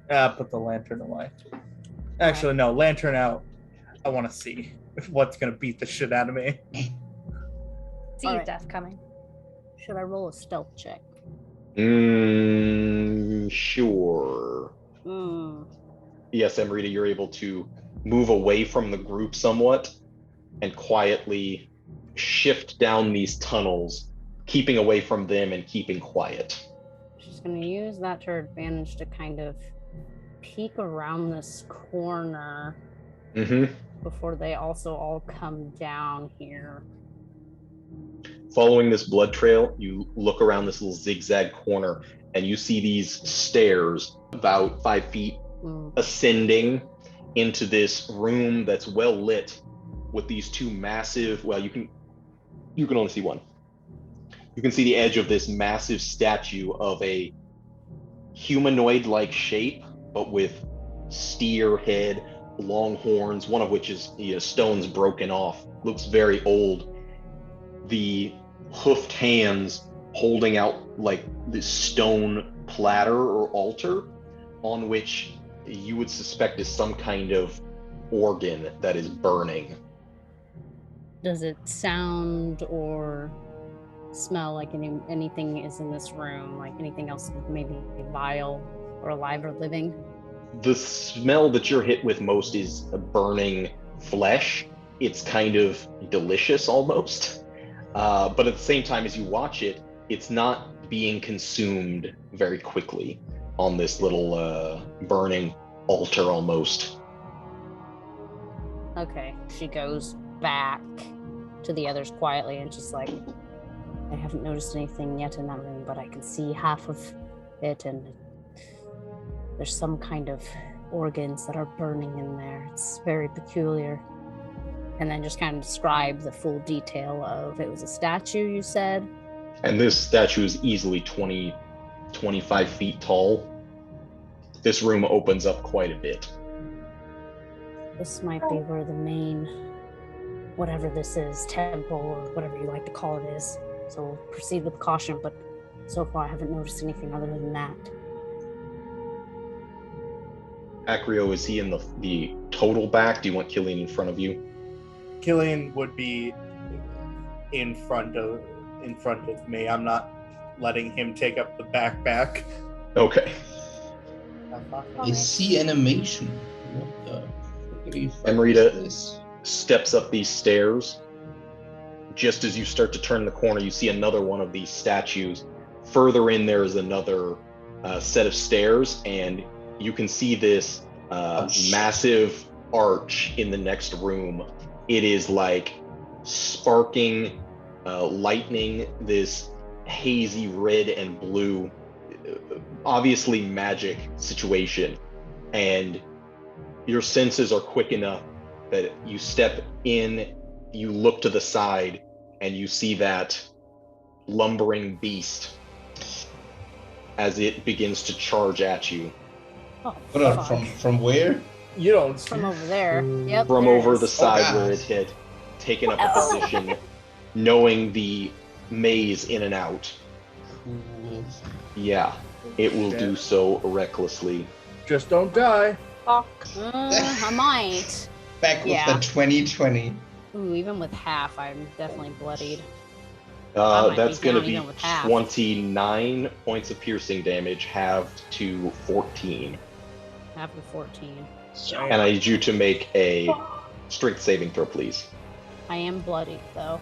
Speaker 5: Put the lantern away. Actually, no, lantern out. I want to see what's going to beat the shit out of me.
Speaker 3: See
Speaker 4: Alright.
Speaker 3: death coming.
Speaker 4: Should I roll a stealth check?
Speaker 1: Sure. Yes, Amrita, you're able to move away from the group somewhat and quietly shift down these tunnels, keeping away from them and keeping quiet.
Speaker 4: She's gonna use that to her advantage to kind of peek around this corner before they also all come down here.
Speaker 1: Following this blood trail, you look around this little zigzag corner and you see these stairs about 5 feet ascending into this room that's well lit with these two massive, well, you can only see one. You can see the edge of this massive statue of a humanoid-like shape, but with steer head, long horns, one of which is stones broken off. Looks very old. The hoofed hands holding out like this stone platter or altar on which you would suspect is some kind of organ that is burning.
Speaker 4: Does it sound or smell like anything is in this room? Like anything else, maybe vile or alive or living?
Speaker 1: The smell that you're hit with most is a burning flesh. It's kind of delicious almost. But at the same time, as you watch it, it's not being consumed very quickly on this little burning altar almost.
Speaker 4: Okay, she goes back to the others quietly and just like, I haven't noticed anything yet in that room, but I can see half of it, and there's some kind of organs that are burning in there. It's very peculiar. And then just kind of describe the full detail of it was a statue, you said?
Speaker 1: And this statue is easily 20, 25 feet tall. This room opens up quite a bit.
Speaker 4: This might be where the main, whatever this is, temple or whatever you like to call it is. So we'll proceed with caution, but so far I haven't noticed anything other than that.
Speaker 1: Acrio, is he in the total back? Do you want Cillian in front of you?
Speaker 5: Cillian would be in front of me. I'm not letting him take up the backpack.
Speaker 1: Okay.
Speaker 6: I see animation. What the friggity fuck
Speaker 1: Amrita
Speaker 6: is this?
Speaker 1: steps up these stairs. Just as you start to turn the corner, you see another one of these statues. Further in, there is another set of stairs, and you can see this
Speaker 6: shit.
Speaker 1: massive arch in the next room. It is like sparking lightning, this hazy red and blue, obviously magic situation. And your senses are quick enough that you step in, you look to the side, and you see that lumbering beast as it begins to charge at you.
Speaker 4: Oh,
Speaker 6: Hold on,
Speaker 4: fuck.
Speaker 6: from where?
Speaker 5: You don't see
Speaker 4: From over there. Yep.
Speaker 1: From
Speaker 4: there it
Speaker 1: over
Speaker 4: is.
Speaker 1: the side
Speaker 6: God.
Speaker 1: where it had taken up a position, knowing the maze in and out.
Speaker 6: Cool.
Speaker 1: Yeah, it will
Speaker 5: Shit.
Speaker 1: do so recklessly.
Speaker 5: Just don't die.
Speaker 2: Fuck.
Speaker 4: I might.
Speaker 6: Back with
Speaker 4: Yeah.
Speaker 6: the 2020.
Speaker 4: Ooh, even with half, I'm definitely bloodied. I might
Speaker 1: That's
Speaker 4: be
Speaker 1: going to
Speaker 4: down
Speaker 1: be
Speaker 4: even with half.
Speaker 1: 29 points of piercing damage, halved to 14.
Speaker 4: Half of 14.
Speaker 1: And I need you to make a strength saving throw, please.
Speaker 4: I am bloodied though.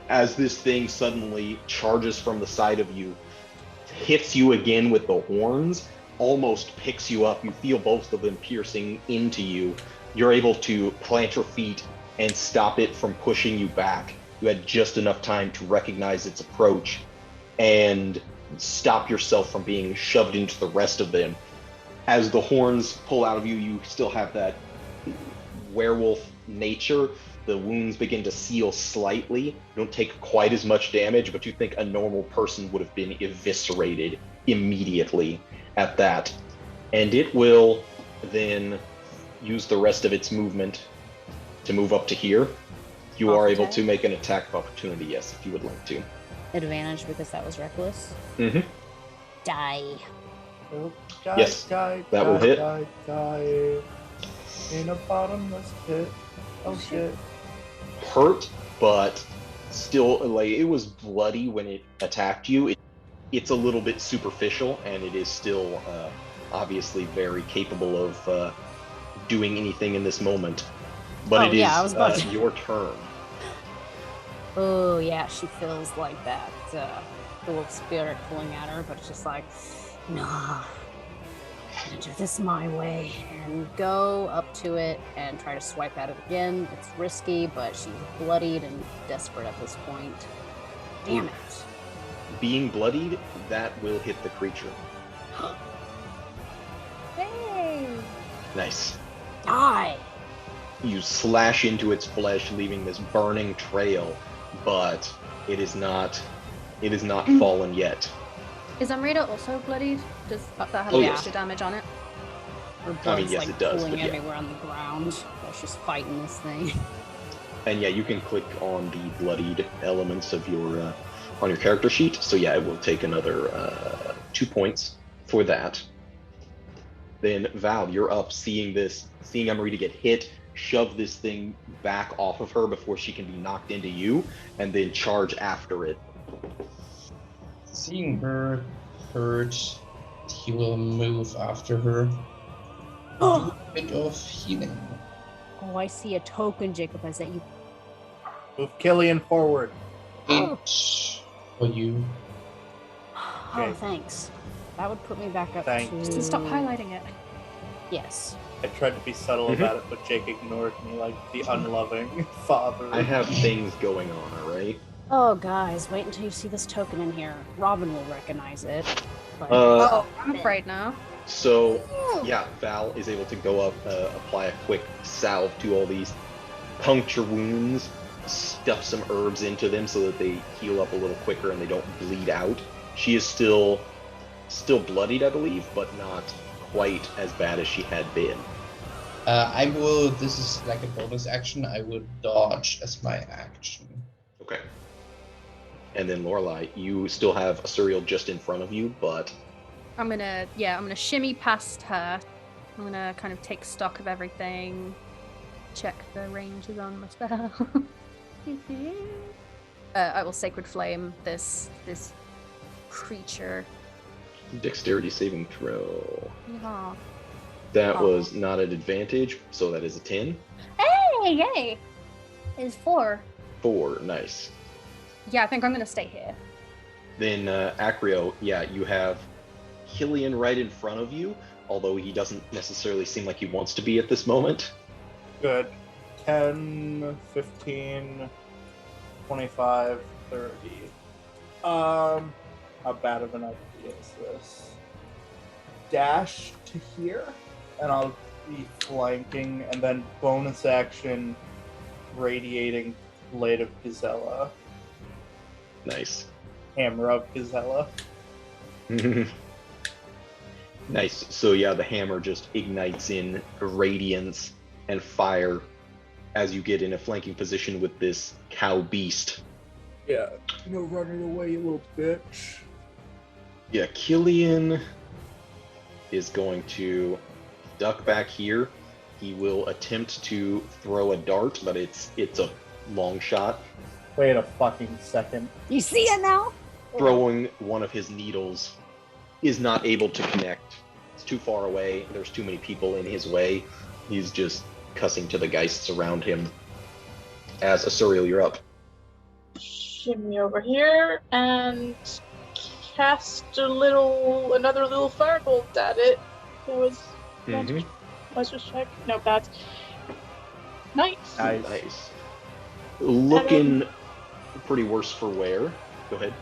Speaker 1: As this thing suddenly charges from the side of you, hits you again with the horns, almost picks you up. You feel both of them piercing into you. You're able to plant your feet and stop it from pushing you back. You had just enough time to recognize its approach and stop yourself from being shoved into the rest of them. As the horns pull out of you, you still have that werewolf nature. The wounds begin to seal slightly. You don't take quite as much damage, but you think a normal person would have been eviscerated immediately at that. And it will then use the rest of its movement to move up to here. You are able to make an attack of opportunity, yes, if you would like to.
Speaker 4: Advantage because that was reckless.
Speaker 1: Mm-hmm.
Speaker 4: Die.
Speaker 5: Oh, die,
Speaker 1: Yes,
Speaker 5: die,
Speaker 1: that
Speaker 5: die,
Speaker 1: will hit.
Speaker 5: Die, die. In a bottomless pit. Oh shit.
Speaker 1: Hurt, but still, like, it was bloody when it attacked you. It's a little bit superficial, and it is still obviously very capable of doing anything in this moment. But
Speaker 4: Oh,
Speaker 1: it is
Speaker 4: yeah, I was about to-
Speaker 1: your turn.
Speaker 4: Oh yeah, she feels like that wolf spirit pulling at her, but it's just like, nah, I'm gonna do this my way, and go up to it and try to swipe at it again. It's risky, but she's bloodied and desperate at this point. Damn it.
Speaker 1: Being bloodied, that will hit the creature.
Speaker 3: Hey!
Speaker 1: Nice.
Speaker 4: Die.
Speaker 1: You slash into its flesh, leaving this burning trail, but it is not fallen yet.
Speaker 3: Is Amrita also bloodied? Does that have
Speaker 1: Oh,
Speaker 3: any
Speaker 1: yes.
Speaker 3: extra damage on it?
Speaker 4: Her blood's
Speaker 1: yes,
Speaker 4: like
Speaker 1: it does,
Speaker 4: pooling
Speaker 1: but yeah.
Speaker 4: everywhere on the ground while she's fighting this thing.
Speaker 1: And yeah, you can click on the bloodied elements of your on your character sheet. So yeah, it will take another 2 points for that. Then Val, you're up, seeing Amrita get hit, shove this thing back off of her before she can be knocked into you, and then charge after it.
Speaker 6: Seeing her hurt, he will move after her. Do a bit of healing.
Speaker 4: Oh, I see a token, Jacob. Is that you?
Speaker 5: Move Cillian forward.
Speaker 6: 8 for you.
Speaker 4: Oh,
Speaker 5: Okay.
Speaker 4: thanks. That would put me back up
Speaker 5: Thanks.
Speaker 4: to...
Speaker 3: Just stop highlighting it.
Speaker 4: Yes.
Speaker 5: I tried to be subtle about it, but Jake ignored me like the unloving father.
Speaker 1: I have things going on, alright?
Speaker 4: Oh, guys, wait until you see this token in here. Robin will recognize it. But...
Speaker 3: Oh, I'm afraid now.
Speaker 1: So, yeah, Val is able to go up, apply a quick salve to all these puncture wounds, stuff some herbs into them so that they heal up a little quicker and they don't bleed out. She is still bloodied, I believe, but not quite as bad as she had been.
Speaker 6: I will, this is like a bonus action, I will dodge as my action.
Speaker 1: Okay. And then Lorelei, you still have Asuriel just in front of you, but
Speaker 3: I'm gonna shimmy past her. I'm gonna kind of take stock of everything. check the ranges on my spell. I will Sacred Flame this creature.
Speaker 1: Dexterity saving throw.
Speaker 3: Yeah.
Speaker 1: That was not an advantage, so that is a 10.
Speaker 3: Hey, yay! It's 4.
Speaker 1: 4, nice.
Speaker 3: Yeah, I think I'm gonna stay here.
Speaker 1: Then Acrio, yeah, you have Cillian right in front of you, although he doesn't necessarily seem like he wants to be at this moment.
Speaker 5: Good. 10, 15, 25, 30. How bad of an idea is this? Dash to here, and I'll be flanking, and then bonus action, radiating Blade of Gazella.
Speaker 1: Nice.
Speaker 5: Hammer of Gazella.
Speaker 1: Nice. So yeah, the hammer just ignites in radiance and fire as you get in a flanking position with this cow beast.
Speaker 5: Yeah. No running away, you little bitch.
Speaker 1: Yeah, Cillian is going to duck back here. He will attempt to throw a dart, but it's a long shot.
Speaker 5: Wait a fucking second.
Speaker 4: You see it now?
Speaker 1: Throwing one of his needles is not able to connect. It's too far away. There's too many people in his way. He's just cussing to the geists around him. As Asuriel, you're up.
Speaker 2: Shimmy over here and cast another little firebolt at it. That was let's just check. No, that's nice.
Speaker 1: Nice. Looking pretty worse for wear. Go ahead.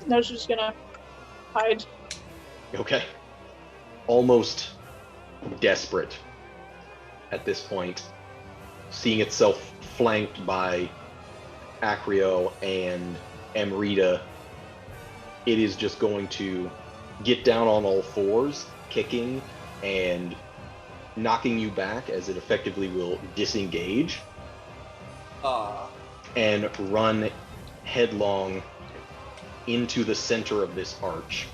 Speaker 2: No, she's just gonna hide.
Speaker 1: Okay. Almost desperate at this point, seeing itself flanked by Acrio and Amrita, it is just going to get down on all fours, kicking and knocking you back as it effectively will disengage and run headlong into the center of this arch,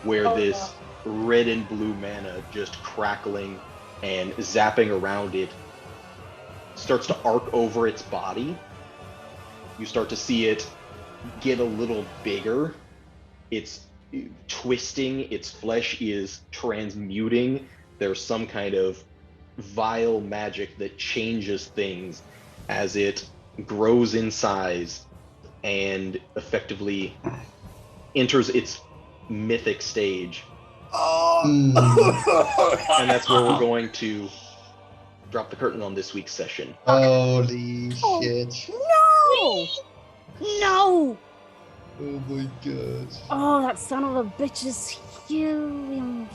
Speaker 1: where this red and blue mana just crackling and zapping around it starts to arc over its body. You start to see it get a little bigger. It's twisting, its flesh is transmuting. There's some kind of vile magic that changes things as it grows in size and effectively enters its mythic stage. And that's where we're going to drop the curtain on this week's session.
Speaker 6: Holy shit.
Speaker 4: No! No!
Speaker 6: Oh my god.
Speaker 4: Oh, that son of a bitch is huge.